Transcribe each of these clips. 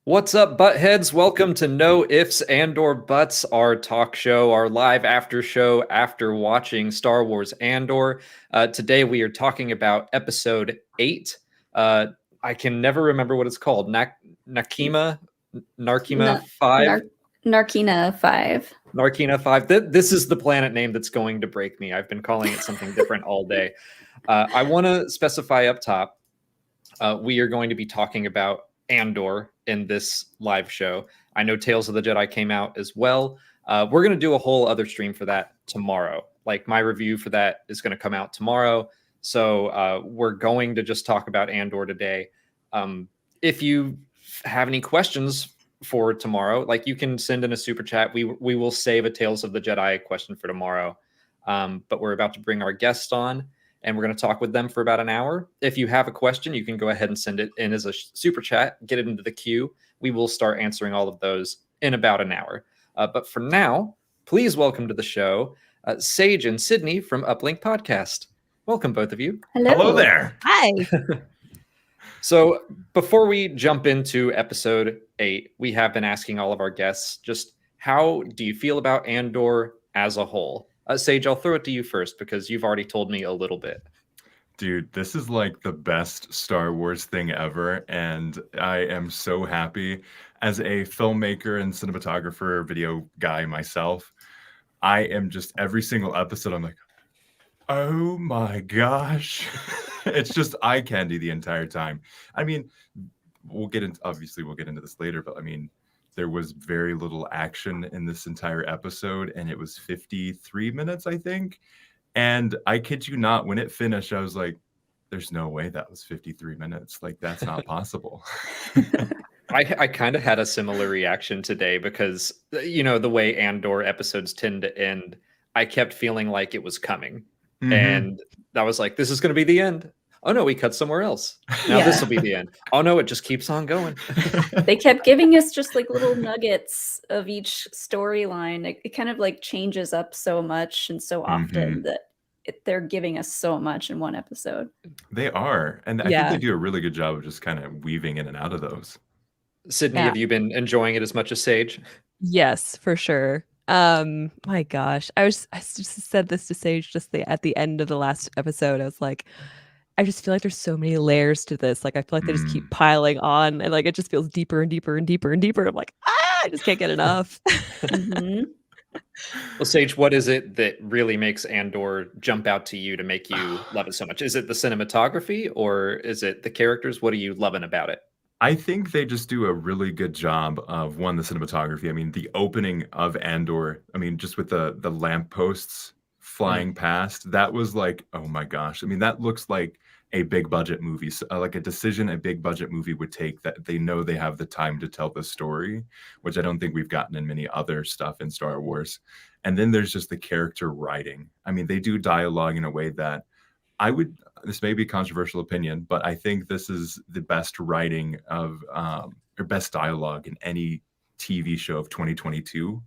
What's up, buttheads? Welcome to No Ifs and/or Buts, our talk show, our live after show after watching Star Wars Andor. Today we are talking about episode 8. I can never remember what it's called. Narkina Na- 5? Narkina 5. Narkina 5. This is the planet name that's going to break me. I've been calling it something different all day. I want to specify up top, we are going to be talking about Andor in this live show. I know Tales of the Jedi came out as well. We're going to do a whole other stream for that tomorrow. Like my review for that is going to come out tomorrow. So we're going to just talk about Andor today. If you have any questions for tomorrow, like you can send in a super chat. We will save a Tales of the Jedi question for tomorrow. But we're about to bring our guest on, and we're going to talk with them for about an hour. If you have a question, you can go ahead and send it in as a super chat, get it into the queue. We will start answering all of those in about an hour. But for now, please welcome to the show, Sage and Sydney from Uplink Podcast. Welcome, both of you. Hello there. Hi. So before we jump into episode 8, we have been asking all of our guests, just how do you feel about Andor as a whole? Sage, I'll throw it to you first because you've already told me a little bit. Dude, this is like the best Star Wars thing ever, and I am so happy. As a filmmaker and cinematographer, video guy myself, I am just every single episode, I'm like, oh my gosh. It's just eye candy the entire time. I mean, we'll get into this later, but I mean, there was very little action in this entire episode, and it was 53 minutes, I think. And I kid you not, when it finished, I was like, there's no way that was 53 minutes. Like, that's not possible. I kind of had a similar reaction today because, you know, the way Andor episodes tend to end, I kept feeling like it was coming. Mm-hmm. And I was like, this is going to be the end. Oh no, we cut somewhere else. Now this will be the end. Oh no, it just keeps on going. They kept giving us just like little nuggets of each storyline. It kind of like changes up so much and so often that they're giving us so much in one episode. They are. And I think they do a really good job of just kind of weaving in and out of those. Sydney, have you been enjoying it as much as Sage? Yes, for sure. My gosh. I just said this to Sage just at the end of the last episode. I was like, I just feel like there's so many layers to this. Like, I feel like they just keep piling on, and like it just feels deeper and deeper and deeper and deeper. I'm like, I just can't get enough. Well, Sage, what is it that really makes Andor jump out to you to make you love it so much? Is it the cinematography or is it the characters? What are you loving about it? I think they just do a really good job of, one, the cinematography. I mean, the opening of Andor, I mean, just with the lampposts flying past, that was like, oh my gosh. I mean, that looks like a big budget movie, like a decision a big budget movie would take, that they know they have the time to tell the story, which I don't think we've gotten in many other stuff in Star Wars. And then there's just the character writing. I mean, they do dialogue in a way that this may be a controversial opinion, but I think this is the best writing of, or best dialogue in any TV show of 2022.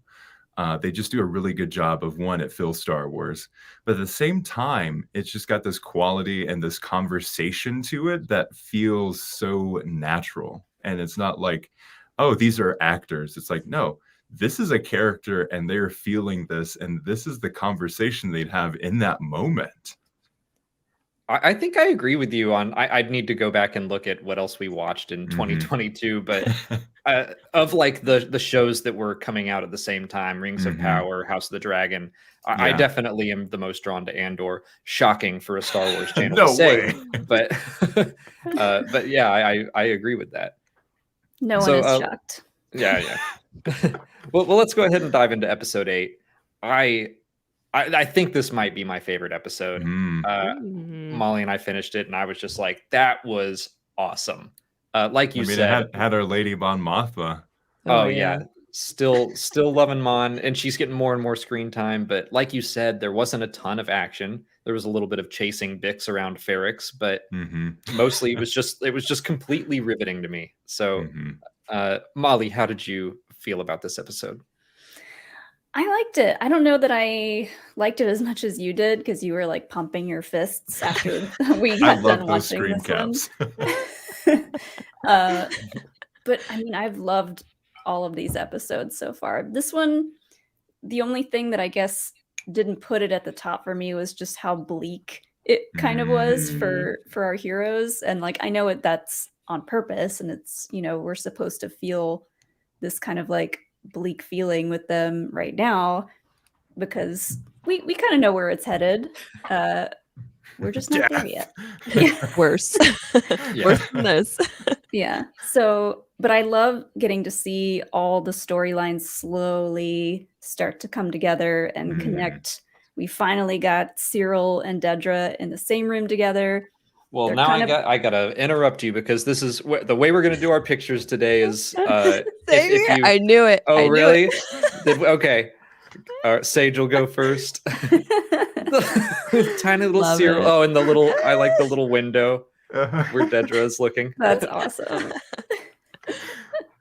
They just do a really good job of, one, it feels Star Wars, but at the same time, it's just got this quality and this conversation to it that feels so natural. And it's not like, oh, these are actors. It's like, no, this is a character and they're feeling this, and this is the conversation they'd have in that moment. I think I agree with you on, I'd need to go back and look at what else we watched in 2022, but of like the shows that were coming out at the same time, Rings of Power, House of the Dragon, I definitely am the most drawn to Andor. Shocking for a Star Wars channel to say, but yeah, I agree with that. No one is shocked. Yeah. well, let's go ahead and dive into episode 8. I think this might be my favorite episode. Molly and I finished it, and I was just like, that was awesome. Like you said, it had our Lady Mon Mothma. Oh yeah. Still loving Mon, and she's getting more and more screen time. But like you said, there wasn't a ton of action. There was a little bit of chasing Bix around Ferrix, but mostly it was just completely riveting to me. So, Molly, how did you feel about this episode? I liked it. I don't know that I liked it as much as you did, because you were like pumping your fists after we got done watching this one. But I mean, I've loved all of these episodes so far. This one, the only thing that I guess didn't put it at the top for me was just how bleak it kind of was for our heroes. And like, I know that's on purpose, and it's, we're supposed to feel this kind of like bleak feeling with them right now because we kind of know where it's headed. We're just not there yet. Worse. Worse than this. Yeah. So, but I love getting to see all the storylines slowly start to come together and connect. We finally got Syril and Dedra in the same room together. Well, They're now kind I gotta interrupt you because this is the way we're gonna do our pictures today is if you, I knew it. Oh, I knew really? It. Okay. Sage will go first. Tiny little Love Syril. it. Oh, and I like the little window where Dedra is looking. That's awesome.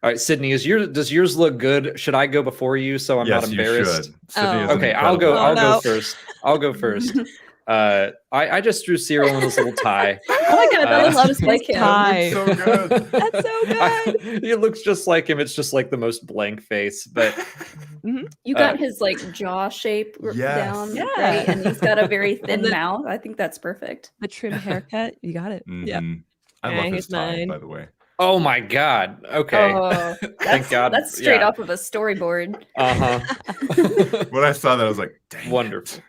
All right, Sydney, does yours look good? Should I go before you so I'm not embarrassed? You should. Sydney is an Okay, I'll go. incredible I'll go first. I'll go first. I just drew Syril in his little tie. Oh my god, that looks just like him. Tie. So good. That's so good. It looks just like him. It's just like the most blank face, but You got his like jaw shape down, Yeah. right? And he's got a very thin the- mouth. I think that's perfect. The trim haircut. You got it. Yeah. I love his here's tie, mine. by the way. oh my god. Okay. Oh, Thank God. That's straight Yeah. off of a storyboard. Uh-huh. When I saw that, I was like, dang. Wonderful.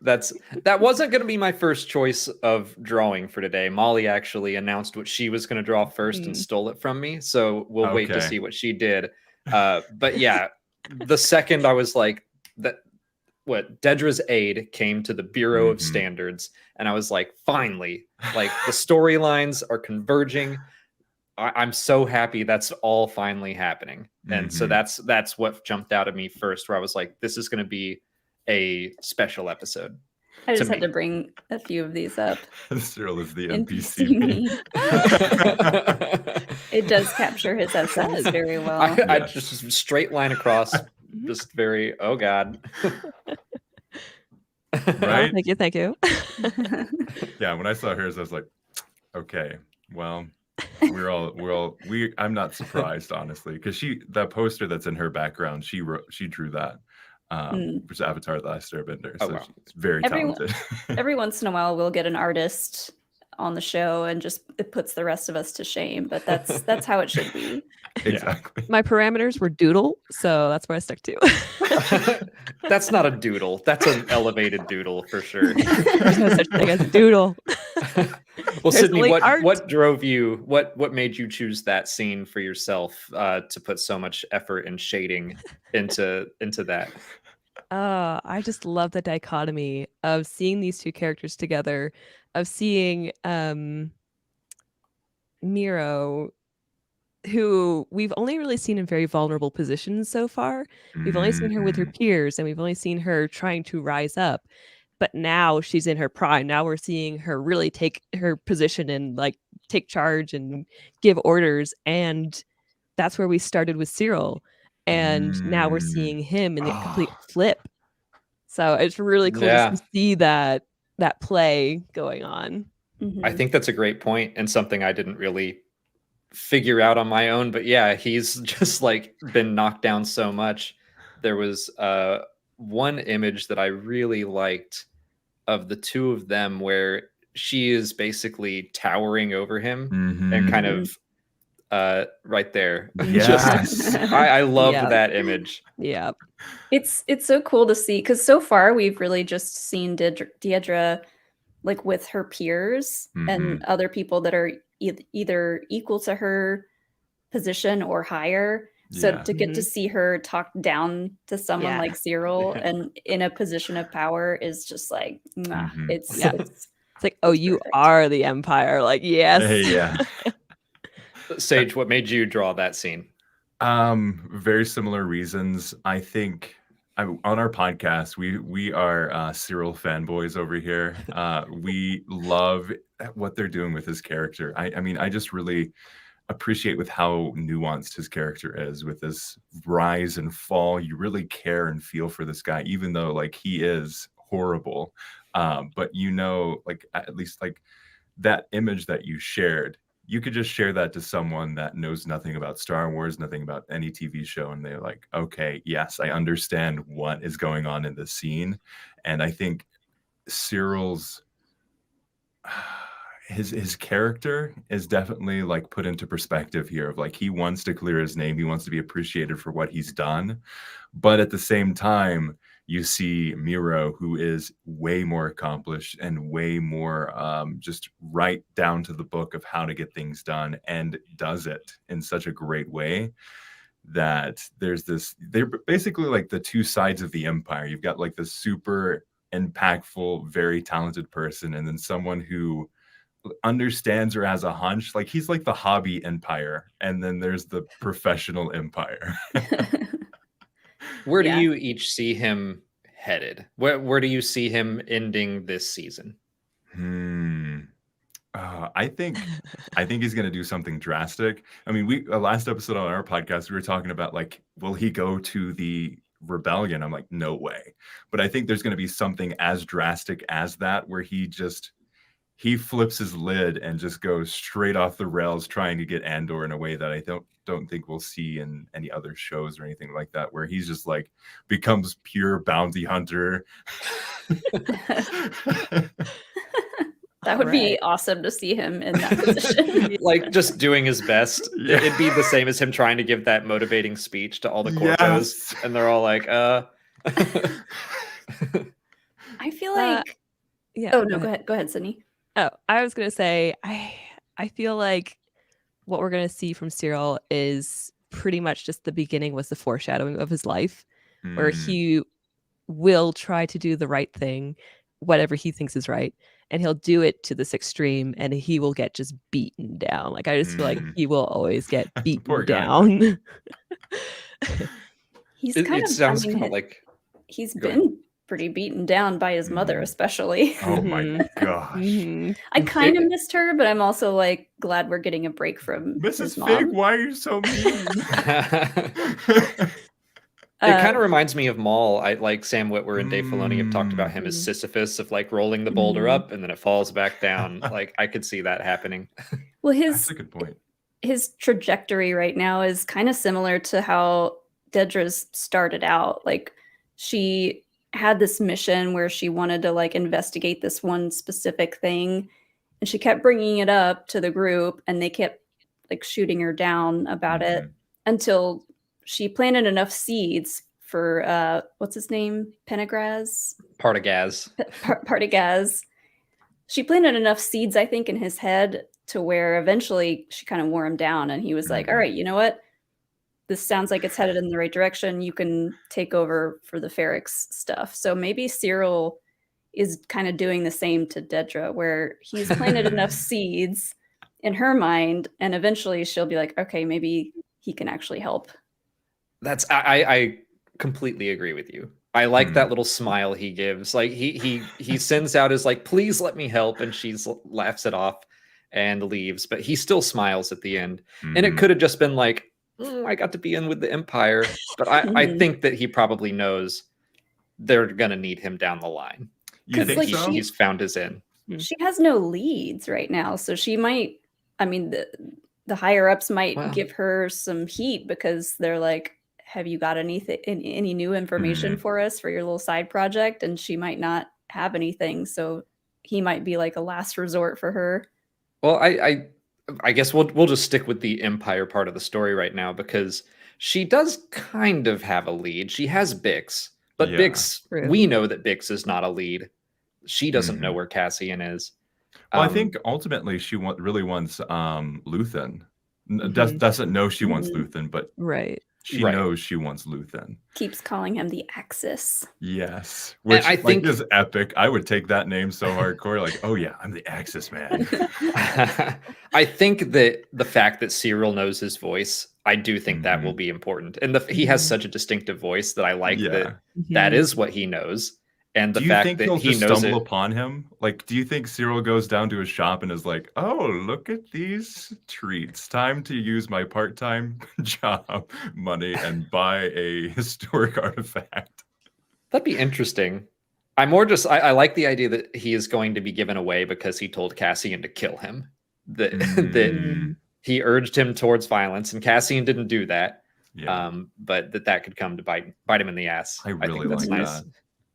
That wasn't going to be my first choice of drawing for today. Molly actually announced what she was going to draw first and stole it from me, so we'll wait to Okay. see what she did. But yeah, the second I was like Dedra's aide came to the Bureau of Standards, and I was like, finally, like the storylines are converging. I'm so happy that's all finally happening, and so that's what jumped out at me first, where I was like, this is going to be a special episode. I just to had me. to bring a few of these up. Cyril is the NPC NPC. me. It does capture his essence very well. I just straight line across, just very, oh god. Right? Thank you. Yeah, when I saw hers, I was like, okay, well, I'm not surprised, honestly, because that poster that's in her background, she drew that. Which is Avatar: The Last Airbender. So wow. she's very talented. Every once in a while, we'll get an artist on the show, and just it puts the rest of us to shame. But that's how it should be. Exactly. My parameters were doodle, so that's what I stuck to. That's not a doodle. That's an elevated doodle for sure. There's no such thing as a doodle. Well, Sydney, only art. what drove you? What made you choose that scene for yourself to put so much effort and shading into that? I just love the dichotomy of seeing these two characters together, of seeing Miro, who we've only really seen in very vulnerable positions so far. We've only seen her with her peers, and we've only seen her trying to rise up. But now she's in her prime. Now we're seeing her really take her position and like take charge and give orders. And that's where we started with Syril. And now we're seeing him in the complete flip. So it's really cool to see that play going on. I think that's a great point and something I didn't really figure out on my own. But yeah, he's just like been knocked down so much. There was one image that I really liked of the two of them where she is basically towering over him and kind of right there. Yes. I love that image. Yeah. It's so cool to see, because so far we've really just seen Dedra like with her peers and other people that are either equal to her position or higher. So to get to see her talk down to someone like Syril and in a position of power is just like, it's like, oh, you are the Empire. Like, yes. Yeah. Sage, what made you draw that scene? Very similar reasons. I think on our podcast, we are Syril fanboys over here. We love what they're doing with his character. I mean, I just really appreciate with how nuanced his character is, with this rise and fall. You really care and feel for this guy, even though like he is horrible. But like at least like that image that you shared, you could just share that to someone that knows nothing about Star Wars, nothing about any TV show, and they're like, okay, yes, I understand what is going on in this scene. And I think Syril's his character is definitely like put into perspective here of like he wants to clear his name, he wants to be appreciated for what he's done, but at the same time you see Miro, who is way more accomplished and way more just right down to the book of how to get things done, and does it in such a great way that there's this, they're basically like the two sides of the empire. You've got like the super impactful, very talented person, and then someone who understands or has a hunch. Like he's like the hobby empire, and then there's the professional empire. Where do you each see him headed? Where do you see him ending this season? I think he's going to do something drastic. I mean, we last episode on our podcast, we were talking about like, will he go to the rebellion? I'm like, no way. But I think there's going to be something as drastic as that, where he flips his lid and just goes straight off the rails, trying to get Andor in a way that I don't think we'll see in any other shows or anything like that, where he's just like becomes pure bounty hunter. That would be awesome to see him in that position. Like just doing his best. Yeah. It'd be the same as him trying to give that motivating speech to all the corpos, and they're all like, I feel like oh no, go ahead, Sydney. Oh, I was gonna say I feel like what we're gonna see from Syril is pretty much just the beginning, was the foreshadowing of his life, where he will try to do the right thing, whatever he thinks is right, and he'll do it to this extreme, and he will get just beaten down. Like I just feel like he will always get beaten down. He's it sounds kind of like he's been pretty beaten down by his mother, especially. Oh my gosh. I kind of missed her, but I'm also like glad we're getting a break from his mom. Fig, why are you so mean? It kind of reminds me of Maul. I like Sam Witwer and Dave Filoni have talked about him as Sisyphus, of like rolling the boulder up and then it falls back down. Like I could see that happening. Well, that's a good point. His trajectory right now is kind of similar to how Dedra's started out. Like she had this mission where she wanted to like investigate this one specific thing, and she kept bringing it up to the group, and they kept like shooting her down about it until she planted enough seeds for what's his name? Partagaz. Partagaz. She planted enough seeds, I think, in his head to where eventually she kind of wore him down, and he was like, all right, you know what? This sounds like it's headed in the right direction. You can take over for the Ferrix stuff. So maybe Syril is kind of doing the same to Dedra, where he's planted enough seeds in her mind, and eventually she'll be like, okay, maybe he can actually help. I completely agree with you. I like that little smile he gives. Like he sends out his like, please let me help, and she laughs it off and leaves, but he still smiles at the end. And it could have just been like, I got to be in with the Empire, but I think that he probably knows they're gonna need him down the line. You think like, so? He's found his in. She has no leads right now, so she might. I mean, the higher ups might give her some heat because they're like, have you got any new information for us for your little side project? And she might not have anything, so he might be like a last resort for her. Well, I guess we'll just stick with the Empire part of the story right now, because she does kind of have a lead. She has Bix, but Bix, we know that Bix is not a lead. She doesn't know where Cassian is. Well, I think ultimately she really wants Luthen. Doesn't know she wants Luthen, but she knows she wants Luthen. Keeps calling him the Axis. Yes, which I think is epic. I would take that name so hardcore. Like, oh yeah, I'm the Axis man. I think that the fact that Syril knows his voice, I do think that will be important. And he has such a distinctive voice that I like that is what he knows. And the fact that he knows stumble upon him, like, do you think Syril goes down to his shop and is like, "Oh, look at these treats! Time to use my part-time job money and buy a historic artifact." That'd be interesting. I like the idea that he is going to be given away because he told Cassian to kill him. that Mm. he urged him towards violence, and Cassian didn't do that. Yeah, But that could come to bite him in the ass. I really think that's like nice. that.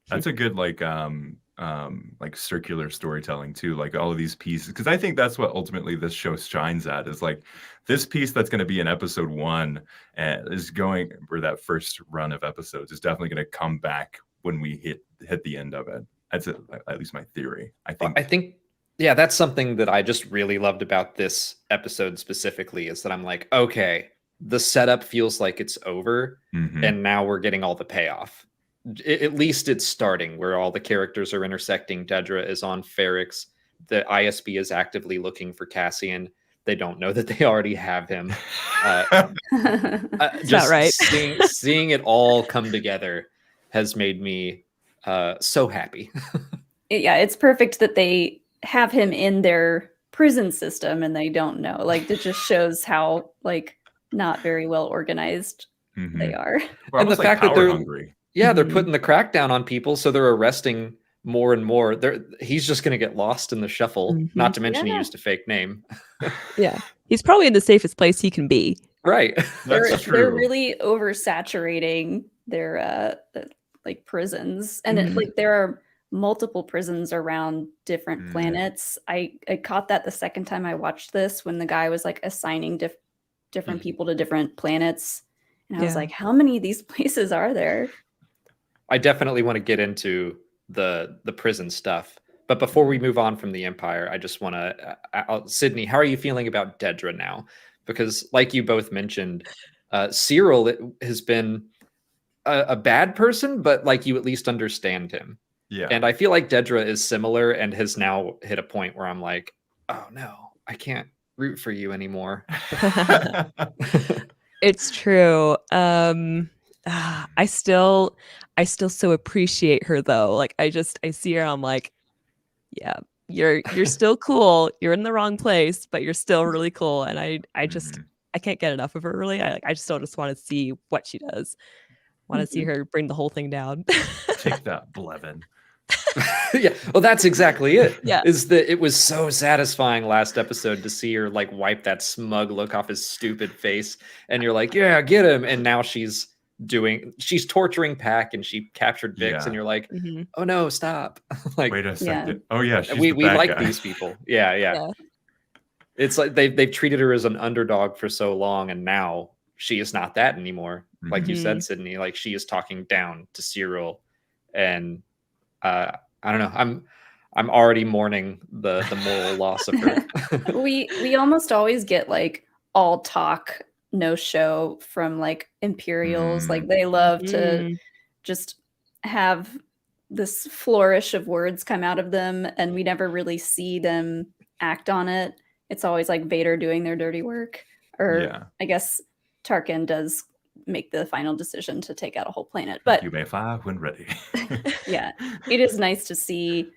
That's a good like circular storytelling too, like all of these pieces, because I think that's what ultimately this show shines at, is like this piece that's going to be in episode 1 is going, or that first run of episodes is definitely going to come back when we hit the end of it. That's at least my theory. I think yeah, that's something that I just really loved about this episode specifically, is that I'm like, okay, the setup feels like it's over, Mhm. and now we're getting all the payoff. At least it's starting, where all the characters are intersecting. Dedra is on Ferrix. The ISB is actively looking for Cassian. They don't know that they already have him. It's Just not right. seeing it all come together has made me so happy. Yeah, it's perfect that they have him in their prison system and they don't know. Like, it just shows how like not very well organized Mhm. they are. We're And the almost like fact that power they're hungry. they're Mhm. putting the crackdown on people, so they're arresting more and more. He's just going to get lost in the shuffle. Mhm. Not to mention he Yeah. used a fake name. Yeah. He's probably in the safest place he can be. Right. That's They're true. really oversaturating their like prisons, and Mhm. like there are multiple prisons around different Mm. planets. I caught that the second time I watched this, when the guy was like assigning different people to different planets, and I was Yeah. like, how many of these places are there? I definitely want to get into the prison stuff. But before we move on from the Empire, I just want to, Sydney, how are you feeling about Dedra now? Because, like you both mentioned, Syril has been a bad person, but like you at least understand him. Yeah. And I feel like Dedra is similar and has now hit a point where I'm like, oh no, I can't root for you anymore. It's true. I still so appreciate her though. Like I see her, I'm like, yeah, you're still cool. You're in the wrong place, but you're still really cool. And I just Mhm. I can't get enough of her really. I still just want to see what she does. Want to see her bring the whole thing down. Take that, Blevin. Yeah, well, that's exactly it. Yeah. Is that it was so satisfying last episode to see her like wipe that smug look off his stupid face, and you're like, yeah, get him. And now she's torturing Pac, and she captured Vix, Yeah. and you're like, Mhm. oh no, stop. Like, Wait a Yeah. second. Oh yeah, she's we the bad like guy. these people. Yeah. Yeah. It's like they've treated her as an underdog for so long, and now she is not that anymore. Like you said, Sydney, like she is talking down to Syril, and I don't know. I'm already mourning the moral loss of her. We almost always get like all talk, no show from like Imperials. Like they love to Mm. just have this flourish of words come out of them, and we never really see them act on it. It's always like Vader doing their dirty work, or Yeah. I guess Tarkin does make the final decision to take out a whole planet. But You may fire when ready. yeah, it is nice to see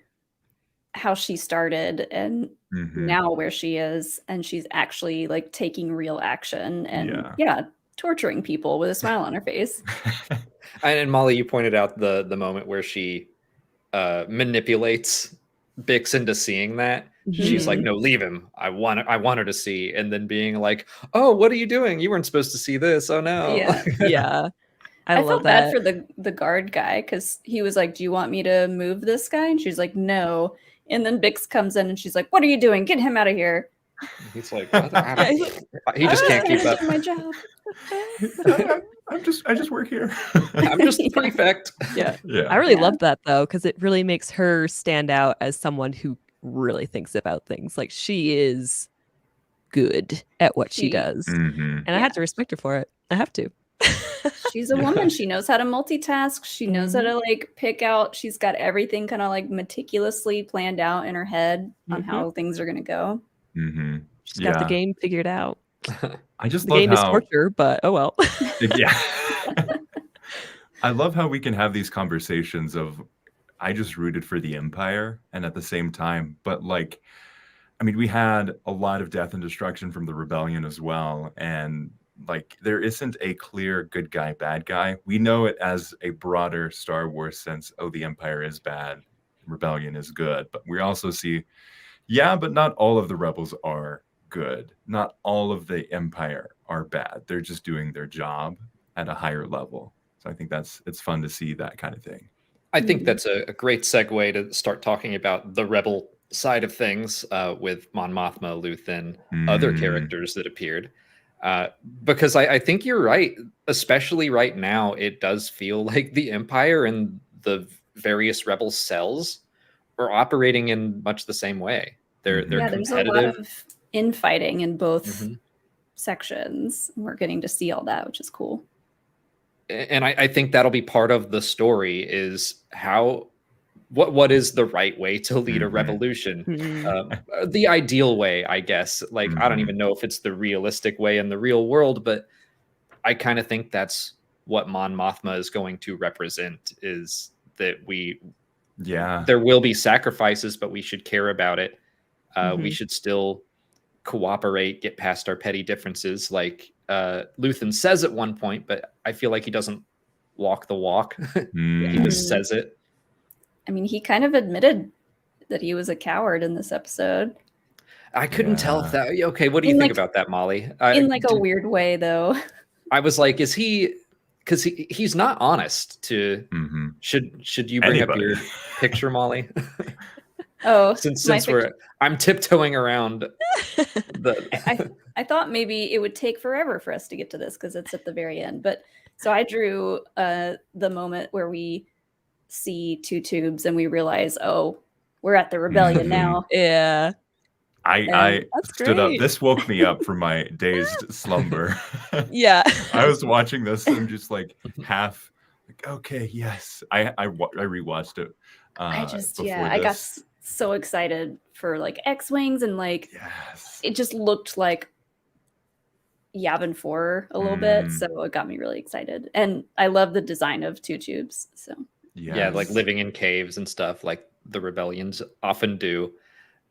how she started and Mhm. now where she is, and she's actually like taking real action and Yeah. torturing people with a smile on her face. And Molly, you pointed out the moment where she manipulates Bix into seeing that. She's like, Mhm. no, leave him. I want her to see. And then being like, oh, what are you doing? You weren't supposed to see this. Oh no. Yeah. Yeah. I felt love bad that. for the guard guy, because he was like, do you want me to move this guy? And she's like, no. And then Bix comes in and she's like, what are you doing? Get him out of here. He's like, what? He just can't keep up. My job. I just work here. I'm just the Yeah. prefect. Yeah. Yeah. I really Yeah. love that though, because it really makes her stand out as someone who really thinks about things. Like she is good at what she does. Mhm. And I have to respect her for it. I have to. She's a Yeah. woman. She knows how to multitask. She knows how to like pick out. She's got everything kind of like meticulously planned out in her head on Mhm. how things are going to go. Mhm. She's got the Yeah. game figured out. I just The love game is how torture, but oh well. yeah. I love how we can have these conversations of I just rooted for the Empire, and at the same time, but like, I mean, we had a lot of death and destruction from the rebellion as well, and like there isn't a clear good guy, bad guy. We know it as a broader Star Wars sense. Oh, the Empire is bad, rebellion is good, but we also see, Yeah, but not all of the rebels are good. Not all of the Empire are bad. They're just doing their job at a higher level. So I think it's fun to see that kind of thing. I think that's a great segue to start talking about the rebel side of things with Mon Mothma, Luthen, other characters that appeared. Because I think you're right, especially right now, it does feel like the Empire and the various rebel cells are operating in much the same way. They're there's a lot competitive. of infighting in both Mhm. sections. We're getting to see all that, which is cool. And I think that'll be part of the story is what is the right way to lead a revolution? The ideal way, I guess. Like, I don't even know if it's the realistic way in the real world, but I kind of think that's what Mon Mothma is going to represent, is that there will be sacrifices, but we should care about it. We should still cooperate, get past our petty differences, like Luthen says at one point, but I feel like he doesn't walk the walk. He just says it. I mean, he kind of admitted that he was a coward in this episode. I couldn't tell if that. Okay, what do you think about that, Molly? In like a weird way, though. I was like, is he? Because he's not honest. Should you bring up your picture, Molly? Oh, since I'm tiptoeing around I thought maybe it would take forever for us to get to this because it's at the very end. But so I drew the moment where we see two tubes and we realize, oh, we're at the rebellion now. Yeah. I stood up. This woke me up from my dazed slumber. Yeah. I was watching this and I'm just like half like, okay, yes. I rewatched it. I got so excited for like X-Wings and like it just looked like Yavin 4 a little bit, so it got me really excited. And I love the design of two tubes. So yeah, like living in caves and stuff like the rebellions often do.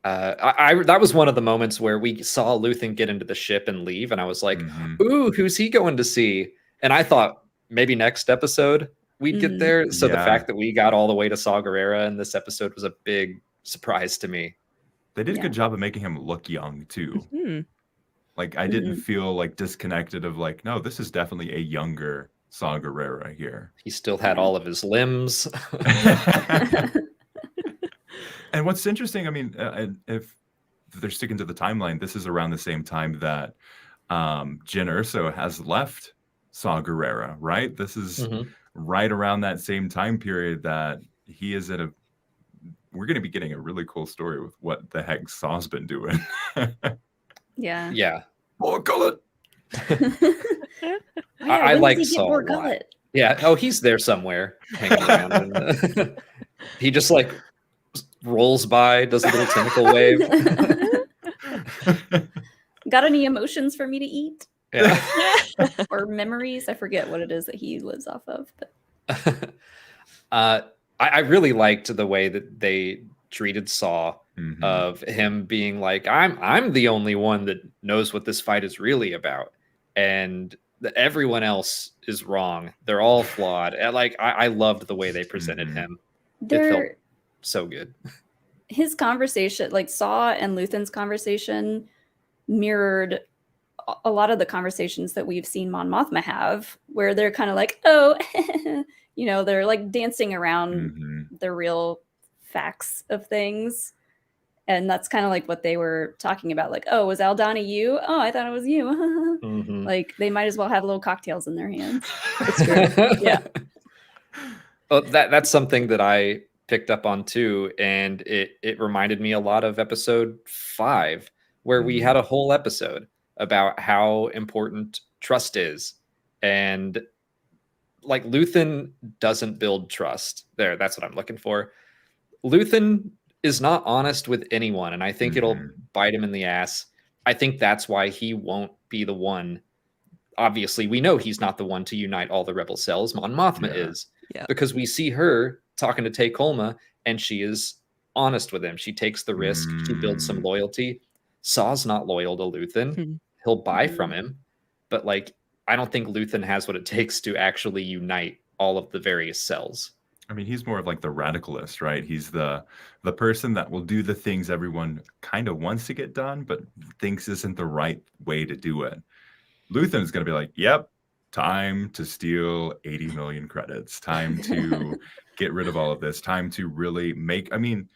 That was one of the moments where we saw Luthen get into the ship and leave, and I was like, ooh, who's he going to see? And I thought maybe next episode we'd get there. So the fact that we got all the way to Saw Gerrera in this episode was a big surprise to me. They did a good job of making him look young too. Like I didn't feel like disconnected of like, no, this is definitely a younger Saw Gerrera here. He still had all of his limbs. And what's interesting, I mean, if they're sticking to the timeline, this is around the same time that Jyn Erso has left Saw Gerrera, right? This is right around that same time period that he is we're going to be getting a really cool story with what the heck Saw's been doing. Yeah. More gullet. I like Saw a lot. Yeah. Oh, he's there somewhere hanging around. He just like rolls by, does a little tentacle wave. Got any emotions for me to eat? Yeah. Or memories? I forget what it is that he lives off of. But I really liked the way that they treated Saw, of him being like, I'm the only one that knows what this fight is really about, and everyone else is wrong. They're all flawed. And like I loved the way they presented him. It felt so good. His conversation, like Saw and Luthen's conversation, mirrored a lot of the conversations that we've seen Mon Mothma have, where they're kind of like, oh, they're like dancing around the real facts of things. And that's kind of like what they were talking about. Like, oh, was Aldana you? Oh, I thought it was you. Like they might as well have little cocktails in their hands. It's true. Yeah. Well, that's something that I picked up on too. And it reminded me a lot of episode 5, where we had a whole episode about how important trust is. And like Luthen doesn't build trust. That's what I'm looking for. Luthen is not honest with anyone, and I think it'll bite him in the ass. I think that's why he won't be the one. Obviously, we know he's not the one to unite all the rebel cells. Mon Mothma is. Yeah. Because we see her talking to Tay Kolma, and she is honest with him. She takes the risk. She builds some loyalty. Saw's not loyal to Luthen. He'll buy from him. But like, I don't think Luthen has what it takes to actually unite all of the various cells. I mean, he's more of like the radicalist, right? He's the person that will do the things everyone kind of wants to get done, but thinks isn't the right way to do it. Luthen's going to be like, yep, time to steal 80 million credits, time to get rid of all of this, time to really make, I mean,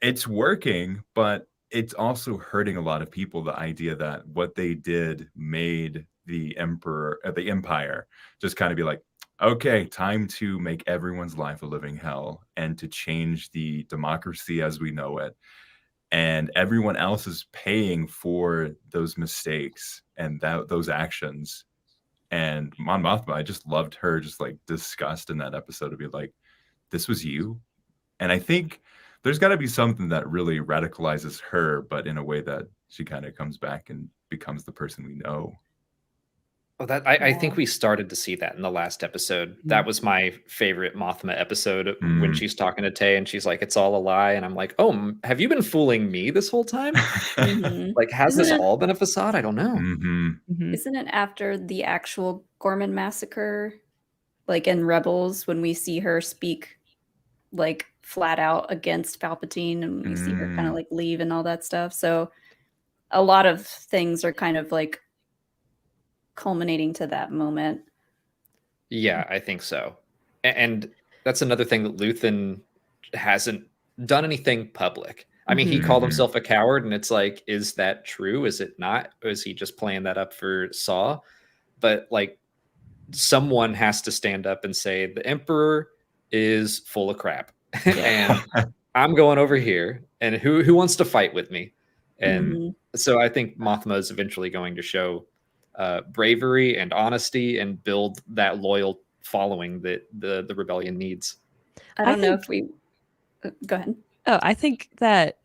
it's working, but it's also hurting a lot of people. The idea that what they did made the empire just kind of be like, okay, time to make everyone's life a living hell and to change the democracy as we know it. And everyone else is paying for those mistakes and those actions. And Mon Mothma, I just loved her just like disgust in that episode to be like, this was you. And I think there's got to be something that really radicalizes her, but in a way that she kind of comes back and becomes the person we know. Well, I think we started to see that in the last episode. That was my favorite Mothma episode when she's talking to Tay and she's like, it's all a lie. And I'm like, oh, have you been fooling me this whole time? Like, has this all been a facade? I don't know. Isn't it after the actual Gorman massacre, like in Rebels, when we see her speak like flat out against Palpatine and we see her kind of like leave and all that stuff? So a lot of things are kind of like culminating to that moment. Yeah, I think so. And that's another thing that Luthen hasn't done anything public. I mean, he called himself a coward, and it's like, is that true? Is it not? Or is he just playing that up for Saw? But like, someone has to stand up and say the Emperor is full of crap, and I'm going over here, and who wants to fight with me? And so I think Mothma is eventually going to show bravery and honesty and build that loyal following that the rebellion needs. I don't know if we go ahead. Oh, I think that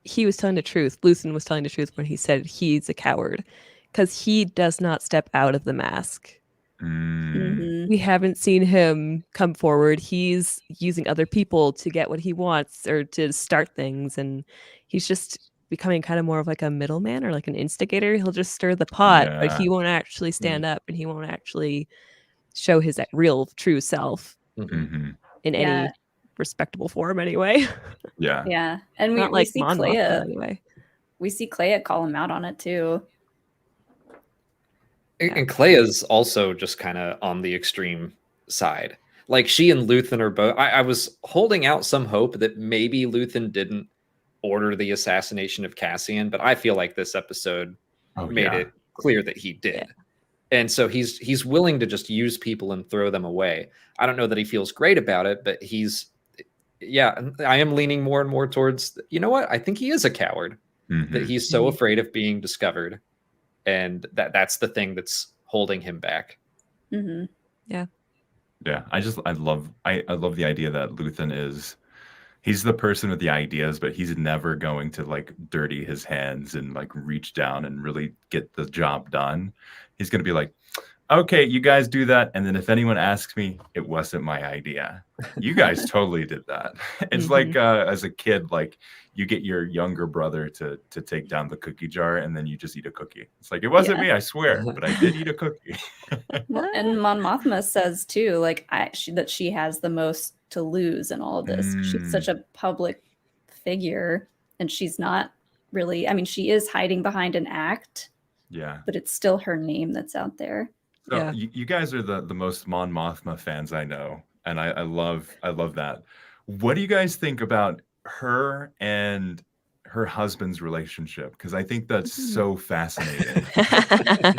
he was telling the truth. Luthen was telling the truth when he said he's a coward because he does not step out of the mask. We haven't seen him come forward. He's using other people to get what he wants or to start things, and he's just becoming kind of more of like a middleman or like an instigator. He'll just stir the pot, but he won't actually stand up and he won't actually show his real true self in any respectable form anyway. Yeah. And we see Clea anyway. We see Clea call him out on it too. And Clea's also just kind of on the extreme side. Like, she and Luthen are both. I was holding out some hope that maybe Luthen didn't order the assassination of Cassian, but I feel like this episode made it clear that he did. And so he's willing to just use people and throw them away. I don't know that he feels great about it, but I am leaning more and more towards, you know what? I think he is a coward, that he's so afraid of being discovered. And that's the thing that's holding him back. Yeah. I love the idea that Luthen he's the person with the ideas, but he's never going to like dirty his hands and like reach down and really get the job done. He's going to be like, okay, you guys do that. And then if anyone asks me, it wasn't my idea. You guys totally did that. It's like as a kid, like you get your younger brother to take down the cookie jar and then you just eat a cookie. It's like, it wasn't me, I swear, but I did eat a cookie. And Mon Mothma says too, like that she has the most to lose in all of this. She's such a public figure and she's not really, I mean, she is hiding behind an act. Yeah. But it's still her name that's out there. So you guys are the most Mon Mothma fans I know. And I love that. What do you guys think about her and her husband's relationship? Because I think that's so fascinating.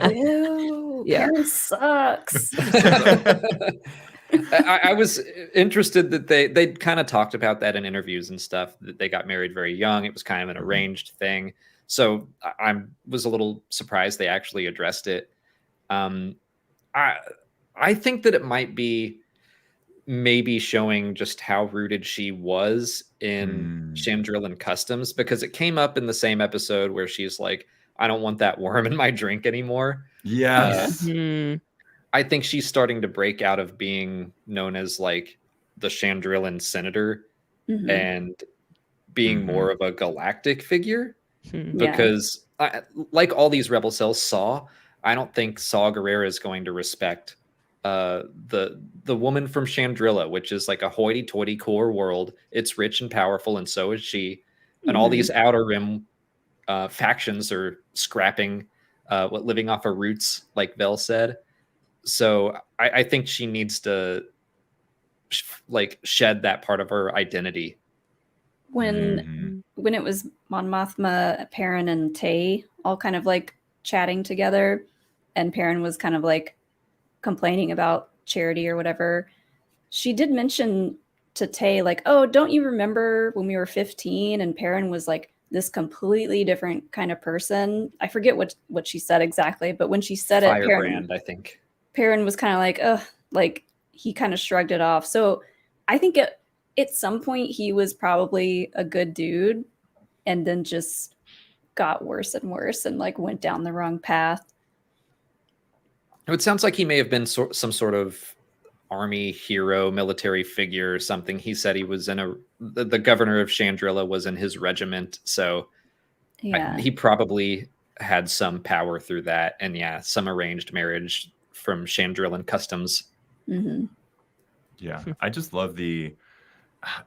Ew, Karen sucks. I was interested that they kind of talked about that in interviews and stuff, that they got married very young. It was kind of an arranged thing. So I was a little surprised they actually addressed it. I think that it might be maybe showing just how rooted she was in Chandrilan customs, because it came up in the same episode where she's like, I don't want that worm in my drink anymore. Yes. I think she's starting to break out of being known as like the Chandrilan senator and being more of a galactic figure. Because like all these rebel cells Saw, I don't think Saw Gerrera is going to respect the woman from Chandrilla, which is like a hoity-toity core world. It's rich and powerful, and so is she. And all these Outer Rim factions are scrapping living off of roots, like Vel said. So I think she needs to shed that part of her identity. When it was Mon Mothma, Perrin, and Tay all kind of like chatting together, and Perrin was kind of like complaining about Charity or whatever, she did mention to Tay like, oh, don't you remember when we were 15 and Perrin was like this completely different kind of person? I forget what she said exactly, but when she said it, Firebrand, I think Perrin was kind of like, ugh, like he kind of shrugged it off. So I think at some point he was probably a good dude and then just got worse and worse and like went down the wrong path. It sounds like he may have been some sort of army hero, military figure or something. He said he was in the governor of Chandrilla was in his regiment. So yeah, he probably had some power through that. And yeah, some arranged marriage from Chandrillan customs. Yeah, I just love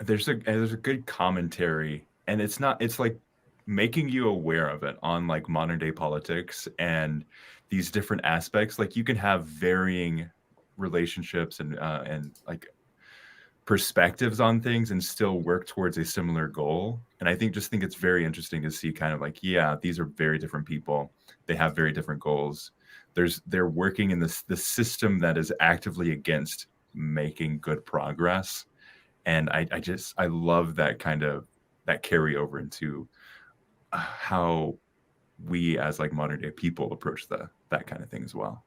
there's a good commentary, and it's like making you aware of it on like modern day politics and these different aspects. Like you can have varying relationships and like perspectives on things and still work towards a similar goal. And I think it's very interesting to see kind of like, yeah, these are very different people. They have very different goals. They're working in the system that is actively against making good progress. And I love that kind of that carryover into how we as like modern day people approach that kind of thing as well.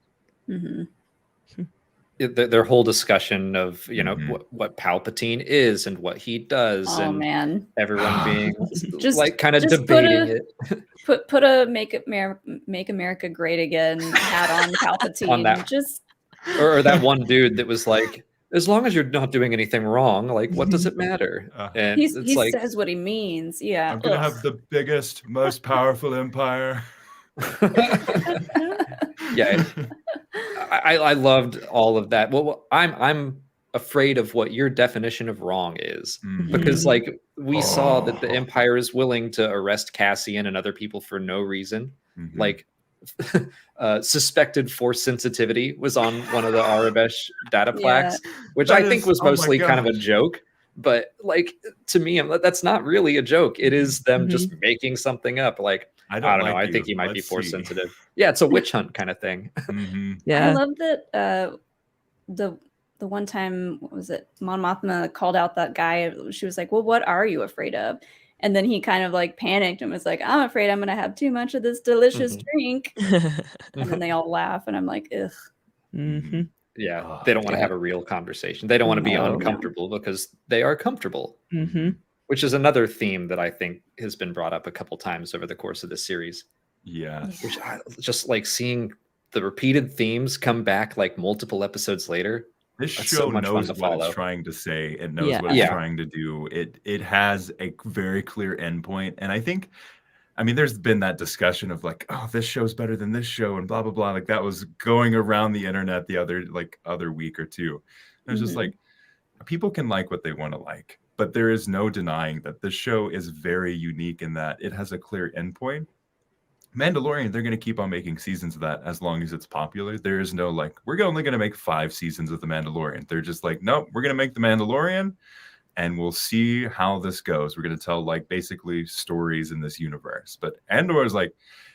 Their whole discussion of what Palpatine is and what he does, and man, everyone being just like kind of just debating it. Put a Make America Great Again hat on Palpatine. On that, or that one dude that was like, as long as you're not doing anything wrong, like what does it matter? And he like, says what he means. Yeah, I'm gonna have the biggest, most powerful empire. Yeah, I loved all of that. Well, I'm afraid of what your definition of wrong is, because like we saw that the Empire is willing to arrest Cassian and other people for no reason. Like suspected force sensitivity was on one of the Arabesh data plaques, which I think was mostly kind of a joke. But like to me, that's not really a joke. It is them just making something up. Like I don't know. I think he might be force sensitive. Yeah, it's a witch hunt kind of thing. Yeah, I love that. The one time, what was it? Mon Mothma called out that guy. She was like, "Well, what are you afraid of?" And then he kind of like panicked and was like, "I'm afraid I'm gonna have too much of this delicious drink." And then they all laugh, and I'm like, "Ugh." Yeah, they don't want to have a real conversation. They don't want to be uncomfortable because they are comfortable. Which is another theme that I think has been brought up a couple times over the course of this series. Yeah. Which just like seeing the repeated themes come back like multiple episodes later. This show knows what it's trying to say. It knows what it's trying to do. It has a very clear endpoint. And I mean, there's been that discussion of like, oh, this show's better than this show and blah, blah, blah. Like that was going around the internet the other week or two. It was just like, people can like what they want to like, but there is no denying that this show is very unique in that it has a clear endpoint. Mandalorian, they're going to keep on making seasons of that as long as it's popular. There is no like, we're only going to make 5 seasons of The Mandalorian. They're just like, nope, we're going to make The Mandalorian and we'll see how this goes. We're going to tell like basically stories in this universe. But Andor is like,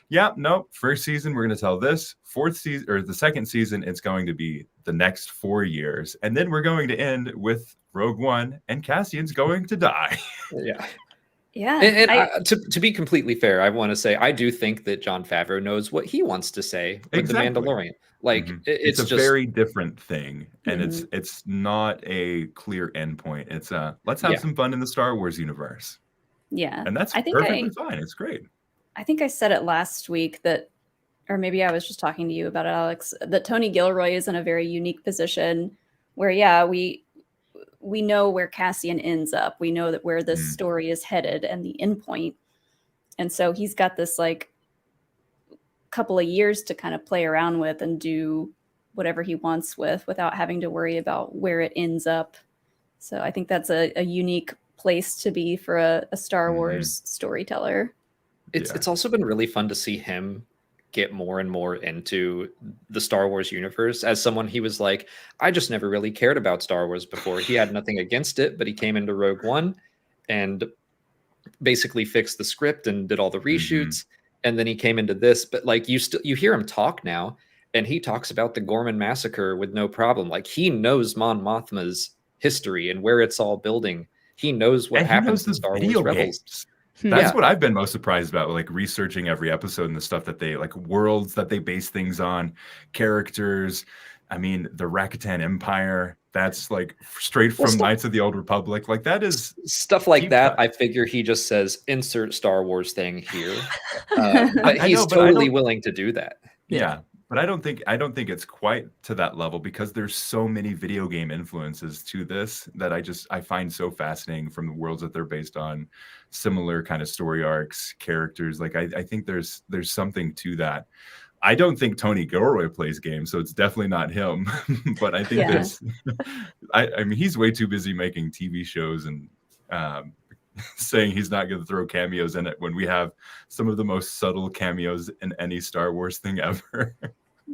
yeah, nope, first season, we're going to tell this. Fourth season, or the second season, it's going to be the next 4 years. And then we're going to end with Rogue One and Cassian's going to die. Yeah. Yeah. And to be completely fair, I want to say I do think that Jon Favreau knows what he wants to say with The Mandalorian. Like it's a very different thing, and it's not a clear endpoint. It's let's have some fun in the Star Wars universe. Yeah, and that's perfectly fine. It's great. I think I said it last week that, or maybe I was just talking to you about it, Alex, that Tony Gilroy is in a very unique position where, we know where Cassian ends up. We know that where this story is headed and the endpoint. And so he's got this like couple of years to kind of play around with and do whatever he wants with without having to worry about where it ends up. So I think that's a unique place to be for a Star Wars storyteller. It's also been really fun to see him get more and more into the Star Wars universe. As someone, he was like, I just never really cared about Star Wars before. He had nothing against it, but he came into Rogue One and basically fixed the script and did all the reshoots. And then he came into this, but like you hear him talk now, and he talks about the Gorman massacre with no problem. Like, he knows Mon Mothma's history and where it's all building. He knows what happens in Star Wars Rebels. That's what I've been most surprised about, like researching every episode and the stuff that they like, worlds that they base things on, characters. I mean, the Rakatan Empire, that's like straight from Knights of the Old Republic. Like, that is stuff like that. I figure he just says, insert Star Wars thing here. But he's totally willing to do that. Yeah. But I don't think it's quite to that level, because there's so many video game influences to this that I find so fascinating, from the worlds that they're based on, similar kind of story arcs, characters. Like, I think there's something to that. I don't think Tony Gilroy plays games, so it's definitely not him. But I think there's, I mean, he's way too busy making TV shows and saying he's not going to throw cameos in it, when we have some of the most subtle cameos in any Star Wars thing ever.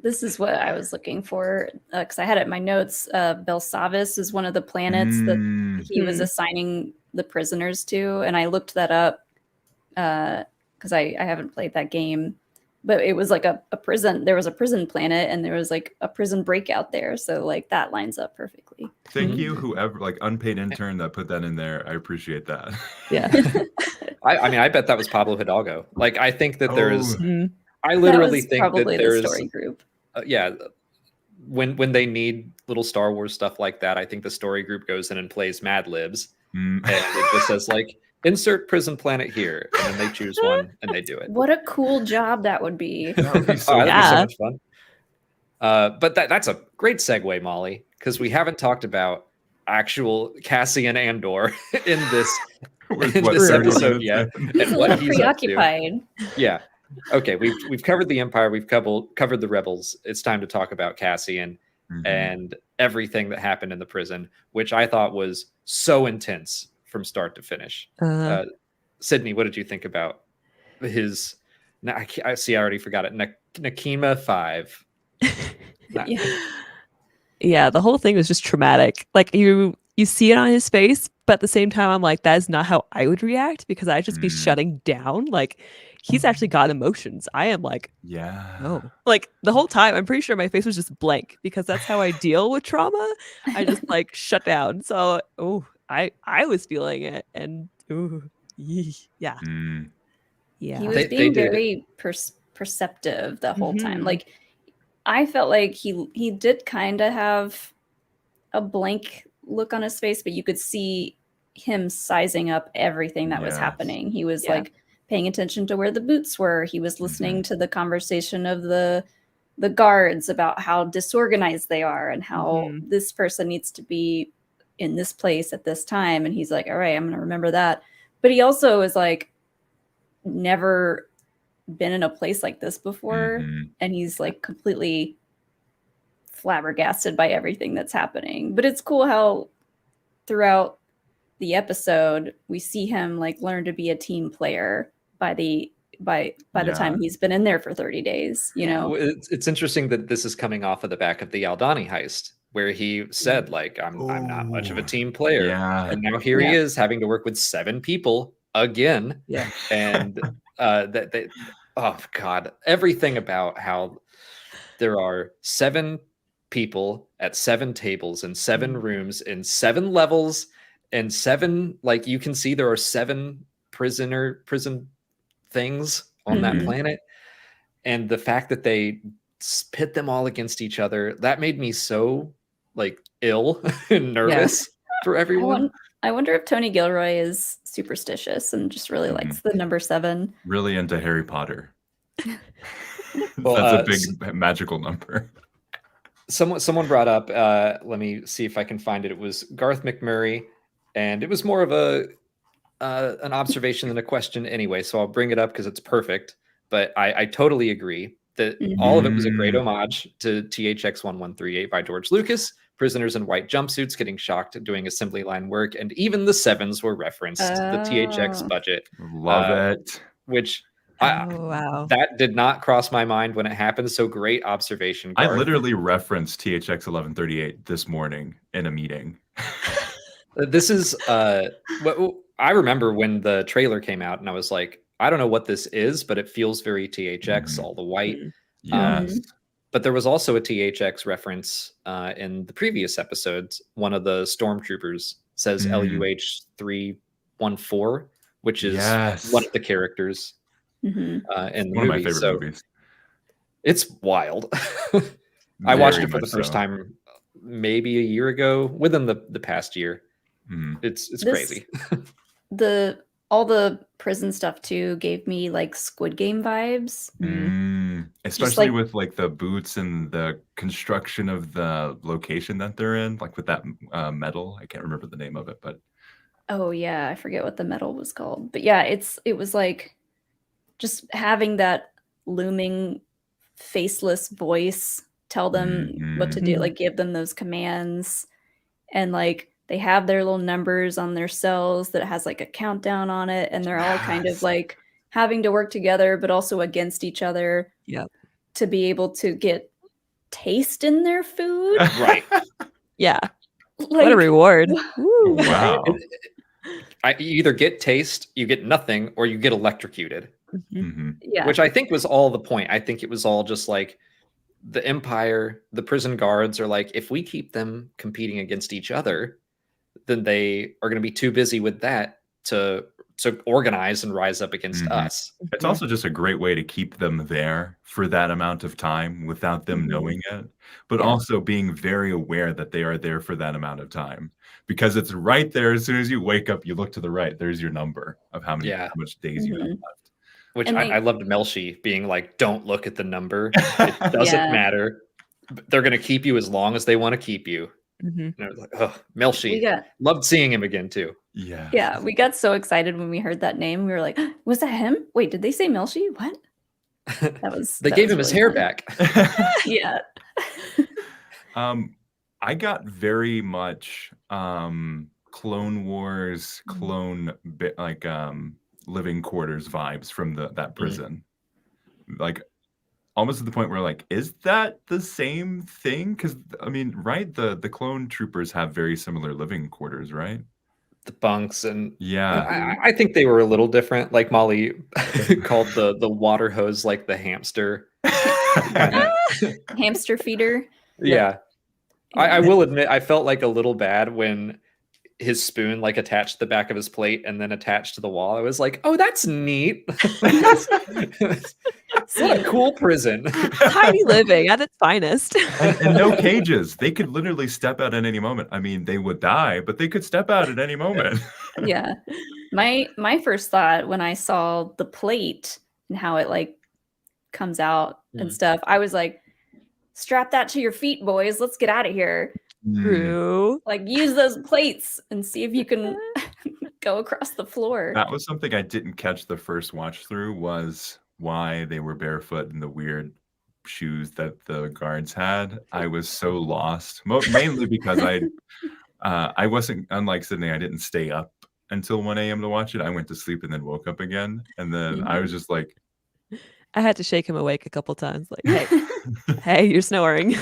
This is what I was looking for, because I had it in my notes. Belsavis is one of the planets that he was assigning the prisoners to, and I looked that up because I haven't played that game. But it was like a prison. There was a prison planet, and there was like a prison breakout there. So like that lines up perfectly. Thank you, whoever, like unpaid intern that put that in there. I appreciate that. Yeah. I mean, I bet that was Pablo Hidalgo. Like, I think that there is. I literally think that there's the story group. When they need little Star Wars stuff like that, I think the story group goes in and plays Mad Libs, and it just says like, insert prison planet here, and then they choose one and they do it. What a cool job that would be. That would be so, that'd be so much fun. But that's a great segue, Molly, because we haven't talked about actual Cassian Andor in this episode yet, and what he's preoccupied. Up to. Yeah. Okay, we've covered the Empire, we've covered the Rebels. It's time to talk about Cassian and everything that happened in the prison, which I thought was so intense from start to finish. Sydney, what did you think about his? I see. I already forgot it. Narkina 5. Yeah, the whole thing was just traumatic. Like, you see it on his face, but at the same time, I'm like, that is not how I would react, because I'd just be shutting down. Like, he's actually got emotions. I am like, no. Like, the whole time, I'm pretty sure my face was just blank, because that's how I deal with trauma. I just like shut down. So, I was feeling it, and yeah. He was being very perceptive the whole time. Like, I felt like he did kind of have a blank look on his face, but you could see him sizing up everything that was happening. He was like paying attention to where the boots were. He was listening to the conversation of the guards about how disorganized they are and how this person needs to be in this place at this time. And he's like, all right, I'm going to remember that. But he also is like, never been in a place like this before. And he's like completely flabbergasted by everything that's happening. But it's cool how throughout the episode, we see him like learn to be a team player by the time he's been in there for 30 days, you know. It's interesting that this is coming off of the back of the Aldani heist, where he said like, I'm not much of a team player. And now here he is having to work with 7 people again. And oh God, everything about how there are 7 people at 7 tables in 7 rooms in 7 levels and 7, like, you can see there are 7 prison things on that planet, and the fact that they pit them all against each other, that made me so like ill and nervous for everyone. I wonder if Tony Gilroy is superstitious and just really likes the number 7. Really into Harry Potter. That's a big magical number. Someone brought up, let me see if I can find it. It was Garth McMurray, and it was more of an observation than a question anyway, so I'll bring it up because it's perfect. But I totally agree. that all of it was a great homage to THX 1138 by George Lucas. Prisoners in white jumpsuits getting shocked at doing assembly line work, and even the sevens were referenced. The THX budget, Love it. which wow. that did not cross my mind when it happened. So great observation, I Garth. literally referenced THX 1138 this morning in a meeting. This is what I remember when the trailer came out, and I was like, I don't know what this is, but it feels very THX, all the white. Yes. But there was also a THX reference in the previous episodes. One of the stormtroopers says LUH 314, which is one of the characters in the one movie. of my favorite movies. It's wild. I watched it for the first time maybe a year ago, within the past year. It's crazy. All the prison stuff too gave me like Squid Game vibes. Especially with like the boots and the construction of the location that they're in, like with that metal. I can't remember the name of it, but oh yeah, I forget what the metal was called. But yeah, it was like just having that looming faceless voice tell them what to do, like give them those commands, and like they have their little numbers on their cells that has like a countdown on it, and they're all kind of like having to work together but also against each other to be able to get taste in their food. Right. Yeah. Like, what a reward. Ooh. Wow. You either get taste, you get nothing, or you get electrocuted. Yeah. Which I think was all the point. I think it was all just like the Empire, the prison guards are like, if we keep them competing against each other, then they are going to be too busy with that to organize and rise up against us. It's also just a great way to keep them there for that amount of time without them knowing it, but also being very aware that they are there for that amount of time, because it's right there. As soon as you wake up, you look to the right, there's your number of how much days you have left. Which I loved Melshi being like, don't look at the number. It doesn't matter. They're going to keep you as long as they want to keep you. And I was like, oh, Melshi. Loved seeing him again, too. Yeah. Yeah, we got so excited when we heard that name. We were like, was that him? Wait, did they say Melshi? What? They gave him his hair back. Yeah. I got very much Clone Wars, living quarters vibes from that prison. Like almost to the point where like, is that the same thing? Because I mean, right, the clone troopers have very similar living quarters, right? The bunks, and I think they were a little different. Like Molly called the water hose like the hamster. Hamster feeder. Yeah. I will admit I felt like a little bad when his spoon like attached to the back of his plate and then attached to the wall. I was like, oh, that's neat. What a cool prison. Tiny living at its finest. and no cages. They could literally step out at any moment. I mean, they would die, but they could step out at any moment. Yeah. My first thought when I saw the plate and how it like comes out and stuff, I was like, strap that to your feet, boys. Let's get out of here. True. Like use those plates and see if you can go across the floor. That was something I didn't catch the first watch through, was why they were barefoot in the weird shoes that the guards had. I was so lost, mainly because I wasn't, unlike Sydney, I didn't stay up until 1 a.m. to watch it. I went to sleep and then woke up again, and then I was just like, I had to shake him awake a couple times. Like, hey, you're snoring.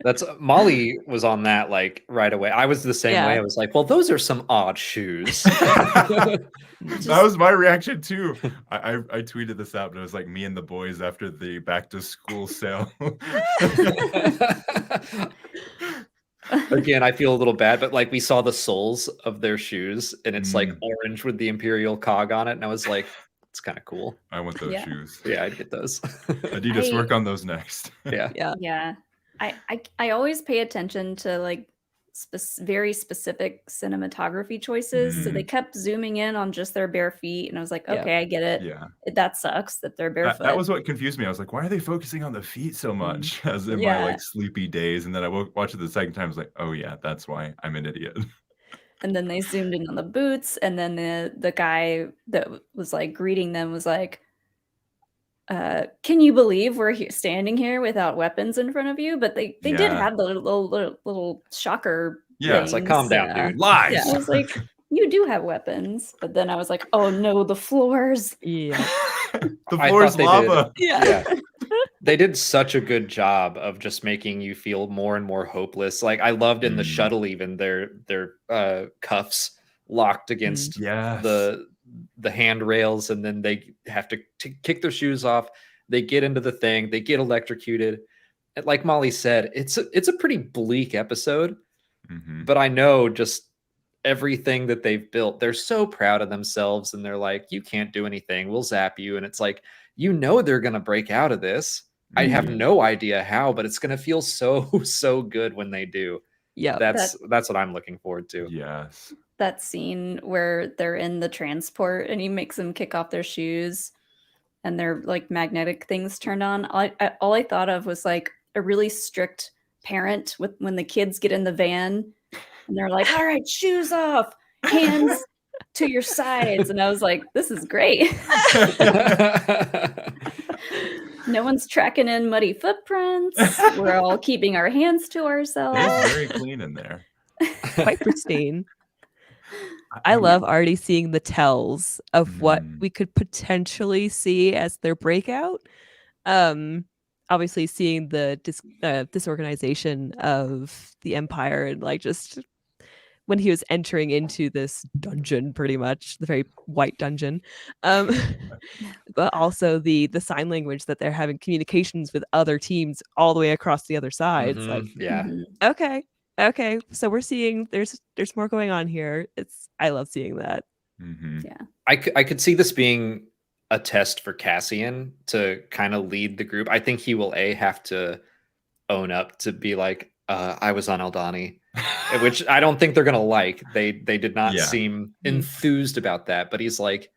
That's Molly was on that like right away. I was the same way. I was like, well, those are some odd shoes. That was my reaction too. I tweeted this out, but it was like me and the boys after the back to school sale. Again, I feel a little bad, but like we saw the soles of their shoes and it's like orange with the Imperial cog on it. And I was like, it's kind of cool. I want those shoes. Yeah, I'd get those. Adidas, work on those next. Yeah. I always pay attention to like very specific cinematography choices. So they kept zooming in on just their bare feet, and I was like, okay, I get it. Yeah, that sucks that they're barefoot. That was what confused me. I was like, why are they focusing on the feet so much? As in my like sleepy days, and then I watched it the second time. I was like, oh yeah, that's why I'm an idiot. And then they zoomed in on the boots, and then the guy that was like greeting them was like, can you believe we're standing here without weapons in front of you? But they did have the little shocker. Yeah, it's like, things. calm down, dude. Lies. Yeah, I was like, you do have weapons. But then I was like, oh no, the floors. Yeah. The I floor's thought they lava. Yeah. They did such a good job of just making you feel more and more hopeless. Like, I loved in the shuttle, even their cuffs locked against Yes. the handrails, and then they have to kick their shoes off. They get into the thing, they get electrocuted. And like Molly said, it's a pretty bleak episode, but I know just everything that they've built, they're so proud of themselves, and they're like, you can't do anything, we'll zap you. And it's like, they're gonna break out of this. I have no idea how, but it's gonna feel so good when they do. Yeah. That's what I'm looking forward to. Yes. That scene where they're in the transport and he makes them kick off their shoes and their like magnetic things turned on. All I thought of was like a really strict parent with when the kids get in the van and they're like, all right, shoes off, hands to your sides. And I was like, this is great. No one's tracking in muddy footprints. We're all keeping our hands to ourselves. It's very clean in there. Quite pristine. I love already seeing the tells of what we could potentially see as their breakout. Obviously seeing the disorganization of the Empire, and like just when he was entering into this dungeon, pretty much the very white dungeon, but also the sign language that they're having communications with other teams all the way across the other side. It's like, okay, so we're seeing there's more going on here. I love seeing that. Yeah, I could see this being a test for Cassian to kind of lead the group. I think he will have to own up to be like, I was on Aldani, which I don't think they're gonna like. They did not seem enthused about that, but he's like,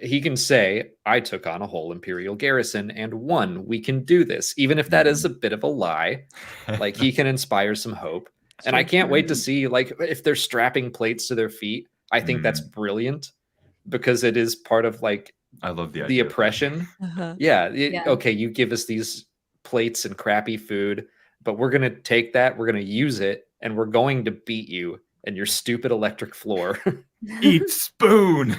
he can say, I took on a whole Imperial garrison and won. We can do this, even if that is a bit of a lie. Like, he can inspire some hope. And I can't wait to see, like, if they're strapping plates to their feet. I think that's brilliant, because it is part of, like, I love the oppression. Okay, you give us these plates and crappy food, but we're gonna take that, we're gonna use it, and we're going to beat you and your stupid electric floor. Eat spoon.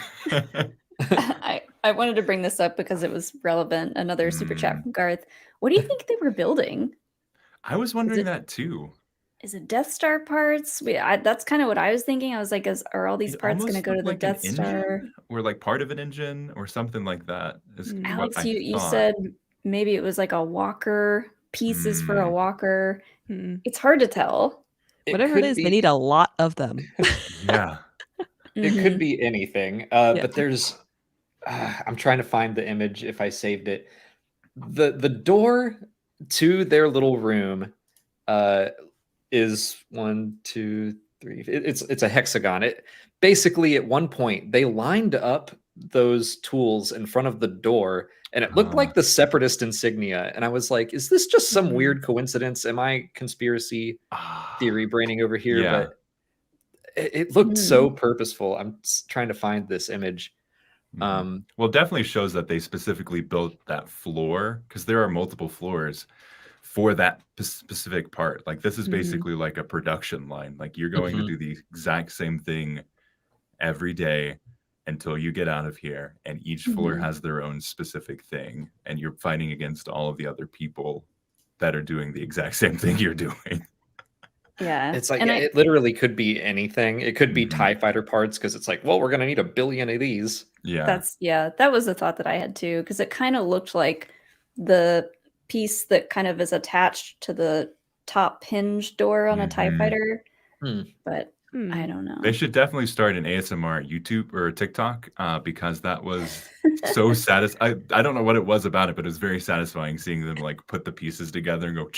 I wanted to bring this up because it was relevant. Another super chat from Garth. What do you think they were building? I was wondering that too. Is it Death Star parts? That's kind of what I was thinking. I was like, are all these parts going to go to the Death Star? Or like part of an engine or something like that? Alex, you said maybe it was like a walker, pieces for a walker. It's hard to tell. Whatever it is, they need a lot of them. Yeah. It could be anything. But there's... I'm trying to find the image if I saved it. The door to their little room is 1, 2, 3. It's a hexagon. Basically, at one point they lined up those tools in front of the door, and it looked like the Separatist insignia. And I was like, is this just some weird coincidence? Am I conspiracy theory braining over here? Yeah. But it looked so purposeful. I'm trying to find this image. Well, it definitely shows that they specifically built that floor, because there are multiple floors for that specific part. Like, this is basically like a production line. Like, you're going to do the exact same thing every day until you get out of here, and each floor has their own specific thing, and you're fighting against all of the other people that are doing the exact same thing you're doing. Yeah, it's like, it literally could be anything. It could be TIE fighter parts, because it's like, well, we're gonna need 1 billion of these. That was the thought that I had too, because it kind of looked like the piece that kind of is attached to the top hinge door on a TIE fighter. But I don't know. They should definitely start an ASMR YouTube or TikTok, because that was so satisfying. I don't know what it was about it, but it was very satisfying seeing them like put the pieces together and go.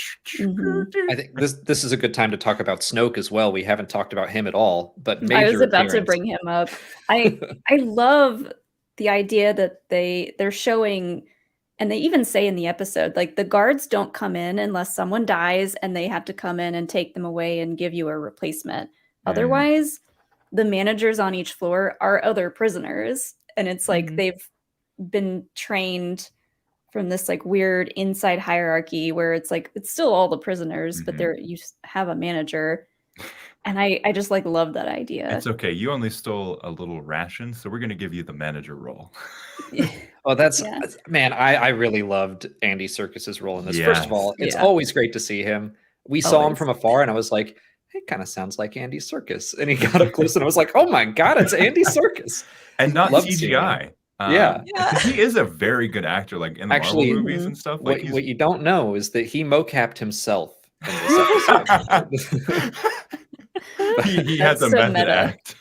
I think this is a good time to talk about Snoke as well. We haven't talked about him at all, but I was about to bring him up. I love the idea that they're showing, and they even say in the episode, like, the guards don't come in unless someone dies, and they have to come in and take them away and give you a replacement. Otherwise, the managers on each floor are other prisoners. And it's like they've been trained from this like weird inside hierarchy where it's like it's still all the prisoners, but you have a manager. And I just like love that idea. It's okay. You only stole a little ration, so we're going to give you the manager role. Oh, that's man. I really loved Andy Serkis's role in this. First of all, it's always great to see him. We saw him from afar, and I was like, "It kind of sounds like Andy Serkis." And he got up close, and I was like, "Oh my god, it's Andy Serkis!" And not CGI. He is a very good actor, like in the Marvel movies and stuff. Like what you don't know is that he mocapped himself in this episode. he has a method act.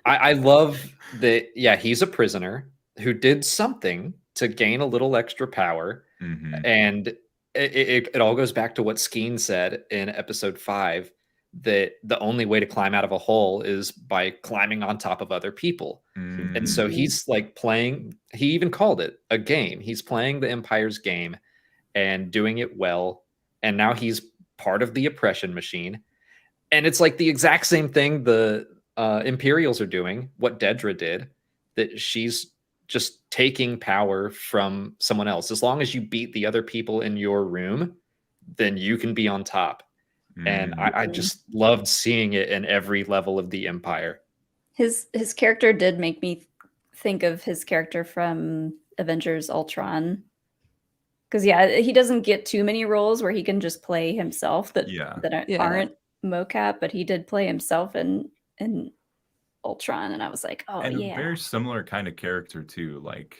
I love that. Yeah, he's a prisoner who did something to gain a little extra power, and it all goes back to what Skeen said in episode 5, that the only way to climb out of a hole is by climbing on top of other people. And so he's like playing. He even called it a game. He's playing the Empire's game and doing it well. And now he's part of the oppression machine. And it's like the exact same thing the Imperials are doing, what Dedra did, that she's just taking power from someone else. As long as you beat the other people in your room, then you can be on top. And I just loved seeing it in every level of the Empire. His character did make me think of his character from Avengers Ultron. Because he doesn't get too many roles where he can just play himself that aren't mocap, but he did play himself in Ultron, and I was like, oh, and yeah. a very similar kind of character too. Like,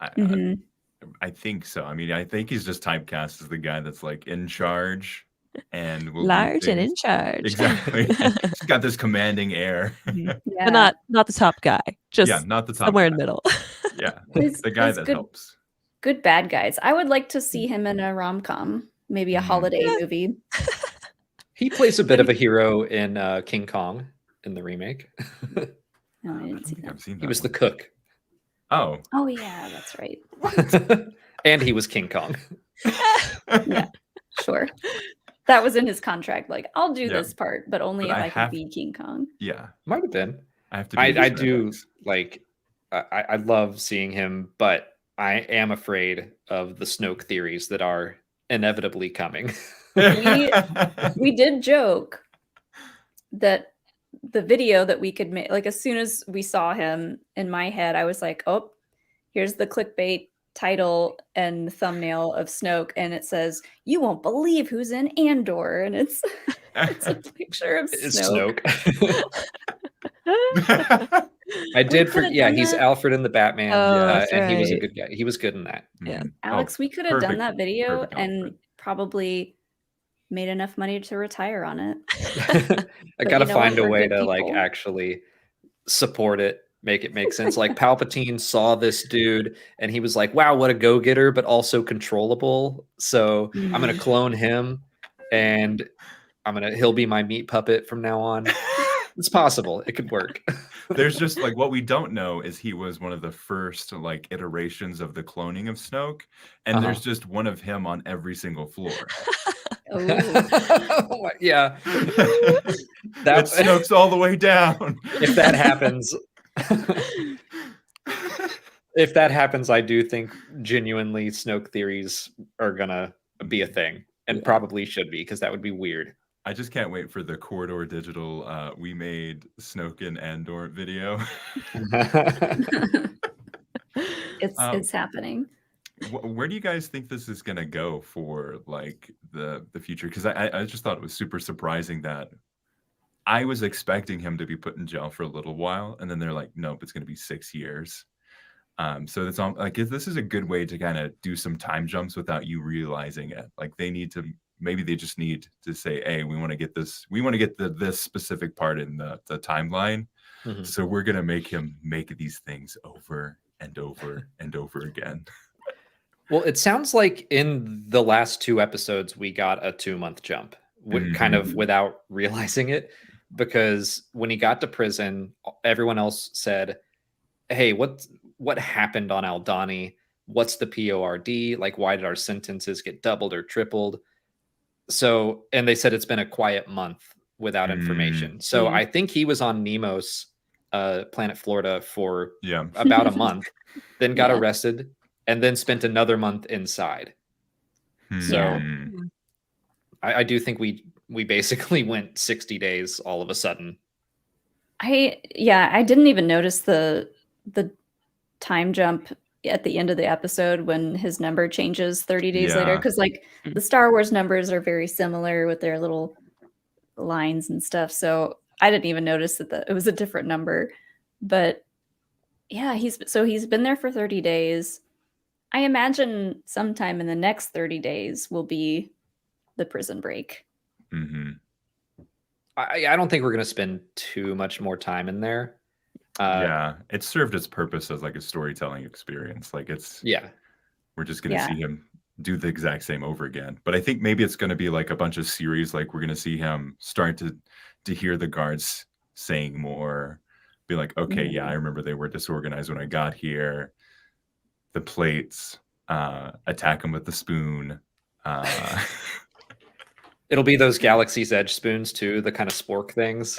I think so. I mean, I think he's just typecast as the guy that's like in charge and large and in charge. Exactly. He's got this commanding air. But not the top guy. Just not the top somewhere guy. in the middle. The guy that helps. Good bad guys. I would like to see him in a rom-com, maybe a holiday movie. He plays a bit of a hero in King Kong in the remake. No, I didn't see that. He was the cook. Oh yeah, that's right. And he was King Kong. Yeah, sure. That was in his contract. Like, I'll do this part, but only if I can be King Kong. Yeah, might have been. I have to. I do like. I love seeing him, but I am afraid of the Snoke theories that are inevitably coming. We did joke that the video that we could make, like as soon as we saw him, in my head, I was like, oh, here's the clickbait title and thumbnail of Snoke, and it says, "You won't believe who's in Andor," and it's a picture of Snoke. I did he's Alfred in the Batman, and he was a right. good guy. He was good in that. Yeah, Alex, we could have done that video and probably made enough money to retire on it. I gotta find a way to like actually support it, make it make sense. Like Palpatine saw this dude and he was like, wow, what a go-getter, but also controllable. So I'm gonna clone him and he'll be my meat puppet from now on. It's possible. It could work. There's just like what we don't know is he was one of the first like iterations of the cloning of Snoke, and there's just one of him on every single floor. Yeah, that Snoke's all the way down. If that happens, I do think genuinely Snoke theories are gonna be a thing, and probably should be, because that would be weird. I just can't wait for the Corridor Digital we made Snoke and Andor video. It's happening. Where do you guys think this is going to go for like the future? Because I just thought it was super surprising that I was expecting him to be put in jail for a little while, and then they're like, nope, it's going to be 6 years. So it's all like, this is a good way to kind of do some time jumps without you realizing it. Like maybe they just need to say, hey, we want to get this specific part in the timeline. So we're going to make him make these things over and over and over again. Well, it sounds like in the last 2 episodes, we got a 2-month jump, kind of without realizing it, because when he got to prison, everyone else said, hey, what happened on Aldhani? What's the PORD? Like, why did our sentences get doubled or tripled? So, and they said it's been a quiet month without information. So I think he was on Nemo's planet Florida for about a month, then got arrested, and then spent another month inside. So Yeah. I do think we basically went 60 days all of a sudden. I didn't even notice the time jump at the end of the episode when his number changes 30 days later, Yeah. because like the Star Wars numbers are very similar with their little lines and stuff. So I didn't even notice that it was a different number. But yeah, he's been there for 30 days. I imagine sometime in the next 30 days will be the prison break. Mm-hmm. I don't think we're going to spend too much more time in there. Yeah, it served its purpose as like a storytelling experience. Like we're just going to see him do the exact same over again. But I think maybe it's going to be like a bunch of series. Like we're going to see him start to hear the guards saying more, be like, okay, yeah, I remember they were disorganized when I got here. The plates, attack him with the spoon. It'll be those Galaxy's Edge spoons too, the kind of spork things.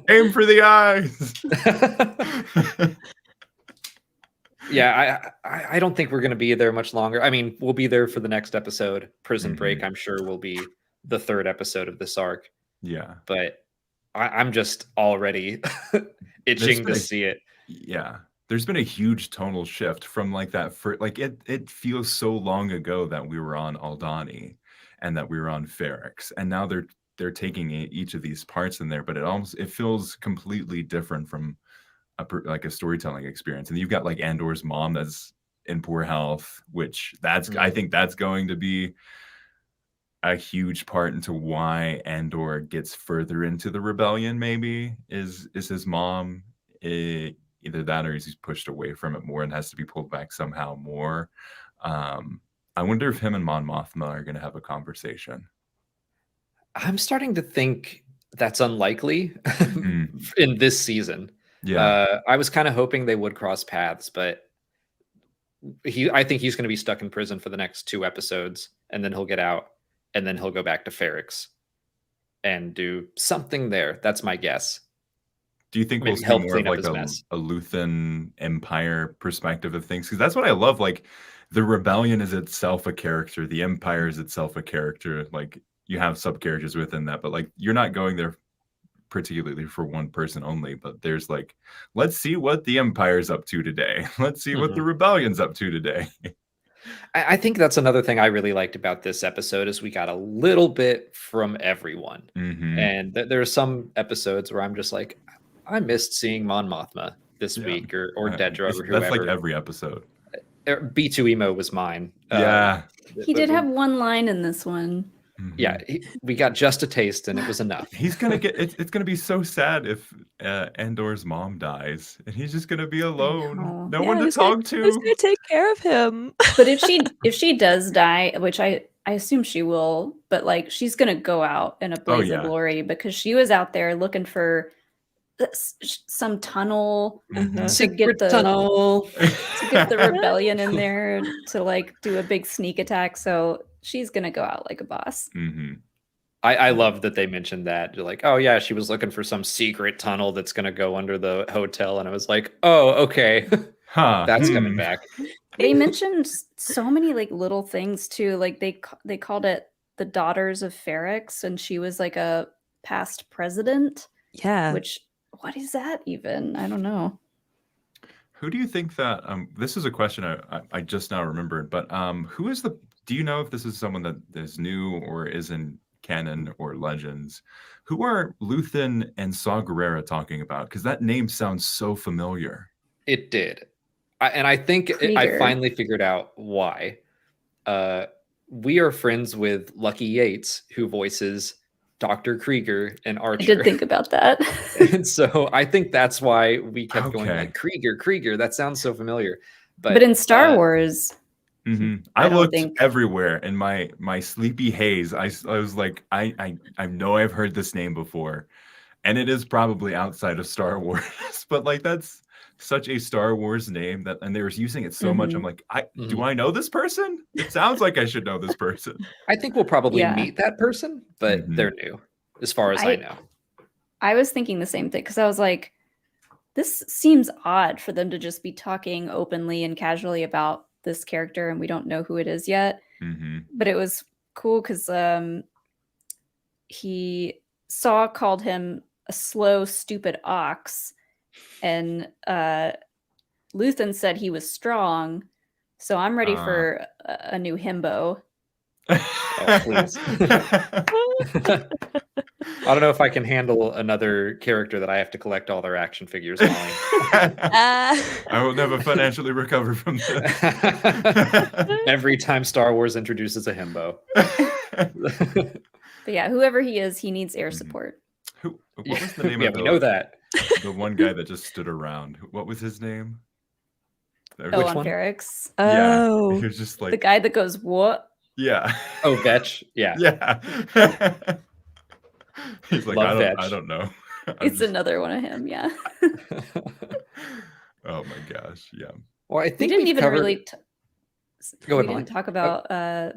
Aim for the eyes. Yeah, I don't think we're going to be there much longer. I mean, we'll be there for the next episode. Prison Break, I'm sure, will be the third episode of this arc. Yeah. But I'm just already itching to see it. Yeah. There's been a huge tonal shift from like that for like it feels so long ago that we were on Aldani and that we were on Ferrix, and now they're taking each of these parts in there, but it feels completely different from like a storytelling experience. And you've got like Andor's mom that's in poor health, which I think that's going to be a huge part into why Andor gets further into the rebellion. Maybe is his mom. Either that or he's pushed away from it more and has to be pulled back somehow more. I wonder if him and Mon Mothma are going to have a conversation. I'm starting to think that's unlikely in this season. Yeah. I was kind of hoping they would cross paths, but I think he's going to be stuck in prison for the next 2 episodes, and then he'll get out, and then he'll go back to Ferrix and do something there. That's my guess. Do you think we'll see more of like a Luthen Empire perspective of things? Because that's what I love. Like the rebellion is itself a character. The Empire is itself a character. Like you have sub characters within that, but like you're not going there particularly for one person only. But there's like, let's see what the Empire's up to today. Let's see what the rebellion's up to today. I think that's another thing I really liked about this episode is we got a little bit from everyone. And there are some episodes where I'm just like, I missed seeing Mon Mothma this week or Dedra or whoever. That's like every episode. B2 Emo was mine. Yeah. He did have one line in this one. Yeah, we got just a taste and it was enough. He's going to get, it's going to be so sad if Andor's mom dies and he's just going to be alone. No one to talk to. Who's going to take care of him? But if she does die, which I assume she will, but like she's going to go out in a blaze of glory because she was out there looking for some tunnel to get the rebellion in there to like do a big sneak attack. So she's gonna go out like a boss. I love that they mentioned that. They're like, oh yeah, she was looking for some secret tunnel that's gonna go under the hotel, and I was like, oh okay, that's coming back. They mentioned so many like little things too. Like they called it the Daughters of Ferrix, and she was like a past president. Yeah, which. What is that even? I don't know. Who do you think that this is a question I just now remembered, but who is do you know if this is someone that is new or is in canon or legends? Who are Luthen and Saw Gerrera talking about? Because that name sounds so familiar. It did. I think I finally figured out why. We are friends with Lucky Yates, who voices Dr. Krieger and Archer. I did think about that. And so I think that's why we kept going like Krieger. That sounds so familiar. But in Star Wars, I looked everywhere in my sleepy haze. I was like, I know I've heard this name before, and it is probably outside of Star Wars, but like that's such a Star Wars name and they were using it so much. I'm like, do I know this person? It sounds like I should know this person. I think we'll probably meet that person, but they're new as far as I know. I was thinking the same thing because I was like, this seems odd for them to just be talking openly and casually about this character, and we don't know who it is yet. But it was cool because Saw called him a slow, stupid ox, and Luthen said he was strong. So I'm ready for a new himbo. Oh, please. I don't know if I can handle another character that I have to collect all their action figures, Molly. I will never financially recover from this. Every time Star Wars introduces a himbo. But yeah, whoever he is, he needs air support. What was the name Yeah, of we know that. the one guy that just stood around? What was his name? On one? Ferrix. Yeah, Oh, he was just like The guy that goes, what? yeah. Oh, Vetch. Yeah. Yeah. He's like, Love I Vetch. don't know. It's another one of him, yeah. Oh my gosh, yeah. Well, I We think didn't we've even covered... really Go we ahead, Molly. didn't talk about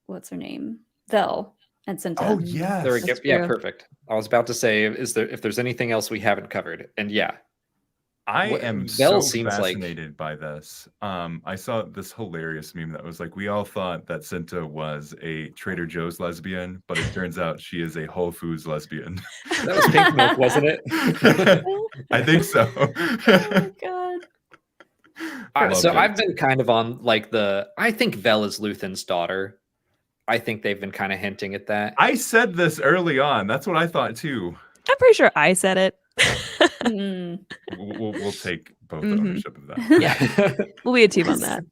what's her name? Vel and Cinta. Oh yeah. There we go. That's Yeah, true. perfect. I was about to say, if there's anything else we haven't covered, and yeah, I What- am Vel so seems like- fascinated by this. I saw this hilarious meme that was like, we all thought that Cinta was a Trader Joe's lesbian, but it turns out she is a Whole Foods lesbian. that was Pink Milk, wasn't it? I think so. Oh god. I love So it. I've been kind of on like I think Vel is Luthen's daughter. I think they've been kind of hinting at that. I said this early on. That's what I thought too. I'm pretty sure I said it. Mm. We'll take both Mhm. ownership of that. Yeah. We'll be a team on that.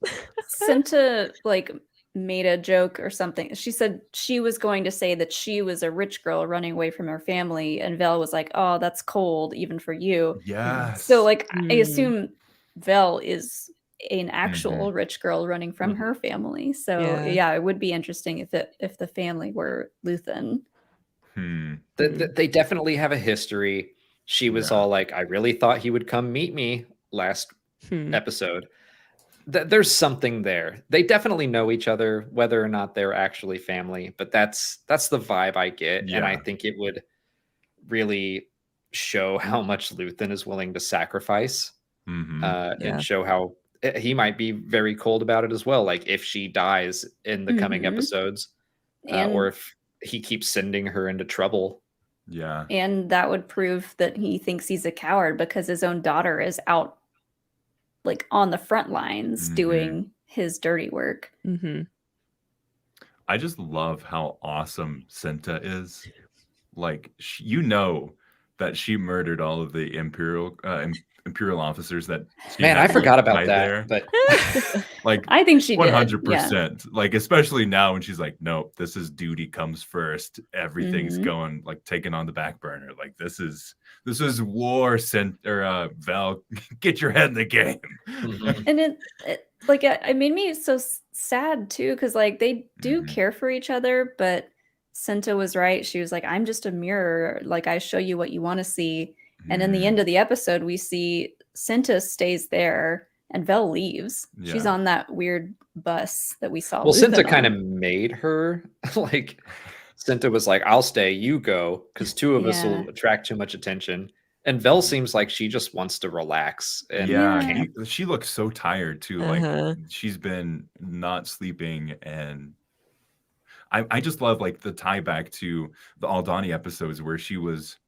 Cinta like made a joke or something. She said she was going to say that she was a rich girl running away from her family, and Vel was like, "Oh, that's cold, even for you." Yes. So like I Mm. assume Vel is an actual rich girl running from Mhm. her family. So Yeah. yeah, it would be interesting if the family were Luthen. They definitely have a history. She was Yeah. all like, I really thought he would come meet me last Hmm. episode. There's something there. They definitely know each other, whether or not they're actually family, but that's the vibe I get. And I Yeah. think it would really show how much Luthen is willing to sacrifice Mhm. Yeah. and show how he might be very cold about it as well. Like if she dies in the coming Mhm. episodes, And or if he keeps sending her into trouble. Yeah. and that would prove that he thinks he's a coward because his own daughter is out like on the front lines Mhm. doing his dirty work. Mm-hmm. I just love how awesome Cinta is. Like, you know that she murdered all of the Imperial officers that she Man, had I forgot about right that. there. But Like, I think she did. 100%. Like, especially now when she's like, nope, this is duty comes first. Everything's Mhm. going like taken on the back burner. Like, this is war. Val, get your head in the game. Mhm. And it like it made me so sad too, because like they do Mhm. care for each other, but Cinta was right. She was like, I'm just a mirror. Like I show you what you want to see. And in the end of the episode, we see Cinta stays there and Vel leaves. She's Yeah. on that weird bus that we saw. well, Luthen Cinta kind on. of made her like Cinta was like, I'll stay, you go, because two of us Yeah. will attract too much attention. And Vel seems like she just wants to relax. And Yeah, Yeah. she looks so tired too. Uh-huh. Like she's been not sleeping, and I just love like the tie back to the Aldani episodes where she was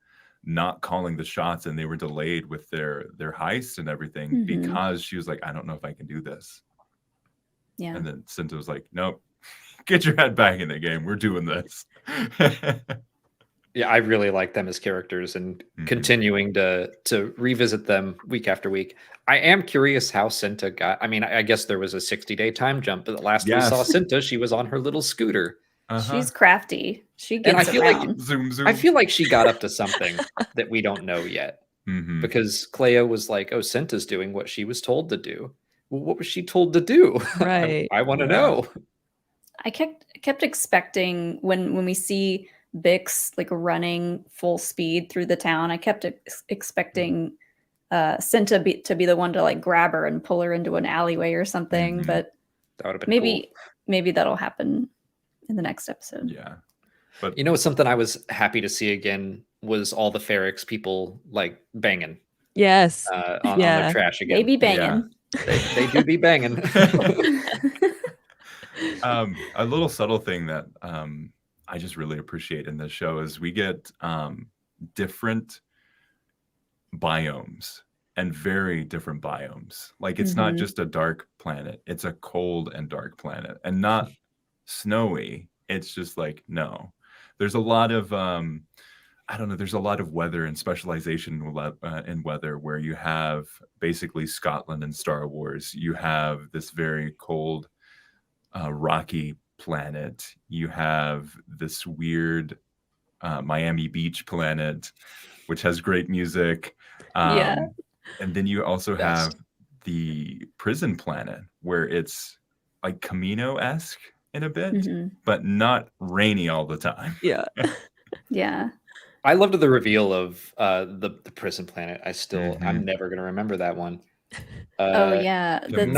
not calling the shots and they were delayed with their heist and everything Mhm. because she was like, I don't know if I can do this. Yeah. And then Cinta was like, nope, get your head back in the game. We're doing this. yeah, I really like them as characters and Mhm. continuing to revisit them week after week. I am curious how Cinta got. I mean, I guess there was a 60-day time jump, but the last we saw Yes. Cinta, she was on her little scooter. Uh-huh. She's crafty. She And I gets feel like around. Zoom zoom. I feel like she got up to something that we don't know yet. Mhm. Because Cleo was like, oh, Cinta's doing what she was told to do. Well, what was she told to do? Right. I want to Yeah. know. I kept expecting when we see Bix like running full speed through the town, I kept expecting Cinta to be the one to like grab her and pull her into an alleyway or something. Mhm. But That would have been cool. maybe that'll happen in the next episode. Yeah. But You know, something I was happy to see again was all the Ferrix people like banging. Yes. on their trash again. They be banging. They do be banging. A little subtle thing that I just really appreciate in this show is we get different biomes and very different biomes. Like it's not just a dark planet, it's a cold and dark planet, and not snowy. It's just like, no, there's a lot of I don't know, there's a lot of weather and specialization in weather, where you have basically Scotland in Star Wars. You have this very cold rocky planet. You have this weird Miami Beach planet, which has great music. And then you also have the prison planet, where it's like Camino-esque in a bit, but not rainy all the time. Yeah. I loved the reveal of the prison planet. I'm never gonna remember that one. Narkina.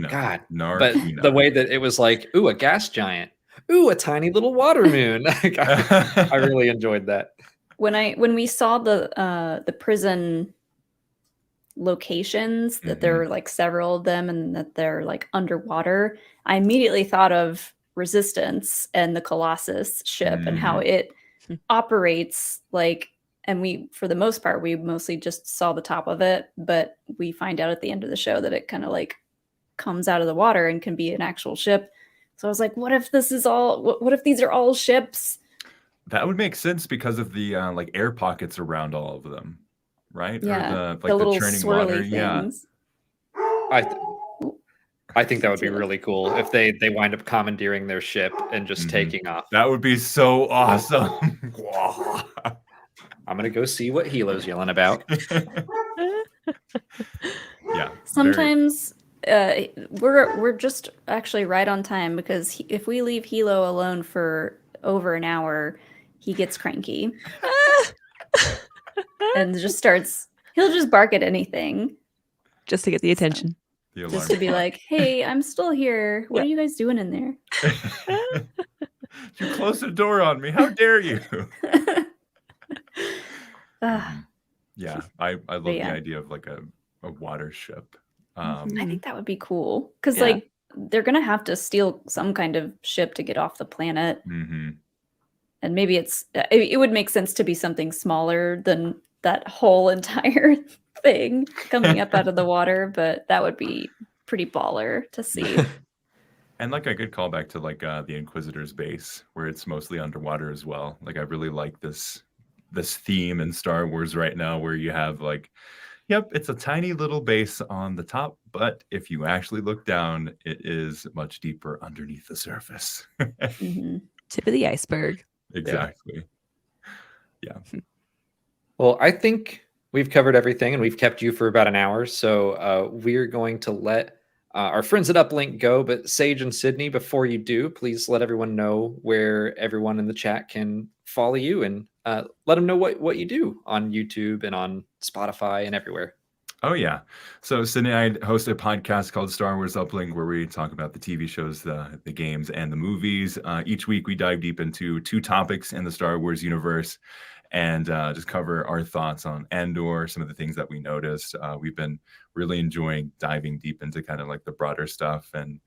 God, but the way that it was like, ooh, a gas giant, ooh, a tiny little water moon. I really enjoyed that. When we saw the prison locations, that there were like several of them and that they're like underwater, I immediately thought of Resistance and the Colossus ship and how it operates like. And we, for the most part, we mostly just saw the top of it, but we find out at the end of the show that it kind of like comes out of the water and can be an actual ship. So I was like, what if this is all, what if these are all ships? That would make sense because of the like air pockets around all of them, right? Yeah, or the little churning swirly water. things. I think that would be really cool if they wind up commandeering their ship and just taking off. That would be so awesome. I'm gonna go see what Hilo's yelling about. Sometimes we're just actually right on time, because if we leave Hilo alone for over an hour, he gets cranky and he'll just bark at anything just to get the attention. Just to be like, hey, I'm still here. What are you guys doing in there? You closed the door on me. How dare you? Yeah, I love the idea of like a water ship. I think that would be cool, because like they're gonna have to steal some kind of ship to get off the planet, and maybe it would make sense to be something smaller than that whole entire thing coming up out of the water, but that would be pretty baller to see. And like a good callback to like the Inquisitor's base, where it's mostly underwater as well. Like I really like this theme in Star Wars right now, where you have like, yep, it's a tiny little base on the top, but if you actually look down, it is much deeper underneath the surface. Tip of the iceberg. Exactly. Yeah. Well, I think we've covered everything, and we've kept you for about an hour. So we're going to let our friends at Uplink go. But Sage and Sydney, before you do, please let everyone know where everyone in the chat can follow you, and let them know what you do on YouTube and on Spotify and everywhere. Oh, yeah. So Sydney and I host a podcast called Star Wars Uplink, where we talk about the TV shows, the games, and the movies. Each week, we dive deep into 2 topics in the Star Wars universe and just cover our thoughts on Andor, some of the things that we noticed. We've been really enjoying diving deep into kind of like the broader stuff. And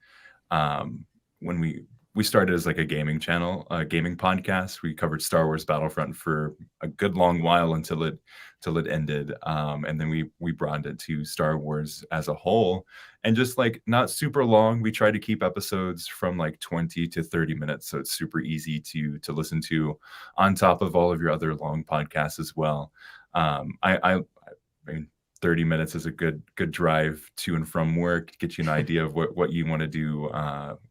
when we started as like a gaming channel, a gaming podcast, we covered Star Wars Battlefront for a good long while until it ended. And then we broadened it to Star Wars as a whole, and just like not super long. We try to keep episodes from like 20 to 30 minutes. So it's super easy to listen to on top of all of your other long podcasts as well. I mean, 30 minutes is a good drive to and from work, get you an idea of what you want to do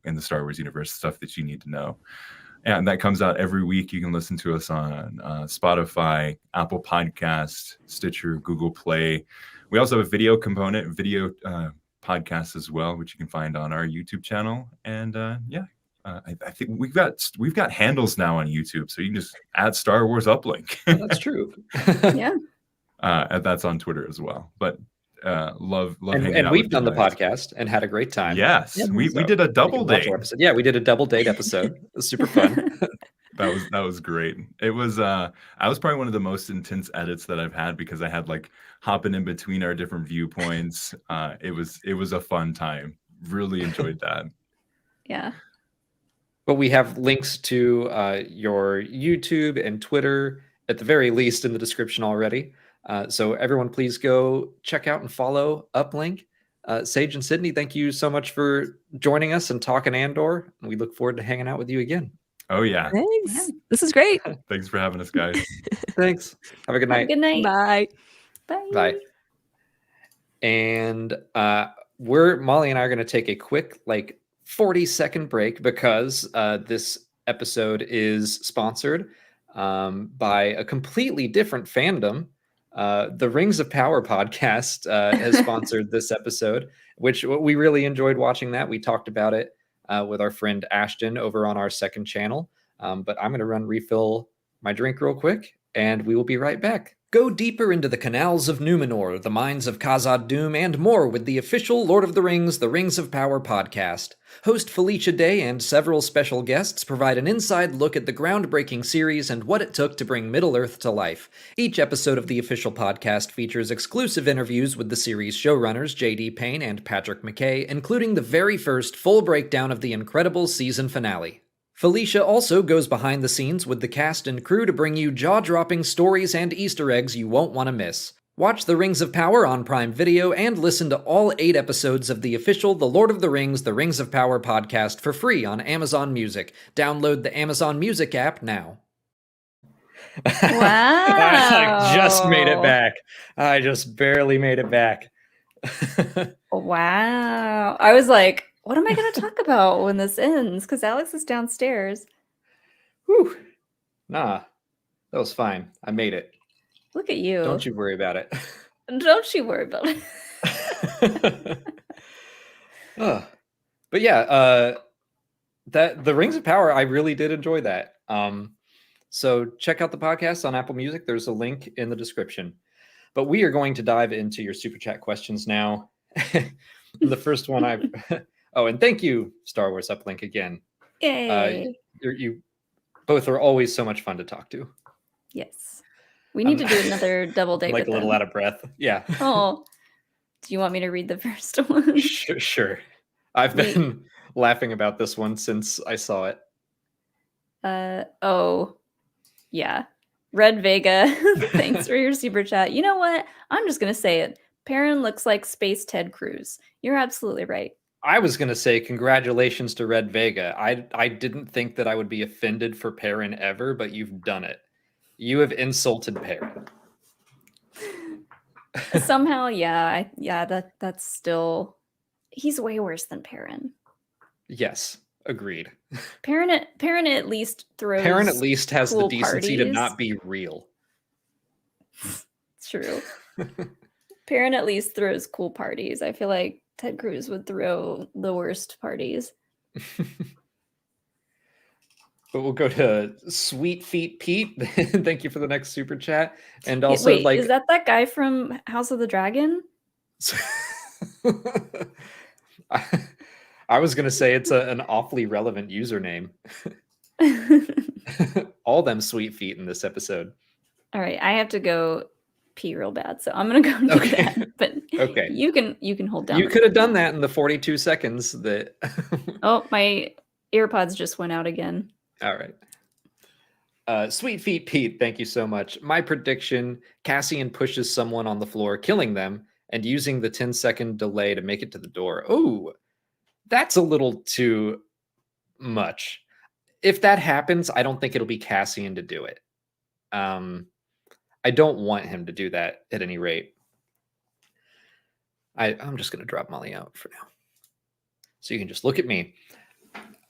in the Star Wars universe, stuff that you need to know. And that comes out every week. You can listen to us on Spotify, Apple Podcast, Stitcher, Google Play. We also have a video component, podcast as well, which you can find on our YouTube channel. And I think we've got handles now on YouTube, so you can just add Star Wars Uplink. That's true. Yeah. And that's on Twitter as well. But love hanging out. And we've done the podcast and had a great time. Yes, we did a double date. Yeah, we did a double date episode. It was super fun. That was great. It was I was probably one of the most intense edits that I've had because I had like hopping in between our different viewpoints. It was a fun time. Really enjoyed that. Yeah. But we have links to your YouTube and Twitter, at the very least, in the description already. So everyone, please go check out and follow Uplink. Sage and Sydney, thank you so much for joining us and talking Andor. We look forward to hanging out with you again. Oh yeah. Thanks. Yeah. This is great. Thanks for having us, guys. Thanks. Have a good Have a night. good night. Bye. Bye. Bye. And Molly and I are going to take a quick 40-second break because this episode is sponsored by a completely different fandom. The Rings of Power podcast has sponsored this episode, which we really enjoyed watching that. We talked about it with our friend Ashton over on our second channel. But I'm going to refill my drink real quick, and we will be right back. Go deeper into the canals of Numenor, the mines of Khazad Dûm, and more with the official Lord of the Rings of Power podcast. Host Felicia Day and several special guests provide an inside look at the groundbreaking series and what it took to bring Middle-earth to life. Each episode of the official podcast features exclusive interviews with the series showrunners J.D. Payne and Patrick McKay, including the very first full breakdown of the incredible season finale. Felicia also goes behind the scenes with the cast and crew to bring you jaw-dropping stories and Easter eggs you won't want to miss. Watch The Rings of Power on Prime Video and listen to all 8 episodes of the official The Lord of the Rings of Power podcast for free on Amazon Music. Download the Amazon Music app now. Wow. I just made it back. I just barely made it back. Wow. I was like, what am I going to talk about when this ends? Because Alex is downstairs. Whew. Nah, that was fine. I made it. Look at you. Don't you worry about it. Don't you worry about it. But yeah, that the Rings of Power, I really did enjoy that. So check out the podcast on Apple Music. There's a link in the description. But we are going to dive into your super chat questions now. The first one oh, and thank you, Star Wars Uplink, again. Yay. You both are always so much fun to talk to. Yes. We need to do another double date Like with a little them. out of breath. Yeah. Oh, do you want me to read the first one? Sure. I've been laughing about this one since I saw it. Oh, yeah. Red Vega, thanks for your super chat. You know what? I'm just going to say it. Perrin looks like Space Ted Cruz. You're absolutely right. I was going to say congratulations to Red Vega. I didn't think that I would be offended for Perrin ever, but you've done it. You have insulted Perrin. Somehow, that's still... He's way worse than Perrin. Yes, agreed. Perrin at least throws... Perrin at least has cool the decency to parties. not be real. It's true. Perrin at least throws cool parties. I feel like Ted Cruz would throw the worst parties. But we'll go to Sweet Feet Pete. Thank you for the next super chat. And also, Wait, is that guy from House of the Dragon? I was going to say it's an awfully relevant username. All them sweet feet in this episode. All right, I have to go pee real bad, so I'm gonna go do that. But okay, you can hold down. You could have done that in the 42 seconds that. Oh, my AirPods just went out again. All right. Sweet Feet Pete, thank you so much. My prediction: Cassian pushes someone on the floor, killing them, and using the 10-second delay to make it to the door. Oh, that's a little too much. If that happens, I don't think it'll be Cassian to do it. I don't want him to do that at any rate. I'm just going to drop Molly out for now. So you can just look at me.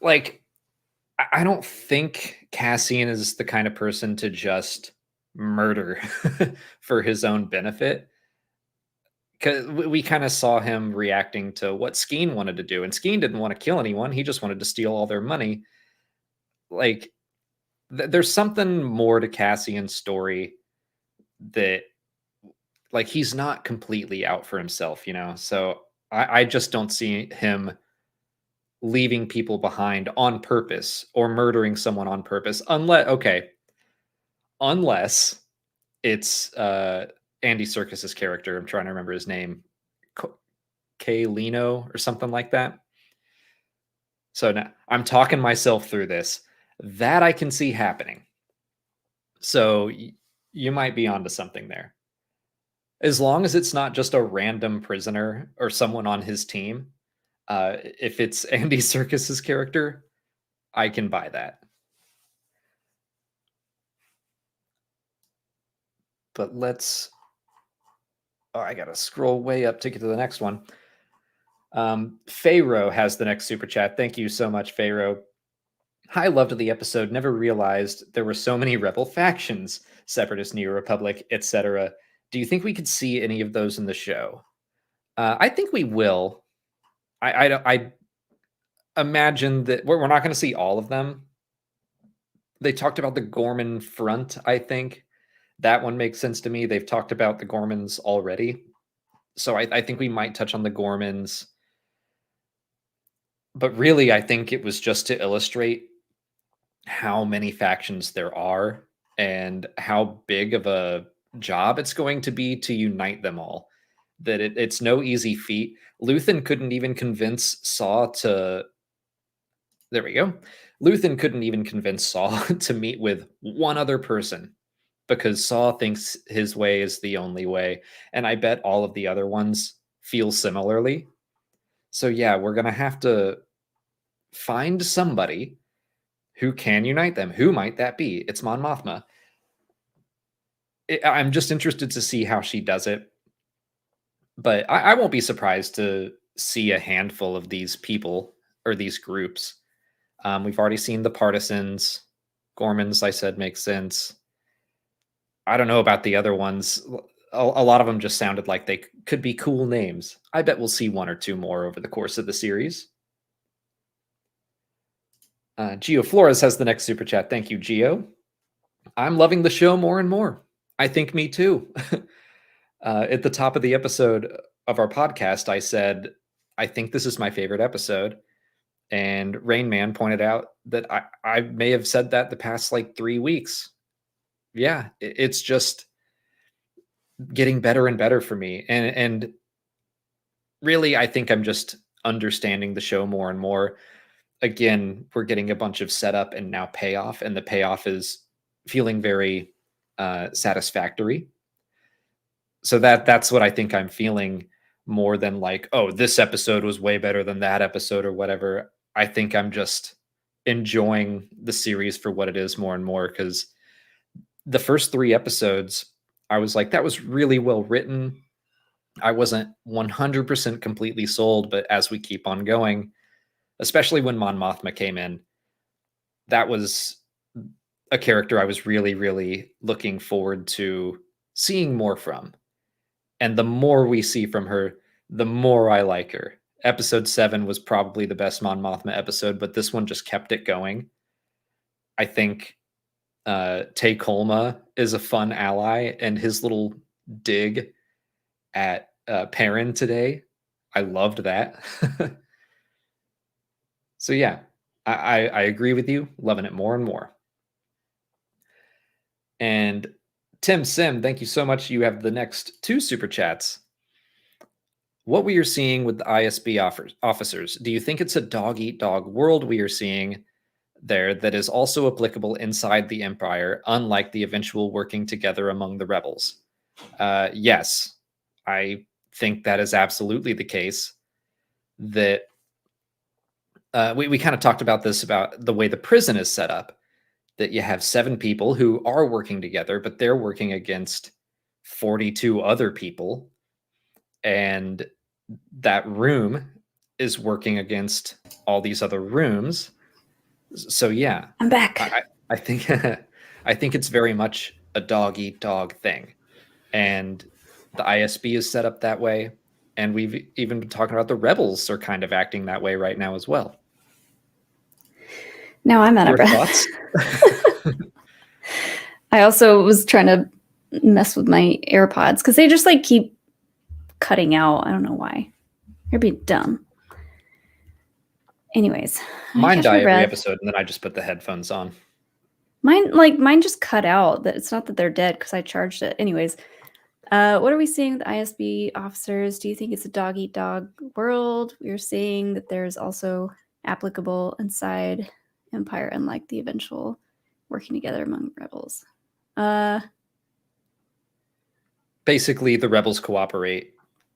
Like, I don't think Cassian is the kind of person to just murder for his own benefit. Because we kind of saw him reacting to what Skeen wanted to do. And Skeen didn't want to kill anyone. He just wanted to steal all their money. Like, there's something more to Cassian's story that, like, he's not completely out for himself, you know? So I just don't see him leaving people behind on purpose or murdering someone on purpose, unless it's Andy Serkis's character. I'm trying to remember his name, Lino or something like that. So now I'm talking myself through this. That I can see happening. So you might be onto something there. As long as it's not just a random prisoner or someone on his team. If it's Andy Serkis's character, I can buy that. But I gotta scroll way up to get to the next one. Pharaoh has the next super chat. Thank you so much, Pharaoh. Hi, loved the episode. Never realized there were so many rebel factions, Separatist, New Republic, etc. Do you think we could see any of those in the show? I think we will. I imagine that we're not going to see all of them. They talked about the Gorman front, I think. That one makes sense to me. They've talked about the Gormans already. So I think we might touch on the Gormans. But really, I think it was just to illustrate how many factions there are and how big of a job it's going to be to unite them all. That it's no easy feat. Luthen couldn't even convince Saw to... There we go. Luthen couldn't even convince Saw to meet with one other person because Saw thinks his way is the only way. And I bet all of the other ones feel similarly. So yeah, we're going to have to find somebody who can unite them. Who might that be? It's Mon Mothma. I'm just interested to see how she does it. But I won't be surprised to see a handful of these people or these groups. We've already seen the Partisans. Gormans, I said, makes sense. I don't know about the other ones. A lot of them just sounded like they could be cool names. I bet we'll see one or two more over the course of the series. Gio Flores has the next super chat. Thank you, Gio. I'm loving the show more and more. I think me too. At the top of the episode of our podcast, I said, I think this is my favorite episode. And Rain Man pointed out that I may have said that the past 3 weeks. Yeah, it's just getting better and better for me. And really, I think I'm just understanding the show more and more. Again, we're getting a bunch of setup and now payoff, and the payoff is feeling very satisfactory. So that's what I think I'm feeling more than this episode was way better than that episode or whatever. I think I'm just enjoying the series for what it is more and more, because the first 3 episodes, I was like, that was really well written. I wasn't 100% completely sold, but as we keep on going, especially when Mon Mothma came in, that was a character I was really, really looking forward to seeing more from. And the more we see from her, the more I like her. Episode 7 was probably the best Mon Mothma episode, but this one just kept it going. I think Tay Kolma is a fun ally, and his little dig at Perrin today, I loved that. So yeah, I agree with you. Loving it more and more. And Tim Sim, thank you so much. You have the next 2 super chats. What we are seeing with the ISB officers, do you think it's a dog-eat-dog world we are seeing there that is also applicable inside the Empire, unlike the eventual working together among the rebels? Yes, I think that is absolutely the case. That we kind of talked about this, about the way the prison is set up, that you have 7 people who are working together, but they're working against 42 other people. And that room is working against all these other rooms. So yeah, I'm back. I think I think it's very much a dog-eat-dog thing. And the ISB is set up that way. And we've even been talking about the rebels are kind of acting that way right now as well. Now I'm out of breath. Thoughts? I also was trying to mess with my AirPods because they just keep cutting out. I don't know why. You're being dumb. Anyways, Mine catch die my every breath. episode, and then I just put the headphones on. Mine just cut out. That it's not that they're dead because I charged it. Anyways, what are we seeing with ISB officers? Do you think it's a dog eat dog world? We're seeing that there's also applicable inside Empire, unlike the eventual working together among rebels. Basically, the rebels cooperate,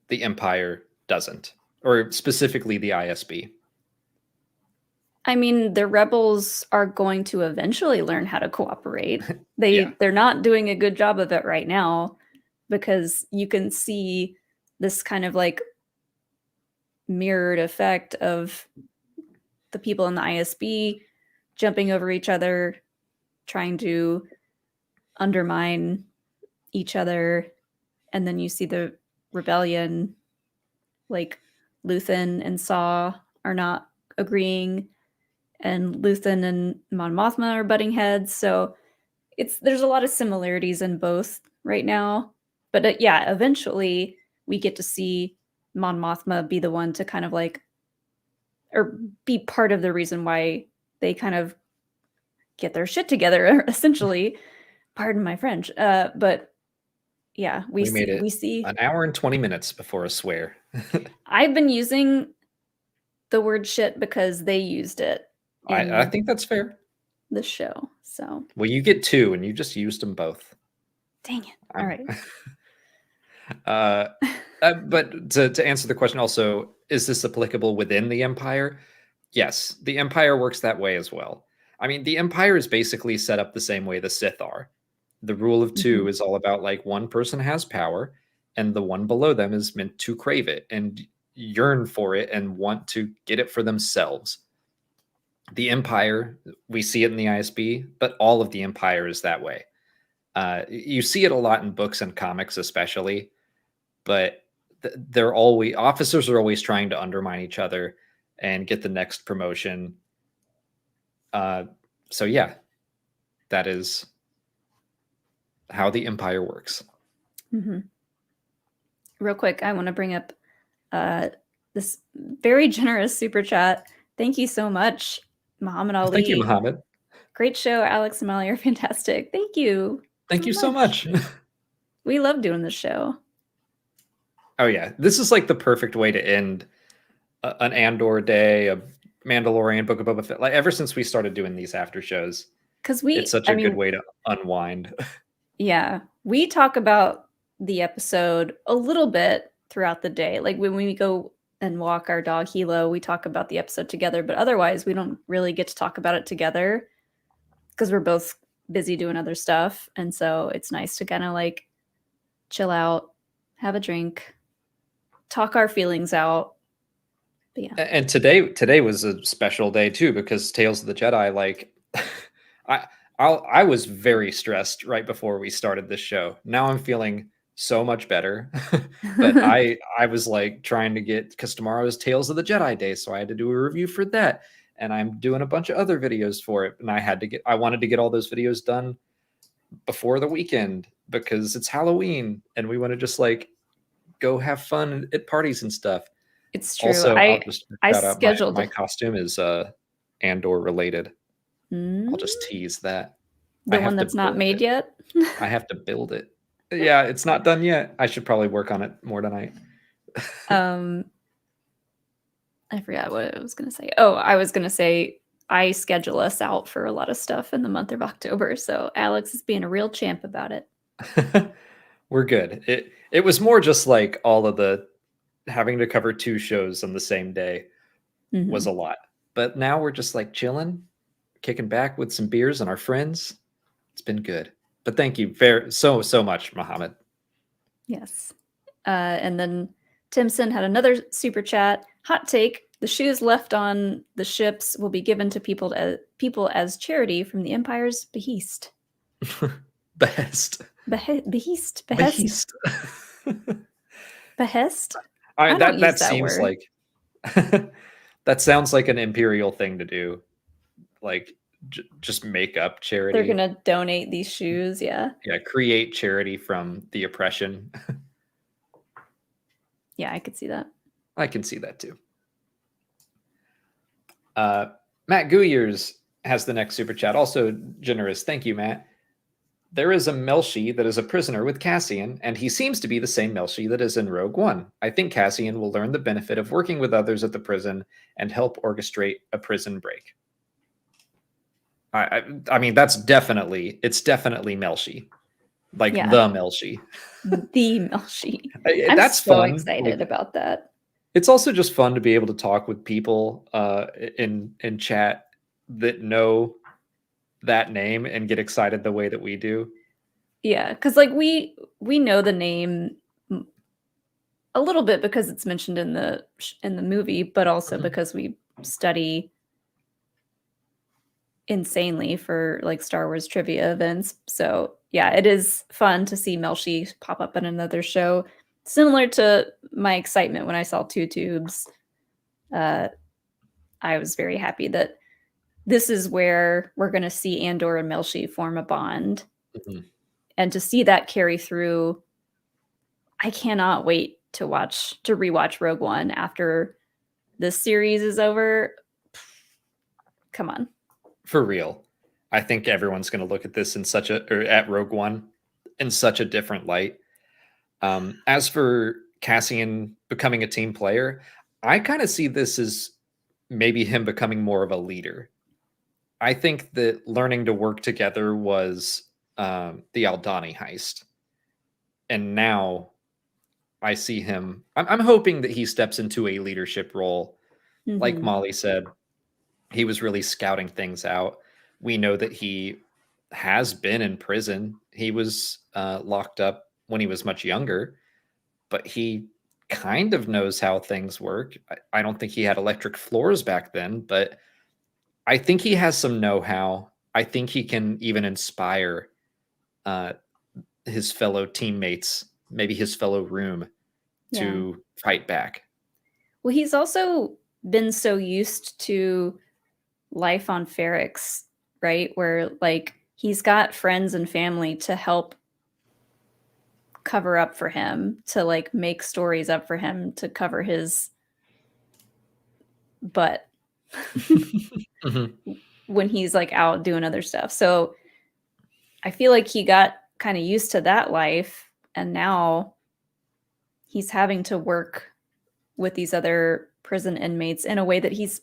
the Empire doesn't, or specifically the ISB. I mean, the rebels are going to eventually learn how to cooperate. Yeah. They're not doing a good job of it right now, because you can see this kind of like mirrored effect of the people in the ISB jumping over each other, trying to undermine each other. And then you see the rebellion, like Luthen and Saw are not agreeing, and Luthen and Mon Mothma are butting heads. So there's a lot of similarities in both right now. But yeah, eventually we get to see Mon Mothma be the one to kind of like, or be part of the reason why they kind of get their shit together, essentially. Pardon my French. But yeah, We made it we see an hour and 20 minutes before a swear. I've been using the word shit because they used it in I think that's fair. the show. So Well, you get 2, and you just used them both. dang it. All right. But to answer the question also, is this applicable within the Empire? Yes, the Empire works that way as well. I mean, the Empire is basically set up the same way the Sith are. The rule of 2 is all about like one person has power, and the one below them is meant to crave it and yearn for it and want to get it for themselves. The Empire, we see it in the ISB, but all of the Empire is that way. You see it a lot in books and comics, especially, but they're always officers are always trying to undermine each other and get the next promotion. So yeah, that is how the Empire works. Mm-hmm. Real quick, I want to bring up this very generous super chat. Thank you so much, Muhammad Ali. Thank you, Muhammad. Great show, Alex and Molly are fantastic. Thank you. Thank you so much. We love doing this show. Oh yeah, this is like the perfect way to end an Andor day, a Mandalorian, Book of Boba Fett. Like ever since we started doing these after shows, Because it's such a good way to unwind. Yeah, we talk about the episode a little bit throughout the day. Like when we go and walk our dog Hilo, we talk about the episode together, but otherwise we don't really get to talk about it together because we're both busy doing other stuff. And so it's nice to kind of like chill out, have a drink, talk our feelings out. But yeah. And today was a special day too, because Tales of the Jedi, like I was very stressed right before we started this show. Now I'm feeling so much better. But I was like trying to get, because tomorrow is Tales of the Jedi Day, so I had to do a review for that. And I'm doing a bunch of other videos for it. And I wanted to get all those videos done before the weekend because it's Halloween and we want to just like go have fun at parties and stuff. It's true. Also, I scheduled my costume is Andor related. I'll just tease that. The one that's not made yet? I have to build it. Yeah, it's not done yet. I should probably work on it more tonight. I forgot what I was going to say. Oh, I was going to say I schedule us out for a lot of stuff in the month of October. So Alex is being a real champ about it. We're good. It was more just like all of the having to cover 2 shows on the same day was a lot. But now we're just like chilling, kicking back with some beers and our friends. It's been good. But thank you so much, Muhammad. Yes. And then Timson had another super chat. Hot take. The shoes left on the ships will be given to people as charity from the Empire's behest. Behest. Behest. Behest. Behest? That seems word. Like that sounds like an imperial thing to do. Like just make up charity. They're gonna donate these shoes. Yeah, create charity from the oppression. Yeah, I could see that. I can see that too. Matt Guyers has the next super chat. Also generous. Thank you, Matt. There is a Melshi that is a prisoner with Cassian, and he seems to be the same Melshi that is in Rogue One. I think Cassian will learn the benefit of working with others at the prison and help orchestrate a prison break. I mean, it's definitely Melshi. Like Yeah. the Melshi. The Melshi. That's so fun. excited about that. It's also just fun to be able to talk with people in chat that know that name and get excited the way that we do. Yeah, because like we know the name a little bit because it's mentioned in the movie, but also because we study insanely for like Star Wars trivia events. So yeah, it is fun to see Melshi pop up in another show. Similar to my excitement when I saw Two Tubes. I was very happy that this is where we're going to see Andor and Melshi form a bond. Mm-hmm. And to see that carry through, I cannot wait to rewatch Rogue One after this series is over. Come on. For real. I think everyone's going to look at this at Rogue One in such a different light. As for Cassian becoming a team player, I kind of see this as maybe him becoming more of a leader. I think that learning to work together was the Aldhani heist. And now I see him. I'm hoping that he steps into a leadership role. Mm-hmm. Like Molly said, he was really scouting things out. We know that he has been in prison. He was locked up when he was much younger, but he kind of knows how things work. I don't think he had electric floors back then, but I think he has some know-how. I think he can even inspire his fellow teammates, maybe his fellow room, to fight back. Well, he's also been so used to life on Ferrix, right? Where like he's got friends and family to help cover up for him, to like make stories up for him, to cover his butt when he's like out doing other stuff. So I feel like he got kind of used to that life, and now he's having to work with these other prison inmates in a way that he's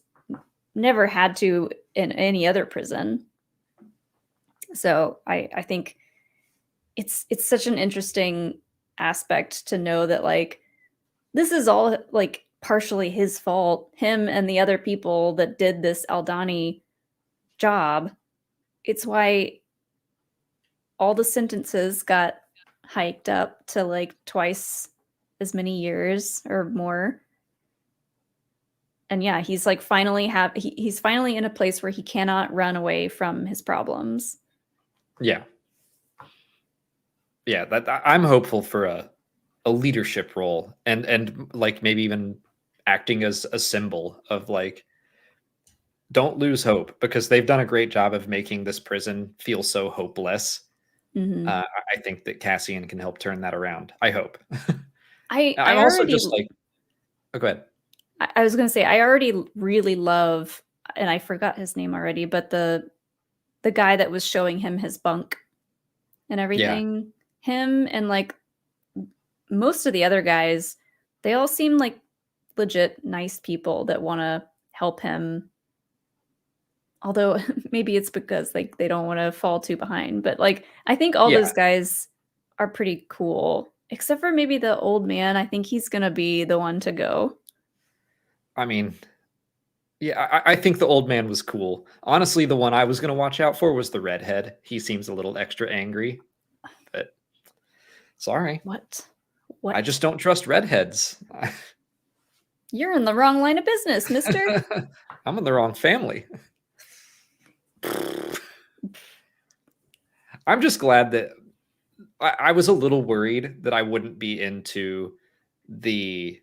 never had to in any other prison. So I think it's such an interesting aspect to know that like this is all like partially his fault, him and the other people that did this Aldhani job. It's why all the sentences got hiked up to like twice as many years or more. And yeah, he's like he's finally in a place where he cannot run away from his problems. Yeah, I'm hopeful for a leadership role and like maybe even acting as a symbol of like, don't lose hope, because they've done a great job of making this prison feel so hopeless. Mm-hmm. I think that Cassian can help turn that around. I hope. I also already just like, oh, go ahead. I was going to say, I already really love, and I forgot his name already, but the guy that was showing him his bunk and everything, him and like most of the other guys, they all seem like legit nice people that want to help him. Although maybe it's because like they don't want to fall too behind, but like I think all those guys are pretty cool, except for maybe the old man. I think he's gonna be the one to go. I mean, yeah, I think the old man was cool. Honestly, the one I was gonna watch out for was the redhead. He seems a little extra angry, but sorry. What? I just don't trust redheads. You're in the wrong line of business, mister. I'm in the wrong family. I'm just glad that I was a little worried that I wouldn't be into the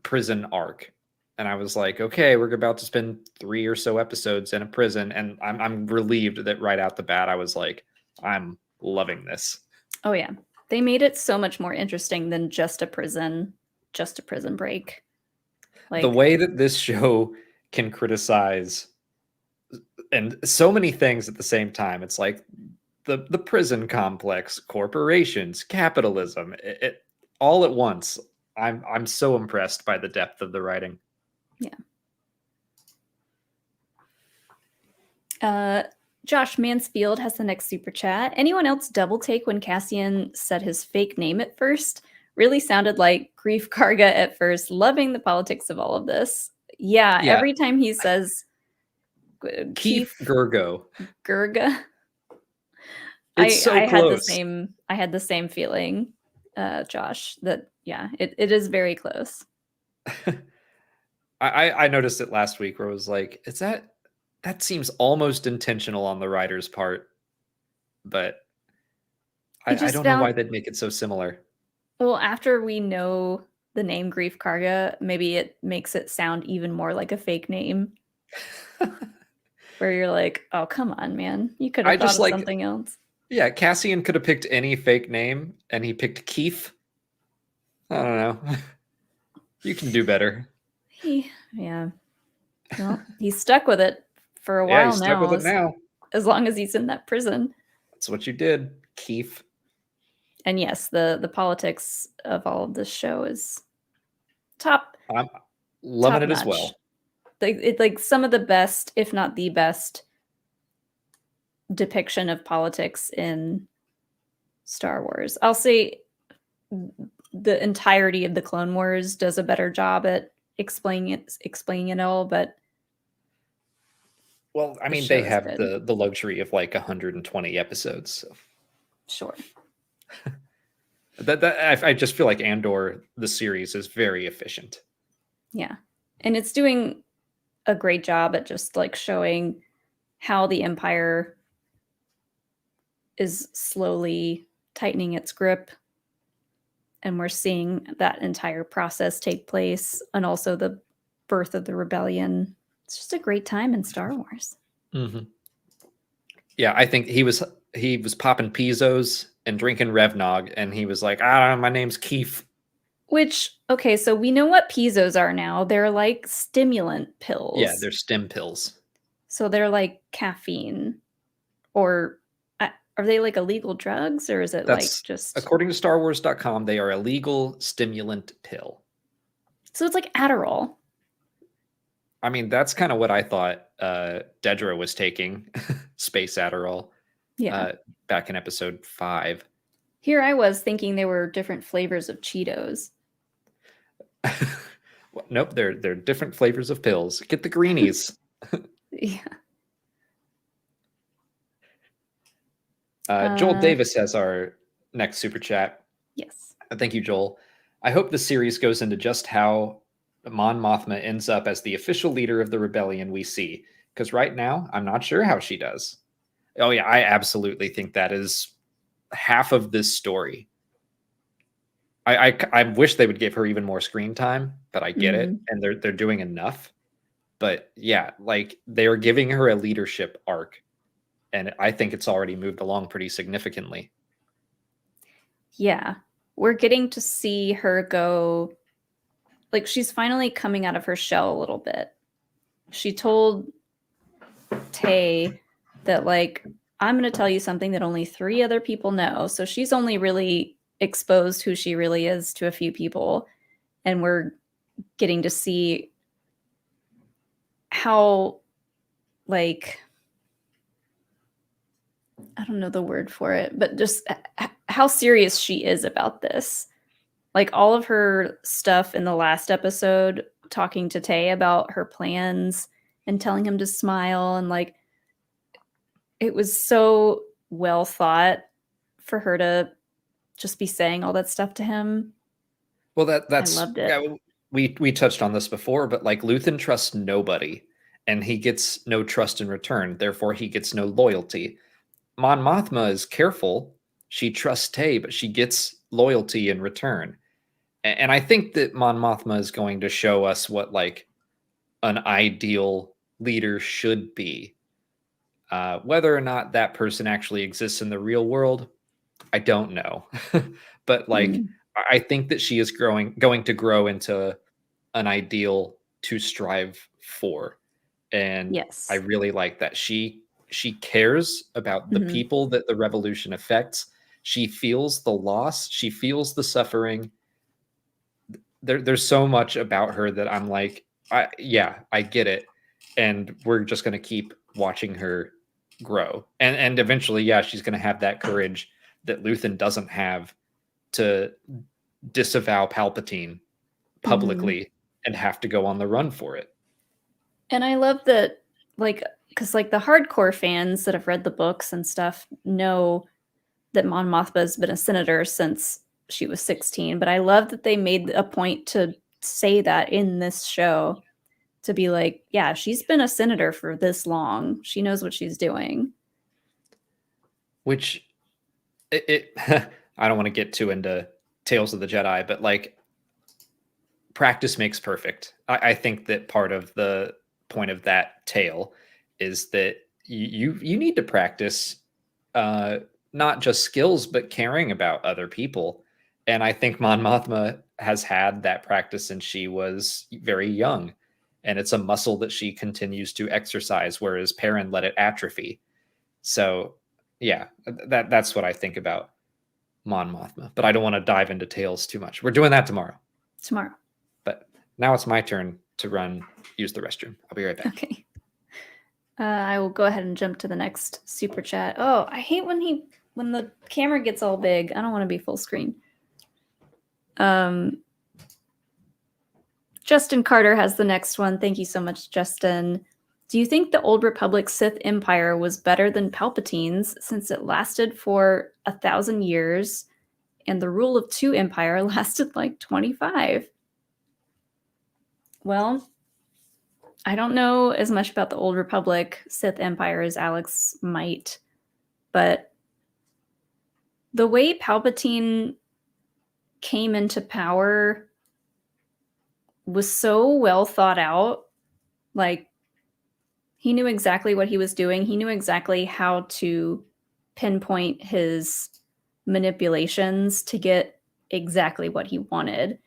prison arc. And I was like, okay, we're about to spend 3 or so episodes in a prison. And I'm relieved that right out the bat, I was like, I'm loving this. Oh, yeah. They made it so much more interesting than just a prison break. Like, the way that this show can criticize and so many things at the same time. It's like the prison complex, corporations, capitalism, it all at once. I'm so impressed by the depth of the writing. Josh Mansfield has the next super chat. Anyone else double take when Cassian said his fake name at first? Really sounded like Grief Karga at first, loving the politics of all of this. Yeah. Every time he says Keith Gergo. Gerga. It's so I close. I had the same feeling, Josh, that it is very close. I noticed it last week where I was like, is that seems almost intentional on the writer's part, but I don't know why they'd make it so similar. Well, after we know the name Grief Karga, maybe it makes it sound even more like a fake name. Where you're like, oh, come on, man. You could have thought of something else. Yeah, Cassian could have picked any fake name, and he picked Keith. I don't know. You can do better. Well, he's stuck with it for a while he's stuck with it now. As long as he's in that prison. That's what you did, Keith. And yes, the politics of all of this show is top. I'm loving it as well. It's like some of the best, if not the best, depiction of politics in Star Wars. I'll say the entirety of the Clone Wars does a better job at explaining it all, but well, I mean, they have the luxury of like 120 episodes. So. Sure. I just feel like Andor, the series, is very efficient. Yeah. And it's doing a great job at just like showing how the Empire is slowly tightening its grip. And we're seeing that entire process take place, and also the birth of the rebellion. It's just a great time in Star Wars. Mm-hmm. Yeah, I think he was popping pizzos and drinking Revnog, and he was like, my name's Keith. Which, okay, so we know what pizzos are now. They're like stimulant pills. Yeah, they're stim pills. So they're like caffeine, or are they like illegal drugs, or is it like just... According to StarWars.com, they are a legal stimulant pill. So it's like Adderall. I mean, that's kind of what I thought Dedra was taking, space Adderall, back in episode 5. Here I was thinking they were different flavors of Cheetos. Well, nope, they're different flavors of pills. Get the greenies. Yeah. Joel Davis has our next super chat. Yes. Thank you, Joel. I hope the series goes into just how Mon Mothma ends up as the official leader of the rebellion we see. Because right now, I'm not sure how she does. Oh yeah, I absolutely think that is half of this story. I wish they would give her even more screen time, but I get it, and they're doing enough. But yeah, like they are giving her a leadership arc. And I think it's already moved along pretty significantly. Yeah. We're getting to see her go, like she's finally coming out of her shell a little bit. She told Tay that like, I'm going to tell you something that only 3 other people know. So she's only really exposed who she really is to a few people. And we're getting to see how, like, I don't know the word for it, but just how serious she is about this. Like all of her stuff in the last episode, talking to Tay about her plans and telling him to smile, and like it was so well thought for her to just be saying all that stuff to him. Well, that's I loved it. Yeah, we touched on this before, but like Luthen trusts nobody, and he gets no trust in return. Therefore, he gets no loyalty. Mon Mothma is careful. She trusts Tay, but she gets loyalty in return. And I think that Mon Mothma is going to show us what like an ideal leader should be. Whether or not that person actually exists in the real world, I don't know. But like, I think that she is going to grow into an ideal to strive for. And Yes. I really like that she cares about the people that the revolution affects. She feels the loss, she feels the suffering. There's so much about her that I'm like, I get it. And we're just going to keep watching her grow. And eventually, she's going to have that courage that Luthen doesn't have to disavow Palpatine publicly and have to go on the run for it. And I love that, like, because like the hardcore fans that have read the books and stuff know that Mon Mothma has been a senator since she was 16. But I love that they made a point to say that in this show, to be like, yeah, she's been a senator for this long. She knows what she's doing. Which I don't want to get too into Tales of the Jedi, but like, practice makes perfect. I think that part of the point of that tale is that you need to practice not just skills, but caring about other people. And I think Mon Mothma has had that practice since she was very young. And it's a muscle that she continues to exercise, whereas Perrin let it atrophy. So yeah, that's what I think about Mon Mothma. But I don't want to dive into tales too much. We're doing that tomorrow. But now it's my turn to use the restroom. I'll be right back. Okay. I will go ahead and jump to the next super chat. Oh, I hate when the camera gets all big. I don't want to be full screen. Justin Carter has the next one. Thank you so much, Justin. Do you think the Old Republic Sith Empire was better than Palpatine's since it lasted for 1,000 years and the Rule of Two Empire lasted like 25? Well, I don't know as much about the Old Republic Sith Empire as Alex might, but the way Palpatine came into power was so well thought out. Like, he knew exactly what he was doing. He knew exactly how to pinpoint his manipulations to get exactly what he wanted.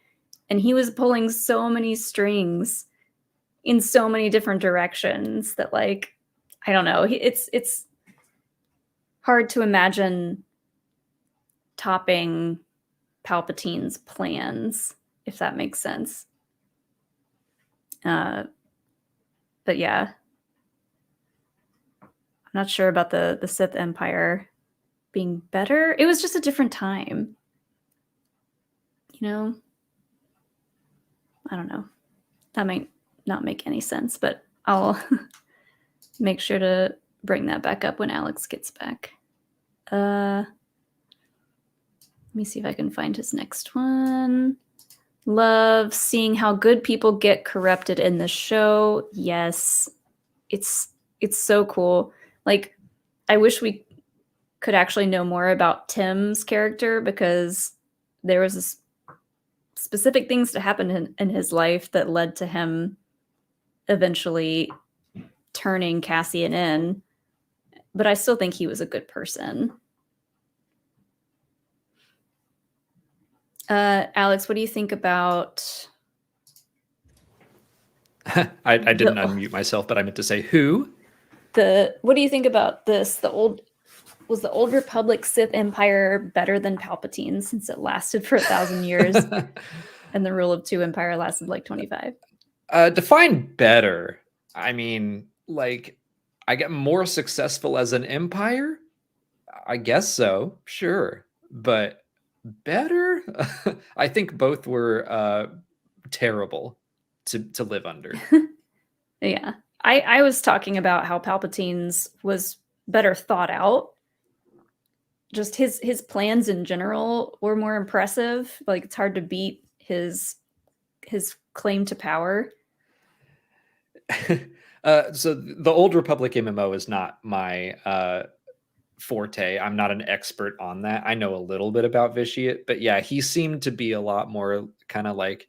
And he was pulling so many strings in so many different directions that, like, I don't know. It's hard to imagine topping Palpatine's plans, if that makes sense. But yeah, I'm not sure about the Sith Empire being better. It was just a different time. You know? I don't know. That might not make any sense, but I'll make sure to bring that back up when Alex gets back. Let me see if I can find his next one. Love seeing how good people get corrupted in the show. Yes, it's so cool. Like, I wish we could actually know more about Tim's character, because there was this specific things to happen in his life that led to him eventually turning Cassian in. But I still think he was a good person. Alex, what do you think about... I didn't unmute myself, but I meant to say who? What do you think about this? Was the Old Republic Sith Empire better than Palpatine since it lasted for 1,000 years and the Rule of Two Empire lasted like 25? Define better. I mean, like, I get more successful as an empire? I guess so, sure. But better? I think both were terrible to live under. Yeah. I was talking about how Palpatine's was better thought out. Just his plans in general were more impressive. Like, it's hard to beat his claim to power. So the Old Republic MMO is not my forte. I'm not an expert on that. I know a little bit about Vitiate, but yeah, he seemed to be a lot more kind of like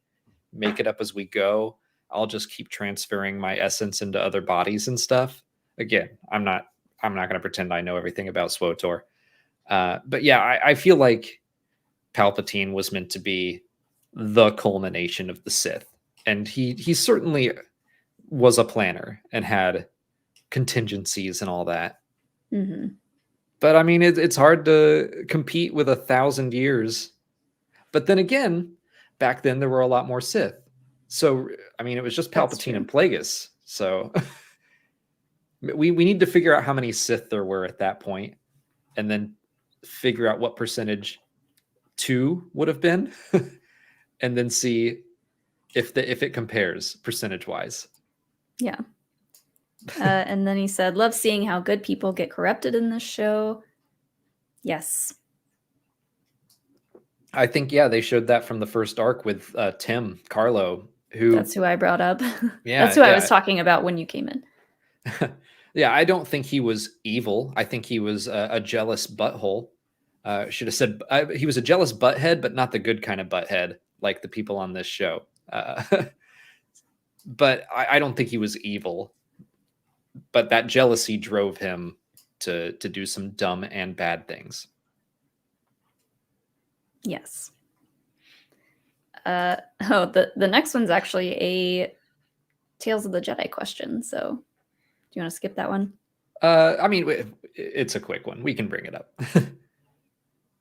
make it up as we go. I'll just keep transferring my essence into other bodies and stuff. Again, I'm not going to pretend I know everything about SWOTOR. But yeah, I feel like Palpatine was meant to be the culmination of the Sith. And he certainly was a planner and had contingencies and all that. Mm-hmm. But I mean, it's hard to compete with 1,000 years. But then again, back then there were a lot more Sith. So I mean, it was just That's Palpatine true. and Plagueis. So we need to figure out how many Sith there were at that point, and then figure out what percentage 2 would have been, and then see if it compares percentage wise. Yeah. And then he said, love seeing how good people get corrupted in this show. Yes. I think, yeah, they showed that from the first arc with Tim Carlo, who That's who I brought up. Yeah, That's who I yeah. was talking about when you came in. Yeah, I don't think he was evil. I think he was a jealous butthole. Should have said he was a jealous butthead, but not the good kind of butthead, like the people on this show. But I don't think he was evil. But that jealousy drove him to do some dumb and bad things. Yes. The next one's actually a Tales of the Jedi question. So do you want to skip that one? I mean, it's a quick one. We can bring it up.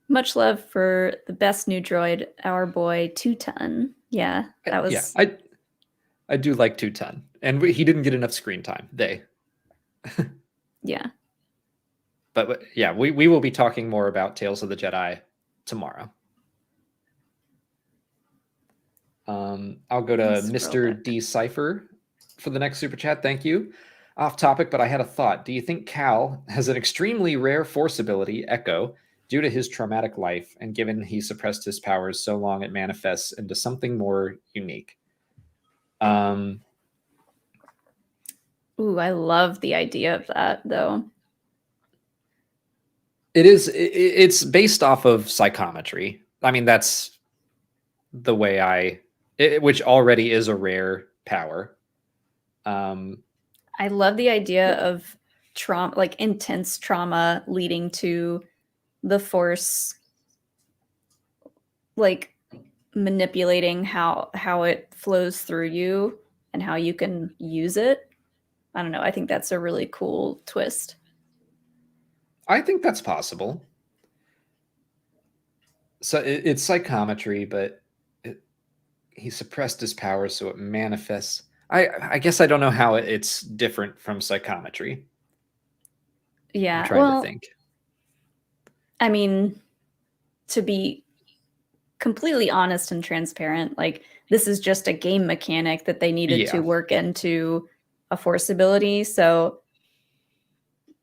Much love for the best new droid, our boy 2-Ton. Yeah, that was. Yeah, I do like 2-Ton, and he didn't get enough screen time. Yeah. But yeah, we will be talking more about Tales of the Jedi tomorrow. I'll go to Mr. D Cipher for the next super chat. Thank you. Off topic, but I had a thought. Do you think Cal has an extremely rare force ability, Echo, due to his traumatic life, and given he suppressed his powers so long it manifests into something more unique? Ooh, I love the idea of that, though. It's based off of psychometry. I mean, that's the way which already is a rare power. I love the idea of trauma, like intense trauma leading to the force, like manipulating how it flows through you and how you can use it. I don't know. I think that's a really cool twist. I think that's possible. So it's psychometry, but he suppressed his powers, so it manifests. I guess I don't know how it's different from psychometry. Yeah, I'm trying to think. I mean, to be completely honest and transparent, like this is just a game mechanic that they needed to work into a force ability, so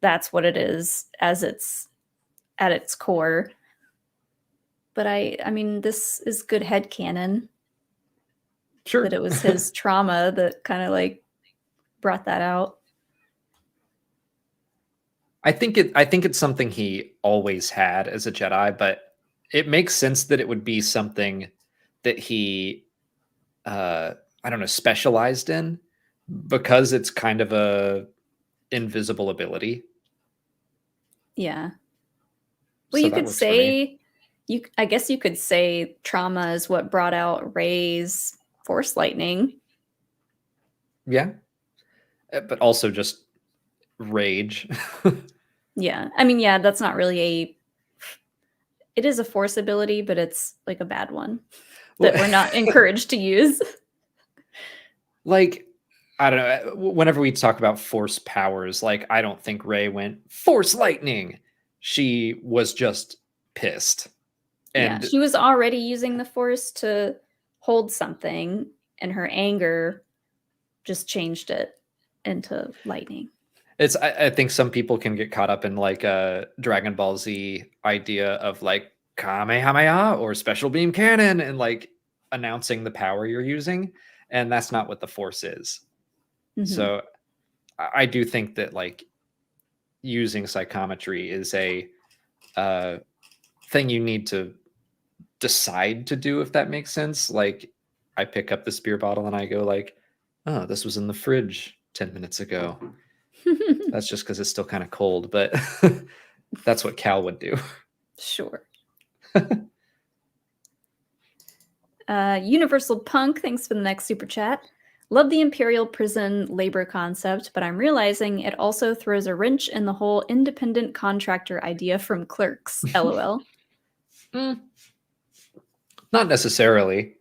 that's what it is as it's at its core. But I mean, this is good headcanon. Sure. That it was his trauma that kind of like brought that out. I think it's something he always had as a Jedi, but it makes sense that it would be something that he I don't know, specialized in, because it's kind of a invisible ability. Yeah. Well, So you that could works for me. I guess you could say trauma is what brought out Rey's force lightning. Yeah. But also just rage. Yeah. I mean, yeah, that's not really it is a force ability, but it's like a bad one that we're not encouraged to use. Like, I don't know, whenever we talk about force powers, like I don't think Rey went force lightning. She was just pissed. And yeah, she was already using the force to hold something, and her anger just changed it into lightning. I think some people can get caught up in like a Dragon Ball Z idea of like Kamehameha or special beam cannon and like announcing the power you're using. And that's not what the force is. Mm-hmm. So I do think that like using psychometry is a thing you need to decide to do, if that makes sense. Like I pick up the spear bottle and I go like, oh, this was in the fridge 10 minutes ago. That's just because it's still kind of cold, but that's what Cal would do. Sure. Universal Punk, thanks for the next super chat. Love the Imperial prison labor concept, but I'm realizing it also throws a wrench in the whole independent contractor idea from Clerks. LOL. Not necessarily.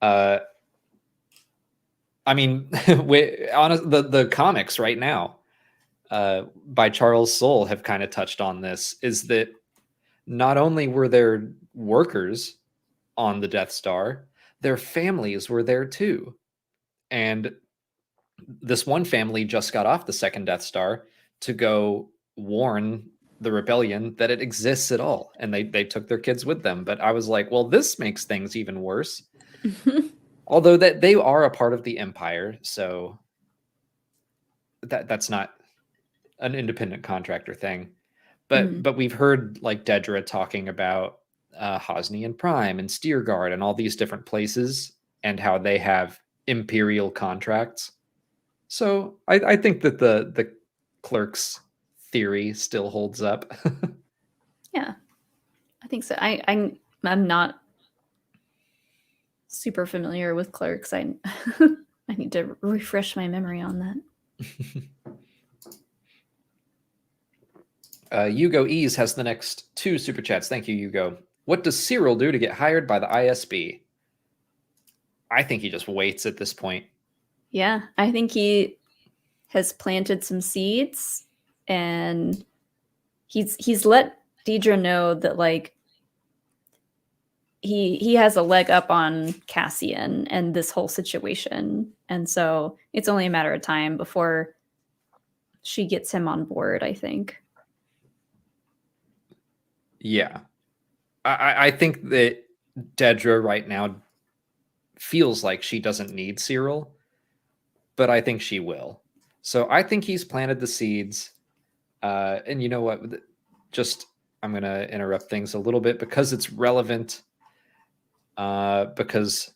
I mean, the comics right now by Charles Soule have kind of touched on this, is that not only were there workers on the Death Star, their families were there too. And this one family just got off the second Death Star to go warn the rebellion that it exists at all. And they took their kids with them. But I was like, well, this makes things even worse. Although that they are a part of the Empire. So that's not an independent contractor thing. But we've heard like Dedra talking about Hosnian Prime and Steerguard and all these different places and how they have Imperial contracts. So I think that the Clerks theory still holds up. Yeah, I think so. I'm not super familiar with Clerks. I need to refresh my memory on that. Hugo Ease has the next 2 super chats. Thank you, Hugo. What does Syril do to get hired by the ISB? I think he just waits at this point. Yeah, I think he has planted some seeds, and he's let Dedra know that like he has a leg up on Cassian and this whole situation, and so it's only a matter of time before she gets him on board, I think. Yeah. I think that Dedra right now feels like she doesn't need Syril, but I think she will. So I think he's planted the seeds. And you know what? Just, I'm going to interrupt things a little bit because it's relevant. Because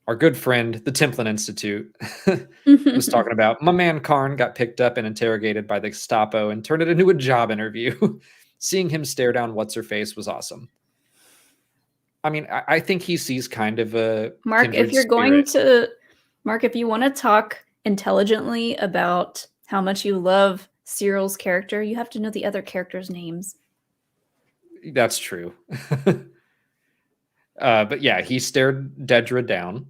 our good friend, the Templin Institute, was talking about my man Karn got picked up and interrogated by the Gestapo and turned it into a job interview. Seeing him stare down what's-her-face was awesome. I mean, I think he sees kind of a Mark, if you're going to, Mark, if you want to talk intelligently about how much you love Syril's character, you have to know the other characters' names. That's true. But yeah, he stared Dedra down.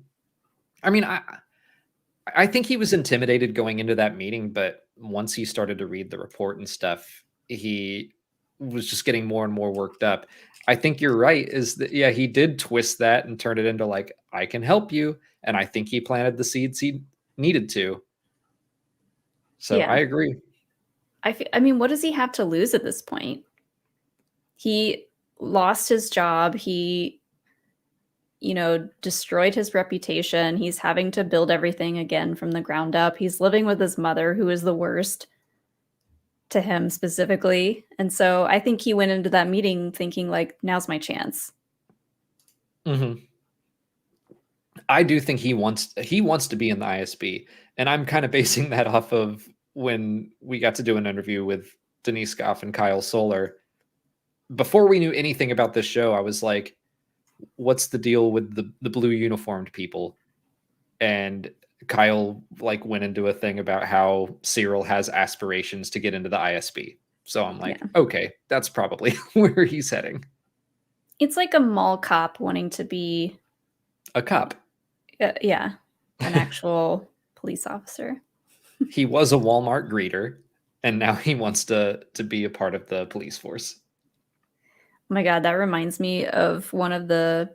I mean, I think he was intimidated going into that meeting, but once he started to read the report and stuff, he was just getting more and more worked up. I think you're right, is that, yeah, he did twist that and turn it into like, I can help you. And I think he planted the seeds he needed to. So yeah. I agree. I mean, what does he have to lose at this point? He lost his job. He, destroyed his reputation. He's having to build everything again from the ground up. He's living with his mother, who is the worst to him specifically. And so I think he went into that meeting thinking like, now's my chance. Mm-hmm. I do think he wants to be in the ISB. And I'm kind of basing that off of when we got to do an interview with Denise Goff and Kyle Solar. Before we knew anything about this show, I was like, what's the deal with the blue uniformed people? And Kyle like went into a thing about how Syril has aspirations to get into the ISB. So I'm like, okay, that's probably where he's heading. It's like a mall cop wanting to be a cop. Yeah, an actual police officer. He was a Walmart greeter, and now he wants to be a part of the police force. Oh my God, that reminds me of one of the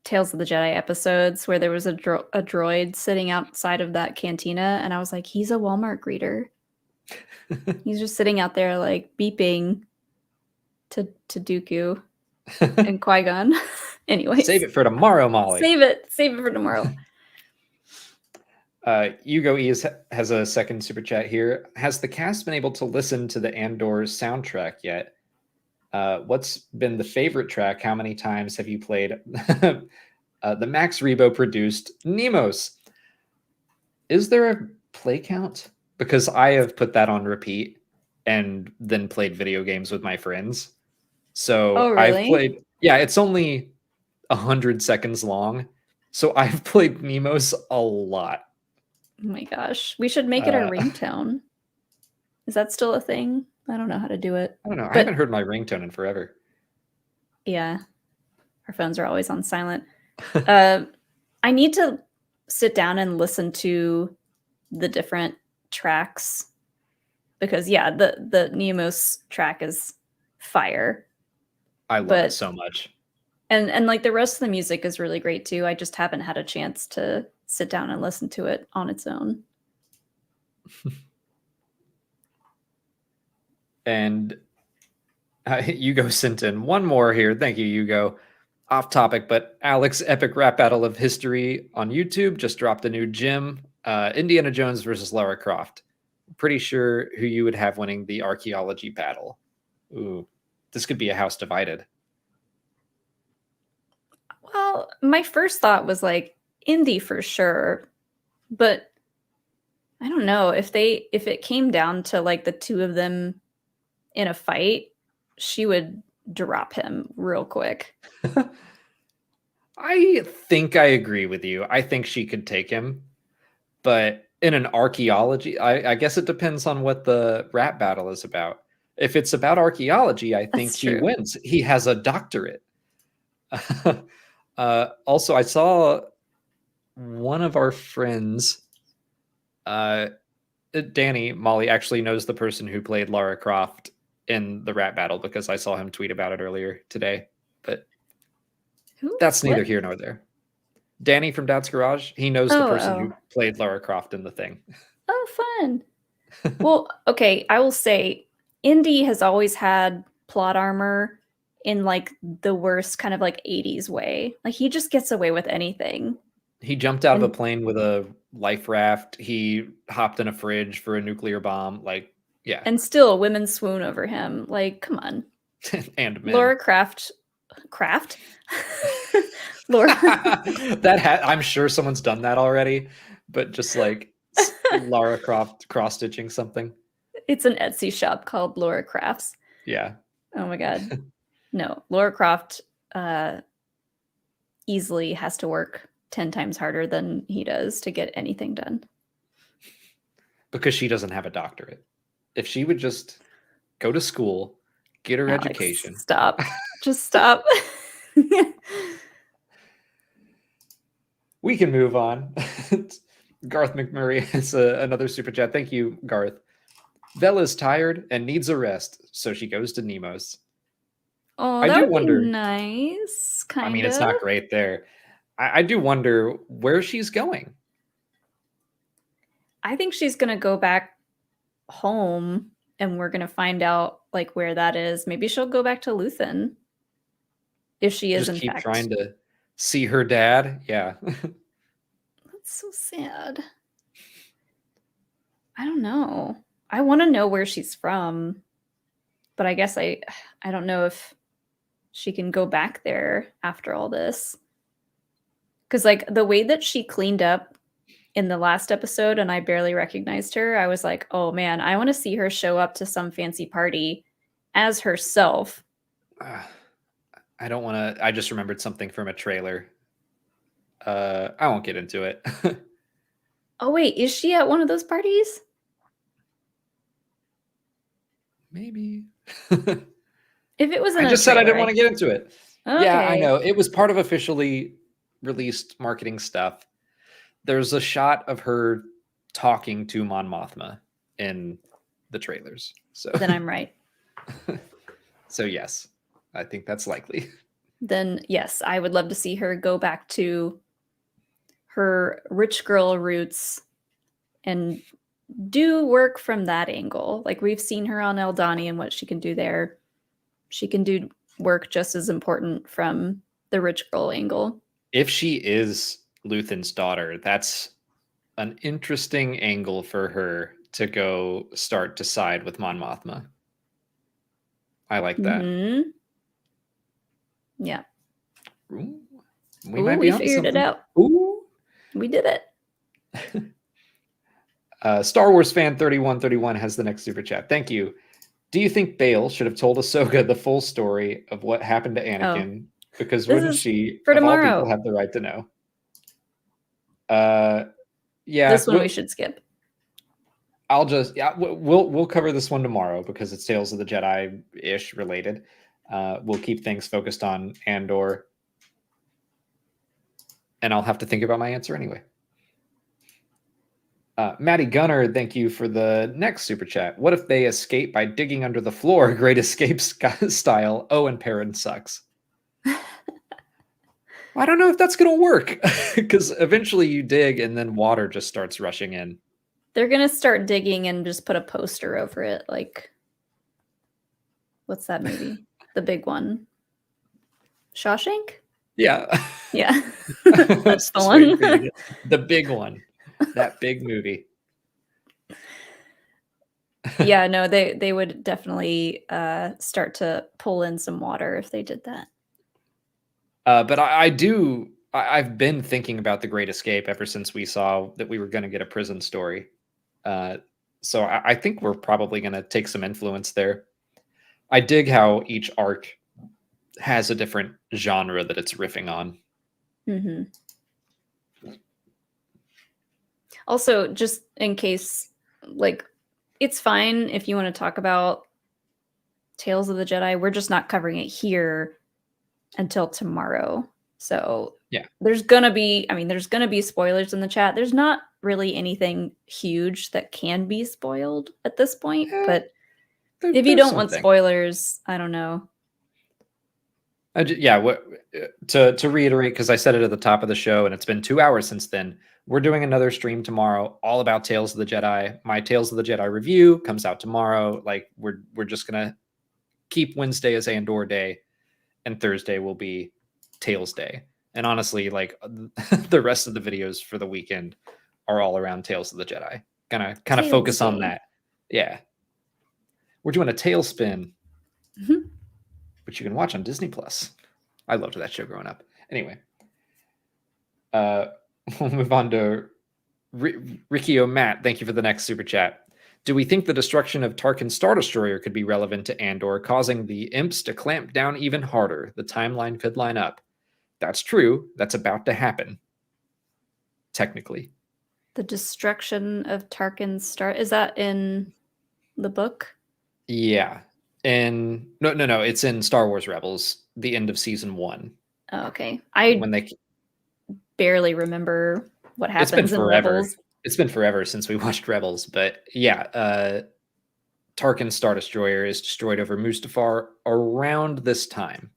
Tales of the Jedi episodes where there was a droid sitting outside of that cantina, and I was like, he's a Walmart greeter. He's just sitting out there like beeping to Dooku and Qui-Gon. Anyway, save it for tomorrow, Molly. Save it for tomorrow. Hugo E has a second super chat here. Has the cast been able to listen to the Andor soundtrack yet? What's been the favorite track? How many times have you played the Max Rebo produced Nemos? Is there a play count? Because I have put that on repeat and then played video games with my friends. So really? I've played, it's only 100 seconds long. So I've played Nemos a lot. Oh my gosh. We should make it our ringtone. Is that still a thing? I don't know how to do it. I don't know. I But- haven't heard my ringtone in forever. Yeah. Our phones are always on silent. I need to sit down and listen to the different tracks because the Neomos track is fire. I love it so much. And like the rest of the music is really great too. I just haven't had a chance to sit down and listen to it on its own. And Hugo sent in one more here. Thank you, Hugo. Off topic, but Alex Epic Rap Battle of History on YouTube just dropped a new gym. Indiana Jones versus Lara Croft. Pretty sure who you would have winning the archaeology battle. Ooh, this could be a house divided. Well, my first thought was like Indy for sure, but I don't know if it came down to like the two of them in a fight, she would drop him real quick. I think I agree with you. I think she could take him, but in an archaeology, I guess it depends on what the rap battle is about. If it's about archaeology, I think That's he true. wins. He has a doctorate. Also, I saw one of our friends, Danny Molly, actually knows the person who played Lara Croft in the rap battle because I saw him tweet about it earlier today. But Who? that's neither What? here nor there. Danny from Dad's Garage, he knows the person who played Lara Croft in the thing. Oh, fun. Well, okay, I will say Indy has always had plot armor in like the worst kind of like 80s way. Like he just gets away with anything. He jumped out of a And- plane with a life raft. He hopped in a fridge for a nuclear bomb. Like, yeah. And still women swoon over him. Like, come on. And men. Laura Craft? Laura I'm sure someone's done that already, but just like Lara Croft cross-stitching something. It's an Etsy shop called Laura Crafts. Yeah. Oh my god. No, Laura Croft easily has to work 10 times harder than he does to get anything done. Because she doesn't have a doctorate. If she would just go to school, get her Alex, education. Stop. Just stop. We can move on. Garth McMurray has another super chat. Thank you, Garth. Bella's tired and needs a rest, so she goes to Nemo's. Oh, I that do would wonder- be nice. Kind I mean, of. it's not great there. I do wonder where she's going. I think she's gonna go back home, and we're gonna find out like where that is. Maybe she'll go back to Luthen, if she is Just in keep fact. trying to see her dad. Yeah. That's so sad. I don't know. I want to know where she's from, but I guess I don't know if she can go back there after all this. Because like the way that she cleaned up in the last episode and I barely recognized her, I was like, oh man, I want to see her show up to some fancy party as herself. I don't want to. I just remembered something from a trailer. I won't get into it. Oh wait, is she at one of those parties? Maybe. If it was in I a just said I didn't trailer, want to get into it. Okay. Yeah, I know. It was part of officially released marketing stuff. There's a shot of her talking to Mon Mothma in the trailers. So Then I'm right. so yes, I think that's likely. Then yes, I would love to see her go back to her rich girl roots and do work from that angle. Like we've seen her on Eldani and what she can do there. She can do work just as important from the rich girl angle. If she is Luthen's daughter, that's an interesting angle for her to go start to side with Mon Mothma. I like that. Mhm. Yeah. Ooh, We onto figured it something. out. Ooh. We did it. Star Wars fan 3131 has the next super chat. Thank you. Do you think Bale should have told Ahsoka the full story of what happened to Anakin? Because This wouldn't is she, for of all tomorrow. people, have the right to know? Yeah, This one we should skip. We'll cover this one tomorrow because it's Tales of the Jedi ish related. We'll keep things focused on Andor, and I'll have to think about my answer anyway. Maddie Gunner, thank you for the next super chat. What if they escape by digging under the floor? Great Escape style. Oh, and Perrin sucks. I don't know if that's going to work because eventually you dig and then water just starts rushing in. They're going to start digging and just put a poster over it. Like, what's that movie? The big one. Shawshank? Yeah. Yeah. That's the one. The big one. That big movie. Yeah, no, they would definitely start to pull in some water if they did that. But I've been thinking about The Great Escape ever since we saw that we were going to get a prison story. So I think we're probably going to take some influence there. I dig how each arc has a different genre that it's riffing on. Mm-hmm. Also, just in case, like, it's fine if you want to talk about Tales of the Jedi. We're just not covering it here until tomorrow. So yeah, there's gonna be spoilers in the chat. There's not really anything huge that can be spoiled at this point, but if you don't want spoilers, I don't know. To reiterate, because I said it at the top of the show, and it's been 2 hours since then. We're doing another stream tomorrow, all about Tales of the Jedi. My Tales of the Jedi review comes out tomorrow. Like we're just gonna keep Wednesday as Andor Day, and Thursday will be Tales Day. And honestly, like the rest of the videos for the weekend are all around Tales of the Jedi. Kind of focus on that. Yeah, we're doing a tailspin, which you can watch on Disney Plus. I loved that show growing up. Anyway, we'll move on to Ricky O'Matt. Thank you for the next super chat. Do we think the destruction of Tarkin's Star Destroyer could be relevant to Andor, causing the imps to clamp down even harder? The timeline could line up. That's true. That's about to happen. Technically. The destruction of Tarkin's Star, is that in the book? Yeah. No, it's in Star Wars Rebels, the end of season 1. Oh, okay. I barely remember what happens in Rebels. It's been forever since we watched Rebels, but yeah, Tarkin's Star Destroyer is destroyed over Mustafar around this time.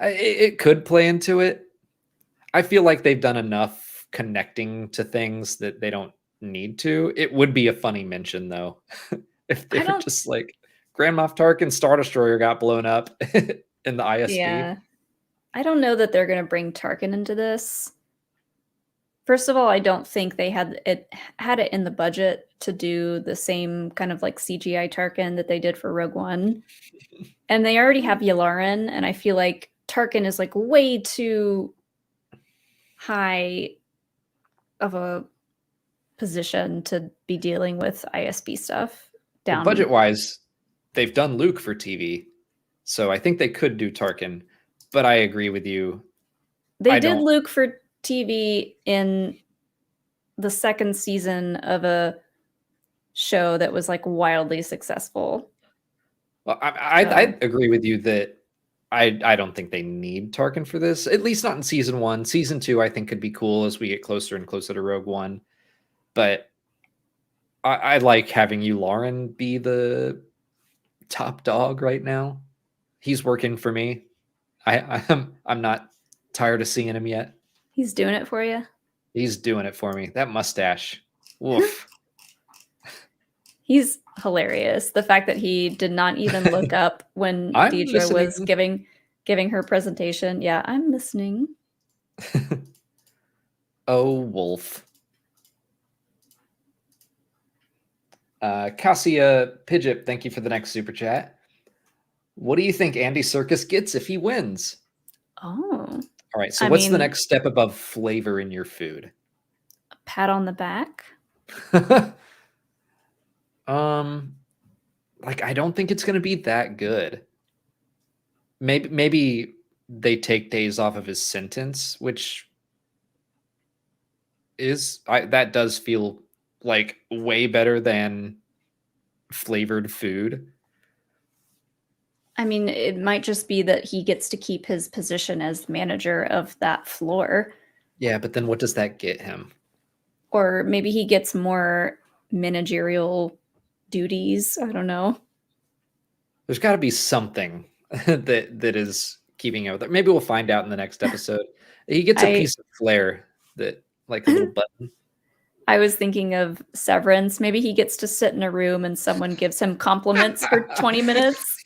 It could play into it. I feel like they've done enough connecting to things that they don't need to. It would be a funny mention, though, if they were just like, Grand Moff Tarkin's Star Destroyer got blown up in the ISB. Yeah. I don't know that they're going to bring Tarkin into this. First of all, I don't think they had it in the budget to do the same kind of like CGI Tarkin that they did for Rogue One. And they already have Yularen, and I feel like Tarkin is like way too high of a position to be dealing with ISB stuff. Well, budget-wise, they've done Luke for TV, so I think they could do Tarkin, but I agree with you. They did Luke for TV in the second season of a show that was like wildly successful. Well, I agree with you that I don't think they need Tarkin for this, at least not in season 1. Season 2, I think, could be cool as we get closer and closer to Rogue One. But I like having Yularen be the top dog right now. He's working for me. I'm not tired of seeing him yet. He's doing it for you? He's doing it for me. That mustache. Woof. He's hilarious. The fact that he did not even look up when Dedra was giving her presentation. Yeah, I'm listening. Oh, Wolf. Cassia Pidgeot, thank you for the next super chat. What do you think Andy Serkis gets if he wins? Oh. All right, so what's the next step above flavor in your food? A pat on the back? Like, I don't think it's going to be that good. Maybe they take days off of his sentence, which that does feel like way better than flavored food. I mean, it might just be that he gets to keep his position as manager of that floor. Yeah, but then what does that get him? Or maybe he gets more managerial duties. I don't know. There's got to be something that is keeping him there. Maybe we'll find out in the next episode. He gets a piece of flair that, like a little button. I was thinking of Severance. Maybe he gets to sit in a room and someone gives him compliments for 20 minutes.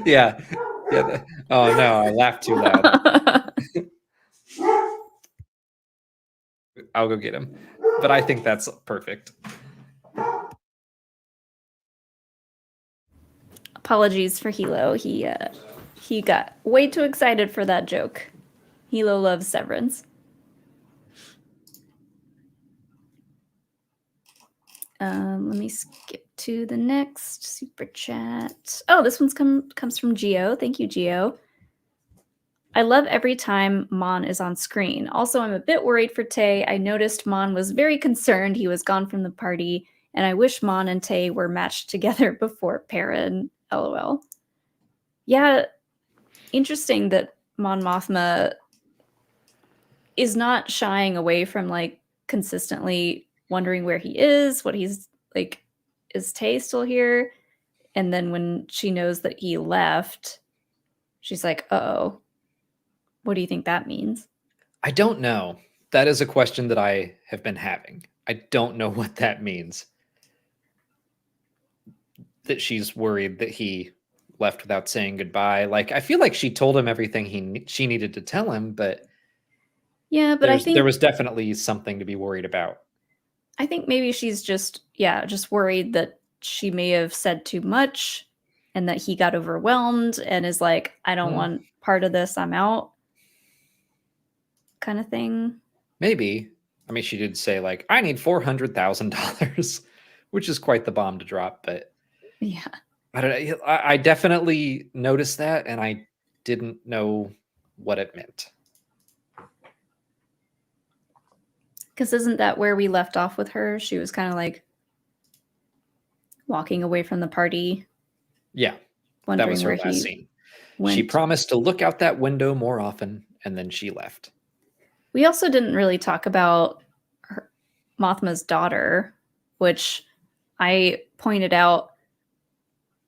Yeah. Oh no, I laughed too loud. I'll go get him. But I think that's perfect. Apologies for Hilo. He got way too excited for that joke. Hilo loves Severance. Let me skip to the next super chat. Oh, this one's comes from Gio. Thank you, Gio. I love every time Mon is on screen. Also, I'm a bit worried for Tay. I noticed Mon was very concerned he was gone from the party, and I wish Mon and Tay were matched together before Perrin. LOL. Yeah, interesting that Mon Mothma is not shying away from like consistently wondering where he is, what he's like, is Tay still here? And then when she knows that he left, she's like, uh-oh, what do you think that means? I don't know. That is a question that I have been having. I don't know what that means. That she's worried that he left without saying goodbye. Like, I feel like she told him everything she needed to tell him, but yeah, but I think there was definitely something to be worried about. I think maybe she's just worried that she may have said too much and that he got overwhelmed and is like, I don't want part of this, I'm out, kind of thing. Maybe. I mean, she did say like, I need $400,000, which is quite the bomb to drop, but yeah. I don't know. I definitely noticed that, and I didn't know what it meant. Because isn't that where we left off with her? She was kind of like walking away from the party. Yeah, that was her last scene. She promised to look out that window more often, and then she left. We also didn't really talk about Mothma's daughter, which I pointed out.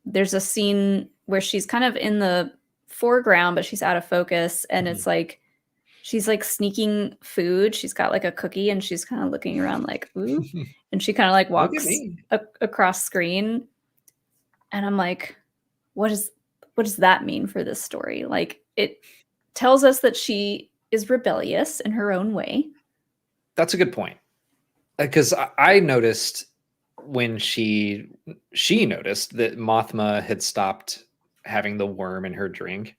There's a scene where she's kind of in the foreground, but she's out of focus. And it's like, she's like sneaking food. She's got like a cookie and she's kind of looking around like, ooh. And she kind of like walks across screen. And I'm like, what does that mean for this story? Like, it tells us that she is rebellious in her own way. That's a good point. Because I noticed when she noticed that Mothma had stopped having the worm in her drink,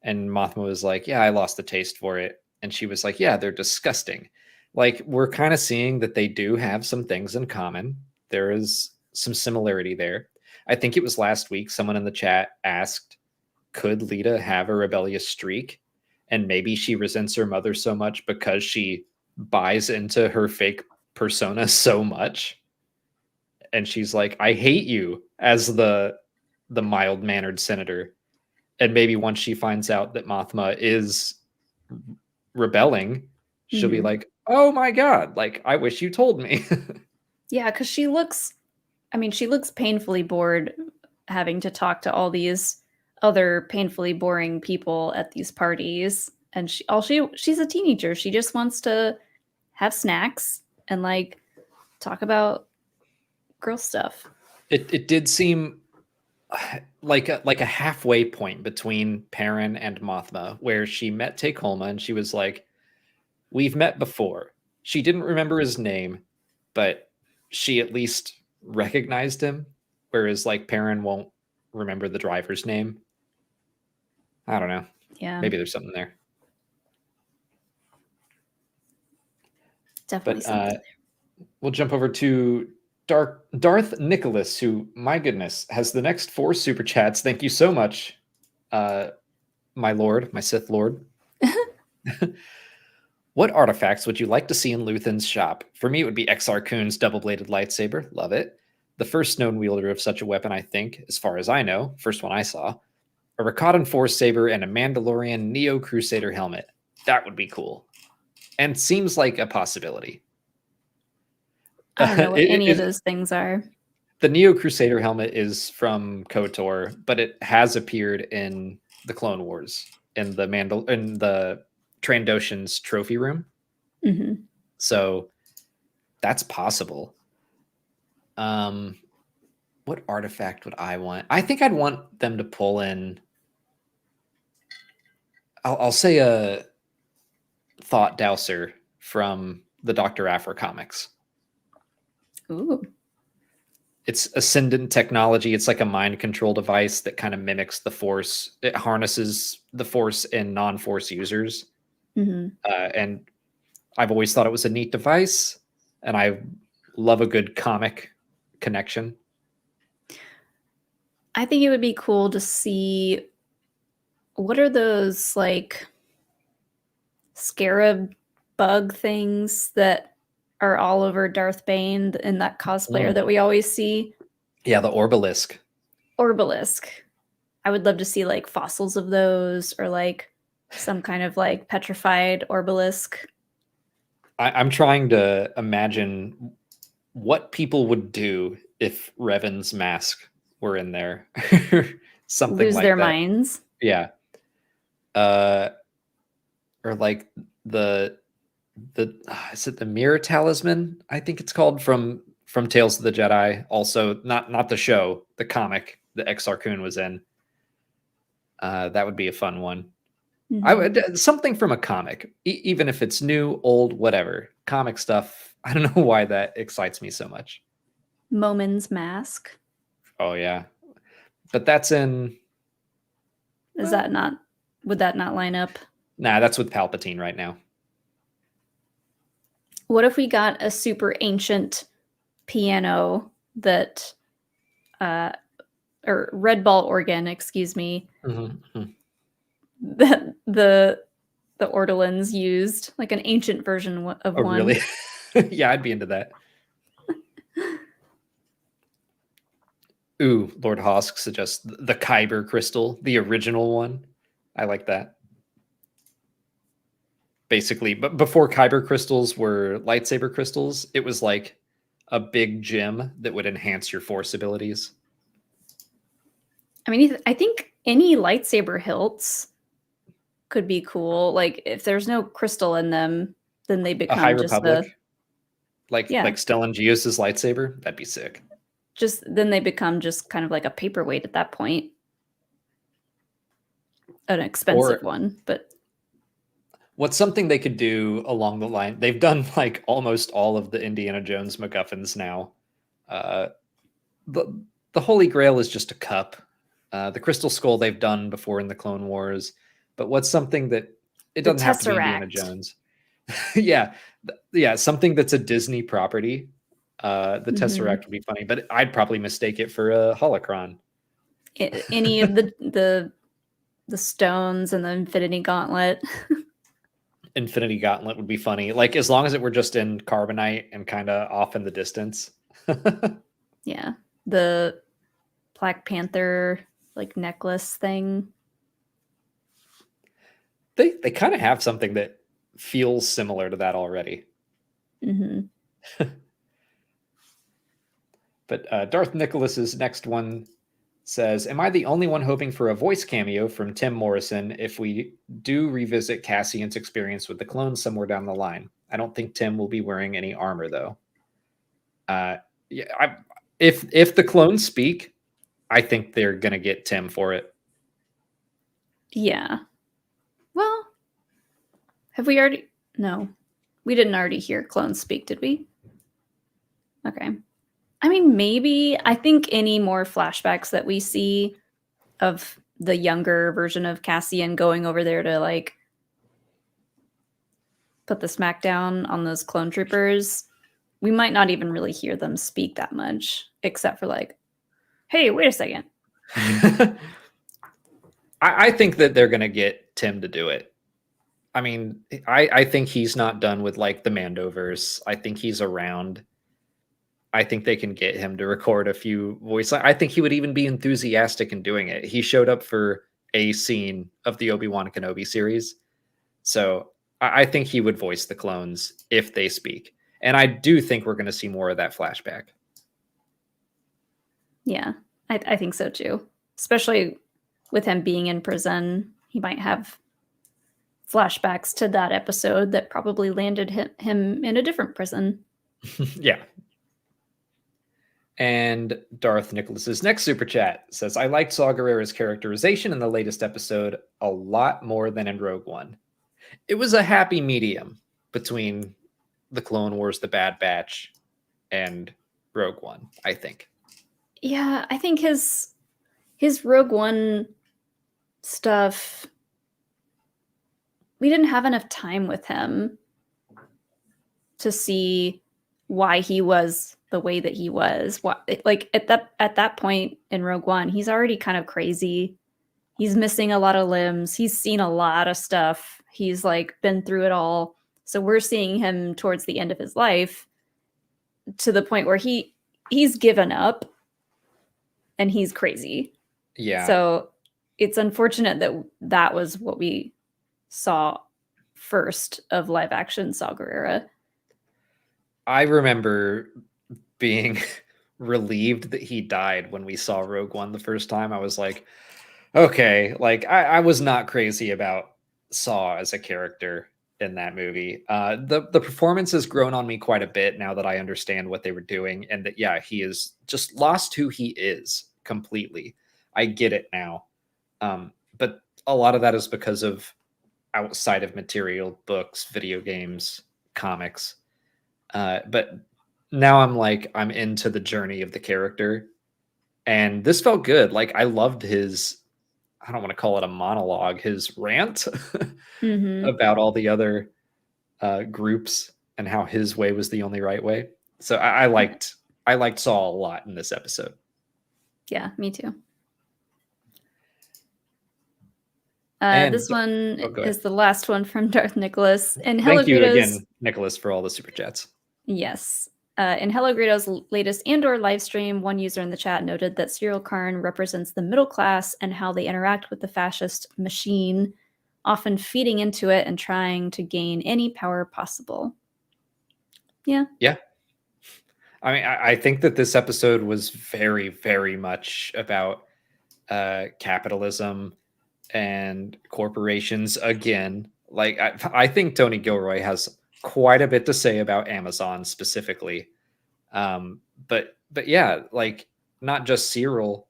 and Mothma was like, yeah, I lost the taste for it. And she was like, yeah, they're disgusting. Like, we're kind of seeing that they do have some things in common. There is some similarity there. I think it was last week, someone in the chat asked, could Lita have a rebellious streak? And maybe she resents her mother so much because she buys into her fake persona so much. And she's like, I hate you as the mild-mannered senator. And maybe once she finds out that Mothma is rebelling, she'll be like, oh my God, like, I wish you told me. Yeah, because she looks painfully bored having to talk to all these other painfully boring people at these parties. And she's a teenager. She just wants to have snacks and like talk about girl stuff. It did seem like a halfway point between Perrin and Mothma, where she met Take Holma and she was like, we've met before. She didn't remember his name, but she at least recognized him, whereas like Perrin won't remember the driver's name. I don't know. Yeah. Maybe there's something there. Definitely something there. We'll jump over to Darth Nicholas, who, my goodness, has the next 4 super chats. Thank you so much, my lord, my Sith lord. What artifacts would you like to see in Luthen's shop? For me, it would be Exar Kun's double-bladed lightsaber. Love it. The first known wielder of such a weapon, I think, as far as I know, first one I saw. A Rakatan Force saber and a Mandalorian Neo Crusader helmet. That would be cool. And seems like a possibility. I don't know what any of those things are. The Neo Crusader helmet is from KOTOR, but it has appeared in the Clone Wars in the Trandoshan's trophy room. Mm-hmm. So that's possible. What artifact would I want? I think I'd want them to pull in. I'll say a Thought Dowser from the Dr. Aphra comics. Ooh. It's Ascendant technology. It's like a mind control device that kind of mimics the Force. It harnesses the Force in non-Force users. Mm-hmm. And I've always thought it was a neat device. And I love a good comic connection. I think it would be cool to see what are those like scarab bug things that are all over Darth Bane in that cosplayer that we always see. Yeah, the Orbalisk. I would love to see like fossils of those or like some kind of like petrified Orbalisk. I'm trying to imagine what people would do if Revan's mask were in there. Something lose like their that. minds. Yeah. Or like the is it the Mirror Talisman? I think it's called from Tales of the Jedi. Also, not the show, the comic that Exar Kun was in. That would be a fun one. Mm-hmm. I would something from a comic, even if it's new, old, whatever. Comic stuff. I don't know why that excites me so much. Momin's mask. Oh yeah, but that's in. Is that not? Would that not line up? Nah, that's with Palpatine right now. What if we got a super ancient piano that, or red ball organ, excuse me, Mm-hmm. that the Ortolans used, like an ancient version of one. Really? Yeah, I'd be into that. Ooh, Lord Hosk suggests the Kyber crystal, the original one. I like that. Basically, but before Kyber crystals were lightsaber crystals, it was like a big gem that would enhance your Force abilities. I mean, I think any lightsaber hilts could be cool. Like if there's no crystal in them, then they become a High just Republic, like Stellan Gius's lightsaber. That'd be sick. Then they become just kind of like a paperweight at that point. An expensive one, but what's something they could do along the line? They've done like almost all of the Indiana Jones MacGuffins now. The Holy Grail is just a cup. The Crystal Skull they've done before in the Clone Wars. But what's something that it doesn't have to be Indiana Jones? Yeah, something that's a Disney property. The Tesseract would be funny, but I'd probably mistake it for a holocron. Any of the stones and the Infinity Gauntlet. Infinity Gauntlet would be funny. Like as long as it were just in carbonite and kind of off in the distance. Yeah, the Black Panther like necklace thing. They kind of have something that feels similar to that already. Mm-hmm. But Darth Nicholas's next one says, am I the only one hoping for a voice cameo from Tim Morrison if we do revisit Cassian's experience with the clones somewhere down the line? I don't think Tim will be wearing any armor, though. If the clones speak, I think they're going to get Tim for it. Yeah. Well, have we already? No, we didn't already hear clones speak, did we? Okay. I mean, maybe. I think any more flashbacks that we see of the younger version of Cassian going over there to like put the smackdown on those clone troopers, we might not even really hear them speak that much, except for like, hey, wait a second. I think that they're going to get Tim to do it. I mean, I think he's not done with like the Mandoverse. I think he's around. I think they can get him to record a few voice. I think he would even be enthusiastic in doing it. He showed up for a scene of the Obi-Wan Kenobi series. So I think he would voice the clones if they speak. And I do think we're going to see more of that flashback. Yeah, I think so too. Especially with him being in prison, he might have flashbacks to that episode that probably landed him in a different prison. Yeah. And Darth Nicholas's next super chat says, I liked Saw Gerrera's characterization in the latest episode a lot more than in Rogue One. It was a happy medium between the Clone Wars, the Bad Batch, and Rogue One, I think. Yeah, I think his Rogue One stuff, we didn't have enough time with him to see why he was the way that he was. Like at that point in Rogue One, he's already kind of crazy. He's missing a lot of limbs. He's seen a lot of stuff. He's like been through it all. So we're seeing him towards the end of his life to the point where he's given up and he's crazy. Yeah. So it's unfortunate that was what we saw first of live action Saw Gerrera. I remember being relieved that he died when we saw Rogue One the first time. I was like, okay, like I was not crazy about Saw as a character in that movie. The performance has grown on me quite a bit now that I understand what they were doing, and that he is just lost who he is completely. I get it now. But a lot of that is because of outside of material, books, video games, comics. But now I'm into the journey of the character, and this felt good. Like I loved his, I don't want to call it a monologue, his rant about all the other groups and how his way was the only right way. So I liked Saul a lot in this episode. Yeah, me too. And this one go is the last one from Darth Nicholas. And thank you again, Nicholas, for all the super chats. Yes. In Hello Greedo's latest Andor live stream, one user in the chat noted that Syril Karn represents the middle class and how they interact with the fascist machine, often feeding into it and trying to gain any power possible. Yeah. Yeah. I mean, I think that this episode was very, very much about capitalism and corporations again. Like, I think Tony Gilroy has quite a bit to say about Amazon specifically. But yeah, like not just Syril,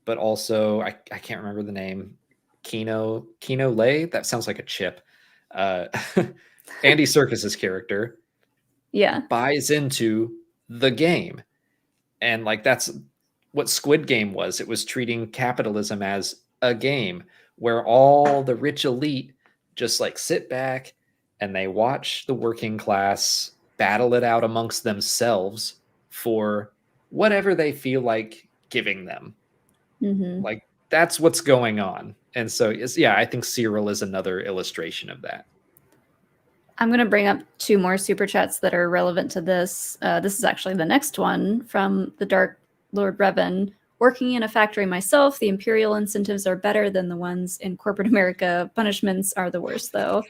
but also I can't remember the name. Kino Lay. That sounds like a chip. Andy Serkis's character, buys into the game, and like that's what Squid Game was. It was treating capitalism as a game where all the rich elite just like sit back and they watch the working class battle it out amongst themselves for whatever they feel like giving them. Mm-hmm. Like that's what's going on. And so, I think Syril is another illustration of that. I'm going to bring up two more super chats that are relevant to this. This is actually the next one from the Dark Lord Revan. Working in a factory myself, the imperial incentives are better than the ones in corporate America. Punishments are the worst, though.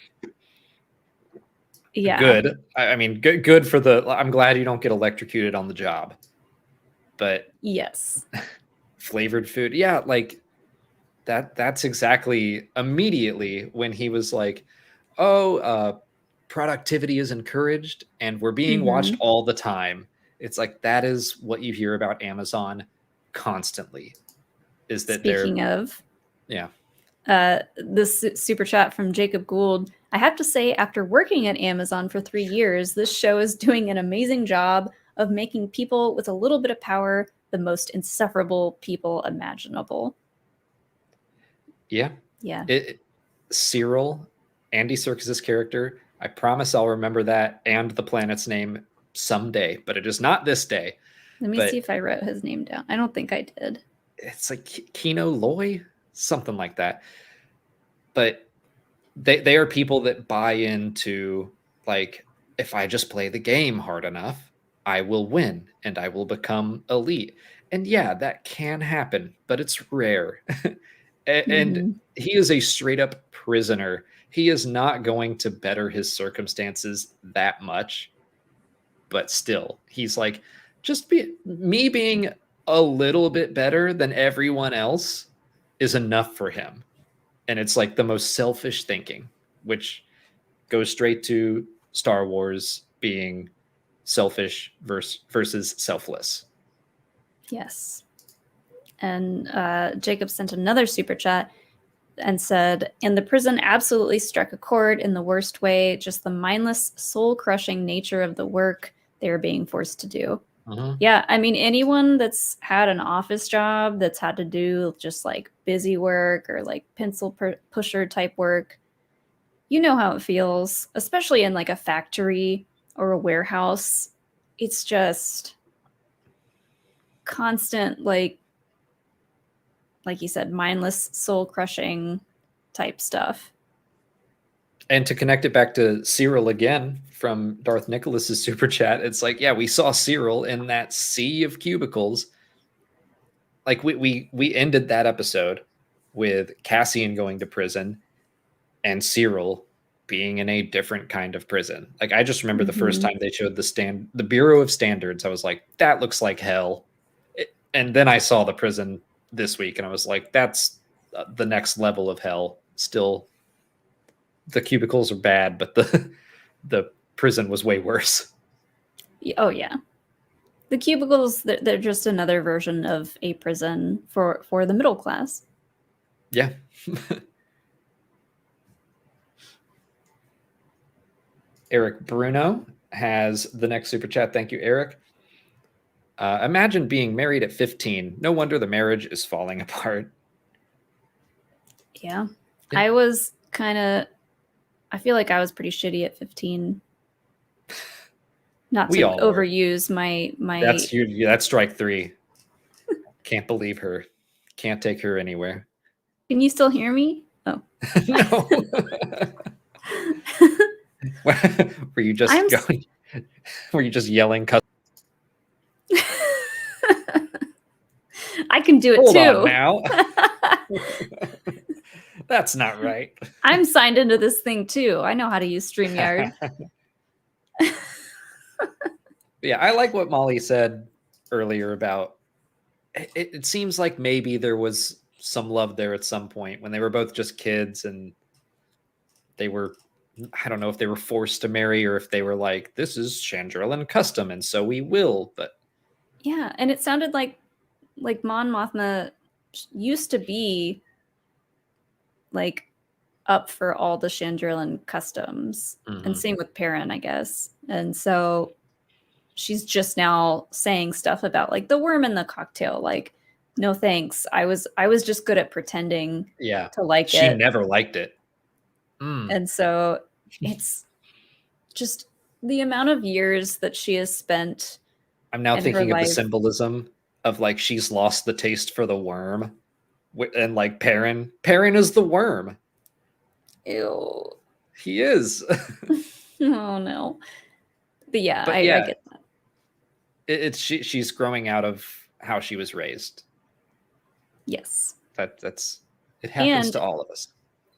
Yeah. Good. I mean, good for I'm glad you don't get electrocuted on the job. But yes. Flavored food. Yeah, like that's exactly immediately when he was like, productivity is encouraged and we're being watched all the time. It's like that is what you hear about Amazon constantly. Is that Speaking of, yeah. This super chat from Jacob Gould. I have to say, after working at Amazon for 3 years, this show is doing an amazing job of making people with a little bit of power the most insufferable people imaginable. Yeah. Yeah. Syril, Andy Serkis's character, I promise I'll remember that and the planet's name someday, but it is not this day. Let me see if I wrote his name down. I don't think I did. It's like Kino Loy, something like that. But they are people that buy into, like, if I just play the game hard enough, I will win and I will become elite. And yeah, that can happen, but it's rare. And Mhm. he is a straight up prisoner. He is not going to better his circumstances that much, but still, he's like, just me being a little bit better than everyone else is enough for him. And it's like the most selfish thinking, which goes straight to Star Wars being selfish versus selfless. Yes. And Jacob sent another super chat and said, "And the prison absolutely struck a chord in the worst way, just the mindless, soul-crushing nature of the work they were being forced to do." Yeah, I mean, anyone that's had an office job that's had to do just like busy work or like pencil pusher type work, you know how it feels, especially in like a factory or a warehouse. It's just constant, like you said, mindless, soul crushing type stuff. And to connect it back to Syril again from Darth Nicholas's super chat, it's like, yeah, we saw Syril in that sea of cubicles. Like we ended that episode with Cassian going to prison and Syril being in a different kind of prison. Like, I just remember the first time they showed the Bureau of Standards, I was like, that looks like hell. And then I saw the prison this week and I was like, that's the next level of hell. Still, the cubicles are bad, but the prison was way worse. Oh yeah, the cubicles, they're just another version of a prison for the middle class. Yeah. Eric Bruno has the next super chat. Thank you, Eric. Imagine being married at 15. No wonder the marriage is falling apart. Yeah. Yeah. I feel like I was pretty shitty at 15. Not We to all were. overuse my That's strike 3. Can't believe her. Can't take her anywhere. Can you still hear me? Oh. No. Were you just going? Were you just yelling? I can do it Hold too. on now. That's not right. I'm signed into this thing too. I know how to use StreamYard. Yeah, I like what Molly said earlier about it seems like maybe there was some love there at some point when they were both just kids and they were, I don't know if they were forced to marry or if they were like, this is Chandrillin custom and so we will. But yeah, and it sounded like Mon Mothma used to be like up for all the Chandrillin customs, and same with Perrin, I guess. And so she's just now saying stuff about like the worm in the cocktail, like, no thanks. I was just good at pretending to like she it. She never liked it. And so it's just the amount of years that she has spent. I'm now thinking of the symbolism of like she's lost the taste for the worm, and like Perrin is the worm. Ew. He is. Oh no. But yeah, I get that. She's growing out of how she was raised. Yes. It happens to all of us.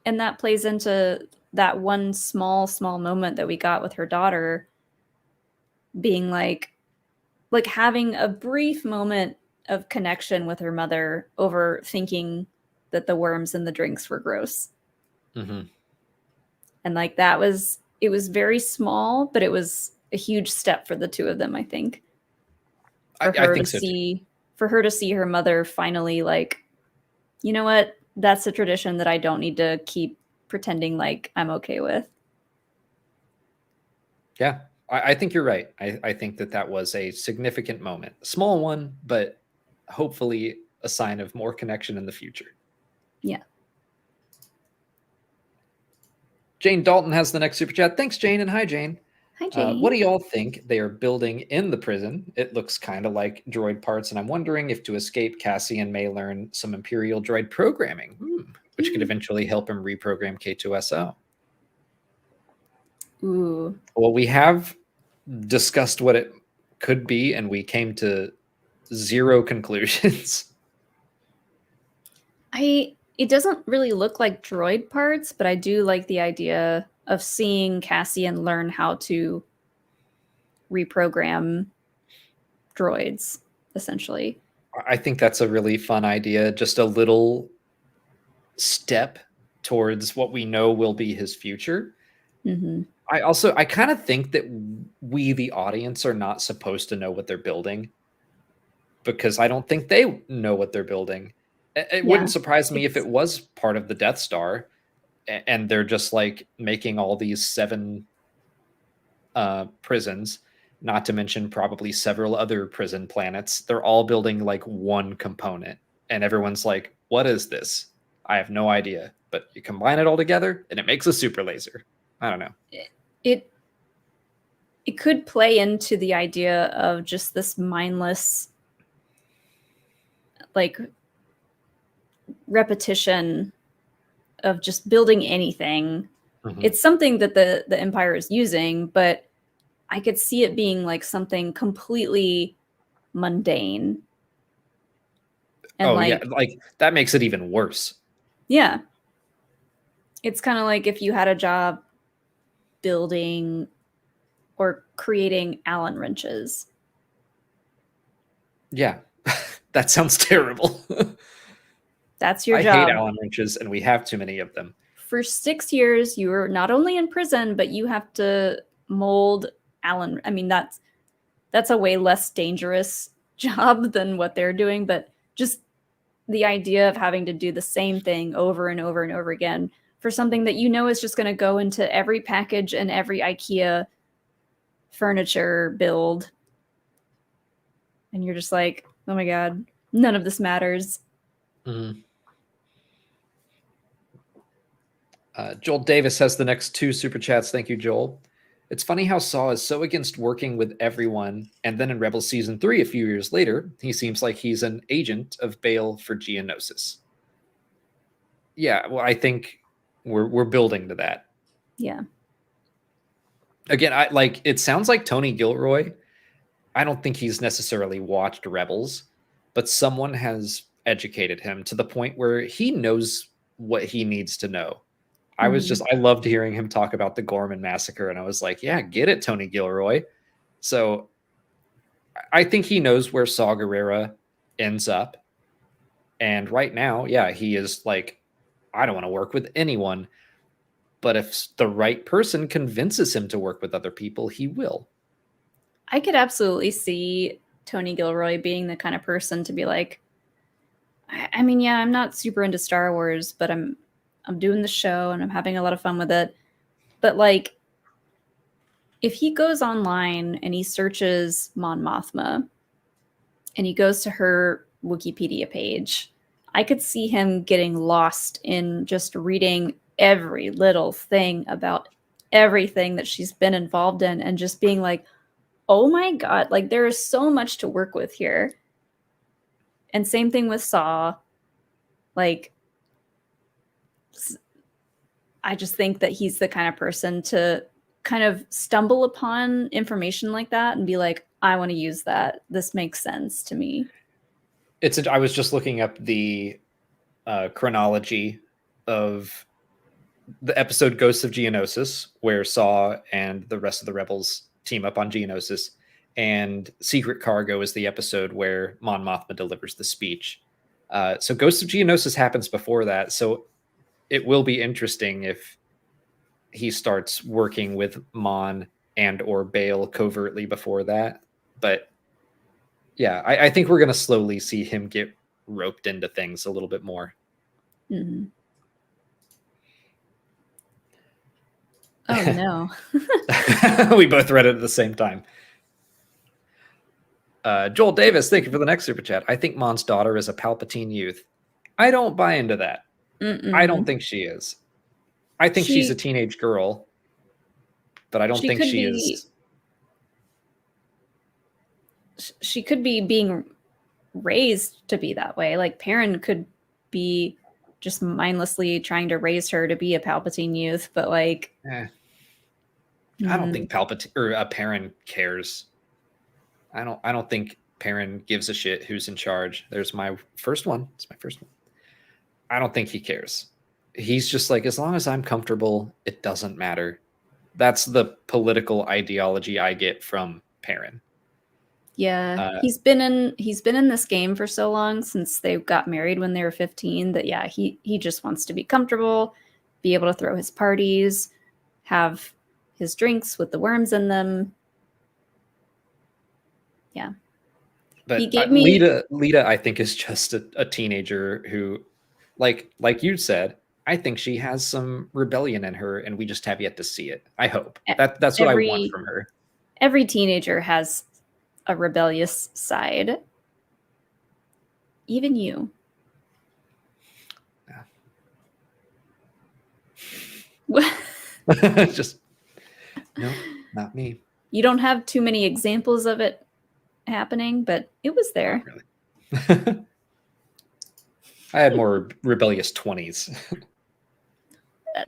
And that plays into that one small moment that we got with her daughter being like having a brief moment of connection with her mother over thinking that the worms in the drinks were gross. And like it was very small, but it was a huge step for the two of them, I think. For her to see her mother finally like, you know what? That's a tradition that I don't need to keep pretending like I'm okay with. Yeah, I think you're right. I think that was a significant moment. A small one, but hopefully a sign of more connection in the future. Yeah. Jane Dalton has the next super chat. Thanks, Jane, and hi, Jane. Hi, Jane. What do y'all think they are building in the prison? It looks kind of like droid parts, and I'm wondering if to escape, Cassian may learn some Imperial droid programming, which could eventually help him reprogram K2SO. Ooh. Well, we have discussed what it could be, and we came to zero conclusions. It doesn't really look like droid parts, but I do like the idea of seeing Cassian learn how to reprogram droids, essentially. I think that's a really fun idea. Just a little step towards what we know will be his future. Mm-hmm. I kind of think that we, the audience, are not supposed to know what they're building, because I don't think they know what they're building. It wouldn't surprise me if it was part of the Death Star, and they're just like making all these 7 prisons, not to mention probably several other prison planets. They're all building like one component, and everyone's like, what is this? I have no idea. But you combine it all together and it makes a super laser. I don't know. It could play into the idea of just this mindless, like, repetition of just building anything. Mhm. It's something that the Empire is using, but I could see it being like something completely mundane. And yeah, like that makes it even worse. Yeah. It's kind of like if you had a job building or creating Allen wrenches. Yeah, that sounds terrible. That's your I job. hate Allen wrenches, and we have too many of them. For 6 years, you were not only in prison, but you have to mold Allen. I mean, that's a way less dangerous job than what they're doing, but just the idea of having to do the same thing over and over and over again for something that you know is just going to go into every package and every IKEA furniture build. And you're just like, oh my God, none of this matters. Mm. Joel Davis has the next 2 super chats. Thank you, Joel. It's funny how Saw is so against working with everyone, and then in Rebels Season 3, a few years later, he seems like he's an agent of Bail for Geonosis. Yeah, well, I think we're building to that. Yeah. Again, it sounds like Tony Gilroy. I don't think he's necessarily watched Rebels, but someone has educated him to the point where he knows what he needs to know. I loved hearing him talk about the Gorman massacre, and I was like, yeah, get it, Tony Gilroy. So I think he knows where Saw Gerrera ends up. And right now, yeah, he is like, I don't want to work with anyone. But if the right person convinces him to work with other people, he will. I could absolutely see Tony Gilroy being the kind of person to be like, I mean, yeah, I'm not super into Star Wars, but I'm doing the show and I'm having a lot of fun with it. But like, if he goes online and he searches Mon Mothma and he goes to her Wikipedia page, I could see him getting lost in just reading every little thing about everything that she's been involved in and just being like, oh my God, like there is so much to work with here. And same thing with Saw. Like, I just think that he's the kind of person to kind of stumble upon information like that and be like, I want to use that. This makes sense to me. I was just looking up the chronology of the episode Ghosts of Geonosis, where Saw and the rest of the Rebels team up on Geonosis, and Secret Cargo is the episode where Mon Mothma delivers the speech. So Ghosts of Geonosis happens before that, so it will be interesting if he starts working with Mon and or Bail covertly before that. But yeah, I think we're going to slowly see him get roped into things a little bit more. Mm-hmm. Oh no. We both read it at the same time. Joel Davis, thank you for the next super chat. I think Mon's daughter is a Palpatine youth. I don't buy into that. I don't think she is. I think she's a teenage girl, but I don't think she is. She could be being raised to be that way. Like Perrin could be just mindlessly trying to raise her to be a Palpatine youth, but like I don't think Palpatine or Perrin cares. I don't think Perrin gives a shit who's in charge. There's my first one. It's my first one. I don't think he cares. He's just like, as long as I'm comfortable, it doesn't matter. That's the political ideology I get from Perrin. Yeah, he's been in this game for so long, since they got married when they were 15, that yeah, he just wants to be comfortable, be able to throw his parties, have his drinks with the worms in them. Yeah. But he gave me Lita, I think, is just a teenager who, like you said, I think she has some rebellion in her, and we just have yet to see it. I hope that's what I want from her. Every teenager has a rebellious side. Even you. Yeah. Just no, not me. You don't have too many examples of it happening, but it was there. Not really. I had more rebellious 20s.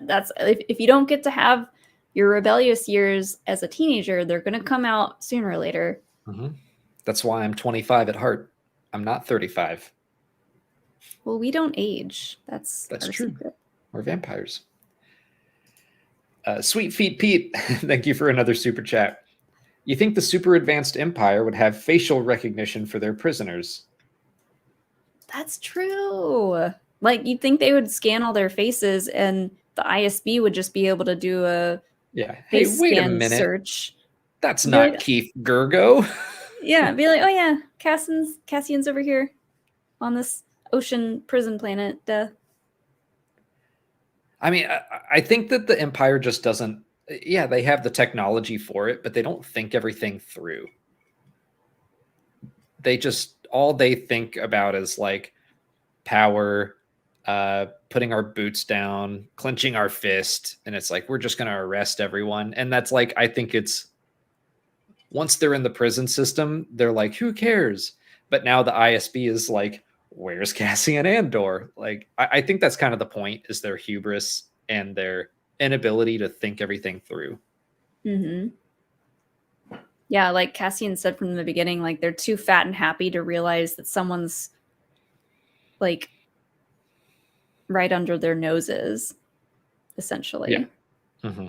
That's if you don't get to have your rebellious years as a teenager, they're going to come out sooner or later. Mm-hmm. That's why I'm 25 at heart. I'm not 35. Well, we don't age. That's true. Secret. We're vampires. Sweet Feet Pete, thank you for another super chat. You think the super advanced Empire would have facial recognition for their prisoners? That's true. Like, you'd think they would scan all their faces, and the ISB would just be able to do a Hey, face wait a scan minute. search. That's not Keith Gergo. Yeah, be like, oh yeah, Cassian's over here on this ocean prison planet. Duh. I mean, I think that the Empire just doesn't. Yeah, they have the technology for it, but they don't think everything through. They just, all they think about is like power, putting our boots down, clenching our fist, and it's like, we're just going to arrest everyone. And that's like, I think it's, once they're in the prison system, they're like, who cares? But now the ISB is like, where's Cassian Andor? Like, I think that's kind of the point, is their hubris and their inability to think everything through. Mm-hmm. Yeah, like Cassian said from the beginning, like, they're too fat and happy to realize that someone's like right under their noses, essentially. Yeah. Mm-hmm.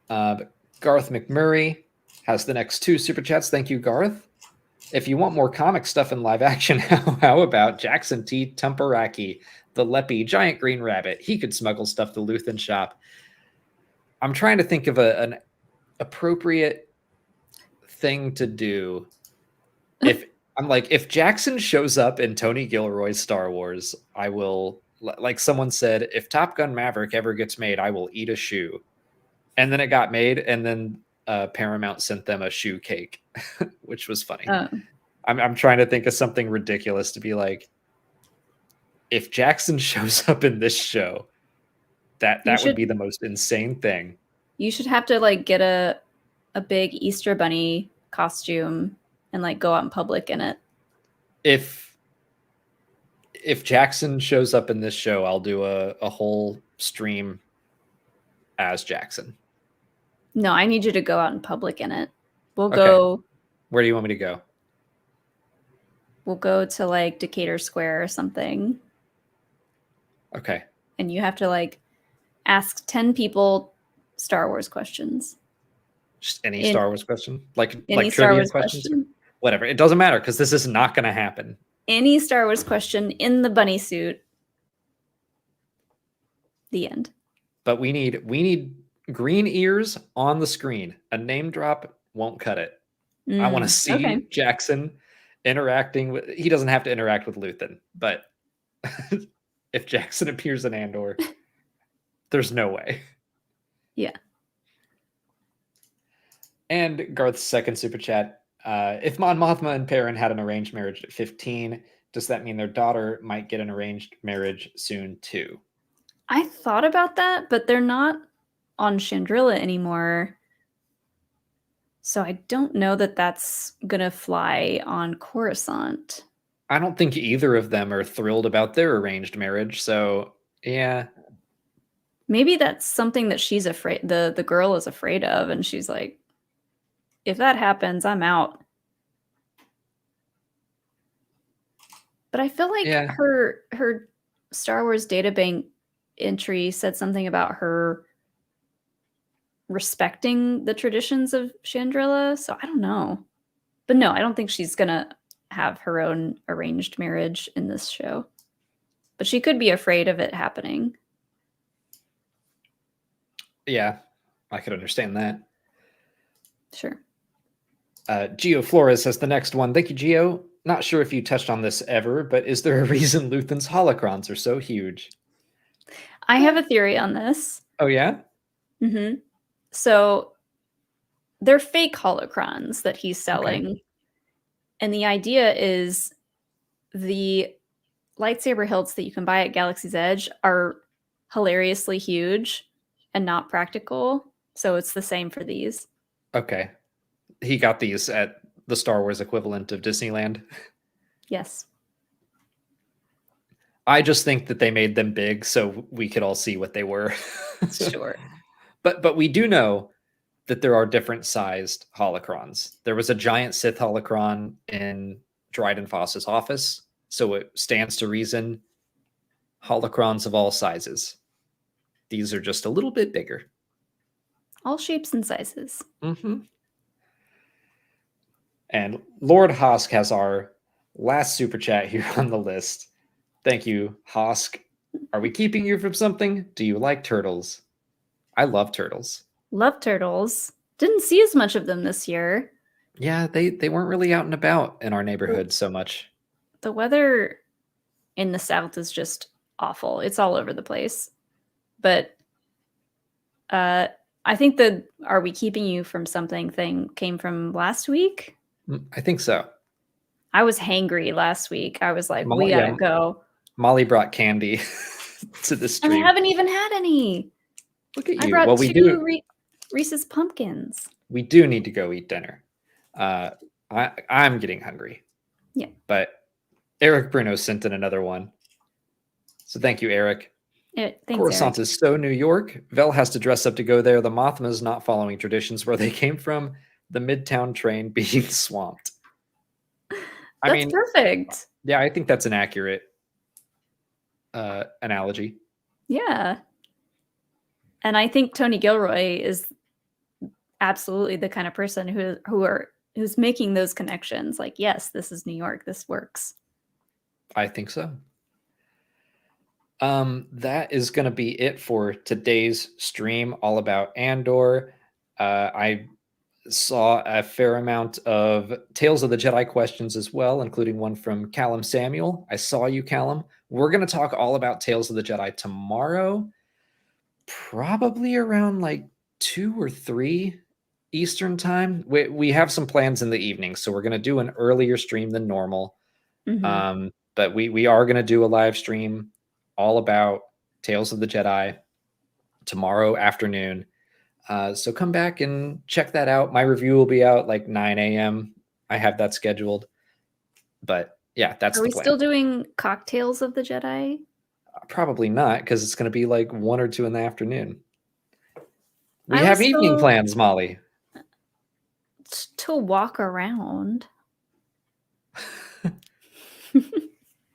But Garth McMurray has the next 2 super chats. Thank you, Garth. If you want more comic stuff in live action, how about Jackson T. Tumperaki, the Leppy giant green rabbit? He could smuggle stuff to Luthen shop. I'm trying to think of an appropriate thing to do. If Jackson shows up in Tony Gilroy's Star Wars, I will, like someone said, if Top Gun Maverick ever gets made, I will eat a shoe. And then it got made, and then Paramount sent them a shoe cake, which was funny. I'm trying to think of something ridiculous to be like, if Jackson shows up in this show, that would be the most insane thing. You should have to like get a big Easter bunny costume and like go out in public in it. If Jackson shows up in this show, I'll do a whole stream as Jackson. No, I need you to go out in public in it. We'll go. Where do you want me to go? We'll go to like Decatur Square or something. Okay. And you have to like ask 10 people Star Wars questions. Just any Star Wars question? Like Star Wars questions? question. Whatever. It doesn't matter, because this is not going to happen. Any Star Wars question in the bunny suit. The end. But we need green ears on the screen. A name drop won't cut it. I want to see Jackson interacting with. He doesn't have to interact with Luthen, but if Jackson appears in Andor, there's no way. Yeah. And Garth's second super chat. If Mon Mothma and Perrin had an arranged marriage at 15, does that mean their daughter might get an arranged marriage soon too? I thought about that, but they're not on Chandrila anymore. So I don't know that that's going to fly on Coruscant. I don't think either of them are thrilled about their arranged marriage. So, yeah. Maybe that's something that she's afraid, the girl is afraid of, and she's like, if that happens, I'm out. But I feel like her Star Wars databank entry said something about her respecting the traditions of Chandrila, so I don't know. But no, I don't think she's gonna have her own arranged marriage in this show. But she could be afraid of it happening. Yeah, I could understand that. Sure. Gio Flores has the next one. Thank you, Gio. Not sure if you touched on this ever, but is there a reason Luthen's holocrons are so huge? I have a theory on this. Oh, yeah? Mm-hmm. So they're fake holocrons that he's selling. Okay. And the idea is the lightsaber hilts that you can buy at Galaxy's Edge are hilariously huge and not practical. So it's the same for these. Okay. He got these at the Star Wars equivalent of Disneyland. Yes. I just think that they made them big so we could all see what they were. Sure. But we do know that there are different sized holocrons. There was a giant Sith holocron in Dryden Foss's office, so it stands to reason holocrons of all sizes. These are just a little bit bigger. All shapes and sizes. Mm-hmm. And Lord Hosk has our last super chat here on the list. Thank you, Hosk. Are we keeping you from something? Do you like turtles? I love turtles. Love turtles. Didn't see as much of them this year. Yeah, they weren't really out and about in our neighborhood so much. The weather in the South is just awful. It's all over the place. But I think the "Are we keeping you from something" thing came from last week. I think so. I was hangry last week. I was like, we gotta go. Molly brought candy to the stream. And I haven't even had any. Look at you. I brought we two Reese's Pumpkins. We do need to go eat dinner. I'm getting hungry. Yeah. But Eric Bruno sent in another one. So thank you, Eric. Thanks, Coruscant Eric. is so New York. Vel has to dress up to go there. The Mothma's not following traditions where they came from. The Midtown train being swamped. I mean, perfect. Yeah, I think that's an accurate analogy. Yeah. And I think Tony Gilroy is absolutely the kind of person who's making those connections. Like, yes, this is New York. This works. I think so. That is going to be it for today's stream, all about Andor. I saw a fair amount of Tales of the Jedi questions as well, including one from Callum Samuel. I saw you, Callum. We're going to talk all about Tales of the Jedi tomorrow, probably around like 2 or 3 Eastern time. We have some plans in the evening, so we're going to do an earlier stream than normal. Mm-hmm. But we are going to do a live stream all about Tales of the Jedi tomorrow afternoon. So come back and check that out. My review will be out like 9 a.m. I have that scheduled. But yeah, that's the plan. Are we still doing Cocktails of the Jedi? Probably not, because it's going to be like 1 or 2 in the afternoon. We have evening plans, Molly. To walk around.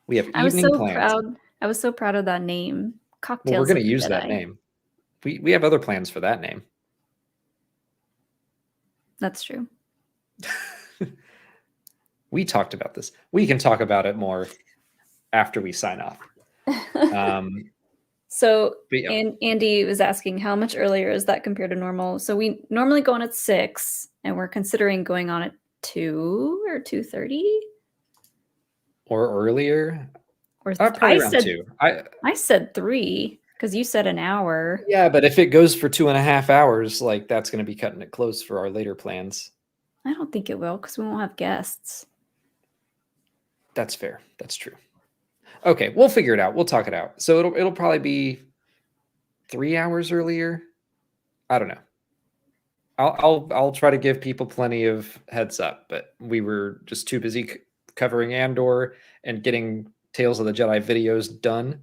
We have evening plans. I was so proud of that name. Cocktails. Well, we're going to use that name. We have other plans for that name. That's true. We talked about this. We can talk about it more after we sign off. And Andy was asking how much earlier is that compared to normal? So we normally go on at 6, and we're considering going on at 2 or 2:30, or earlier. Or probably around 2. I said 3 because you said an hour. Yeah, but if it goes for 2.5 hours, like that's going to be cutting it close for our later plans. I don't think it will because we won't have guests. That's fair. That's true. Okay, we'll figure it out. We'll talk it out. So it'll probably be 3 hours earlier. I don't know. I'll try to give people plenty of heads up, but we were just too busy covering Andor and getting Tales of the Jedi videos done.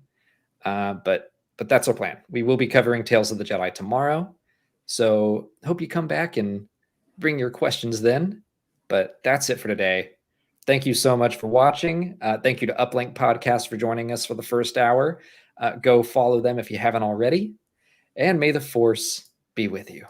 But but that's our plan. We will be covering Tales of the Jedi tomorrow. So hope you come back and bring your questions then. But that's it for today. Thank you so much for watching. Thank you to Uplink Podcast for joining us for the first hour. Go follow them if you haven't already. And may the Force be with you.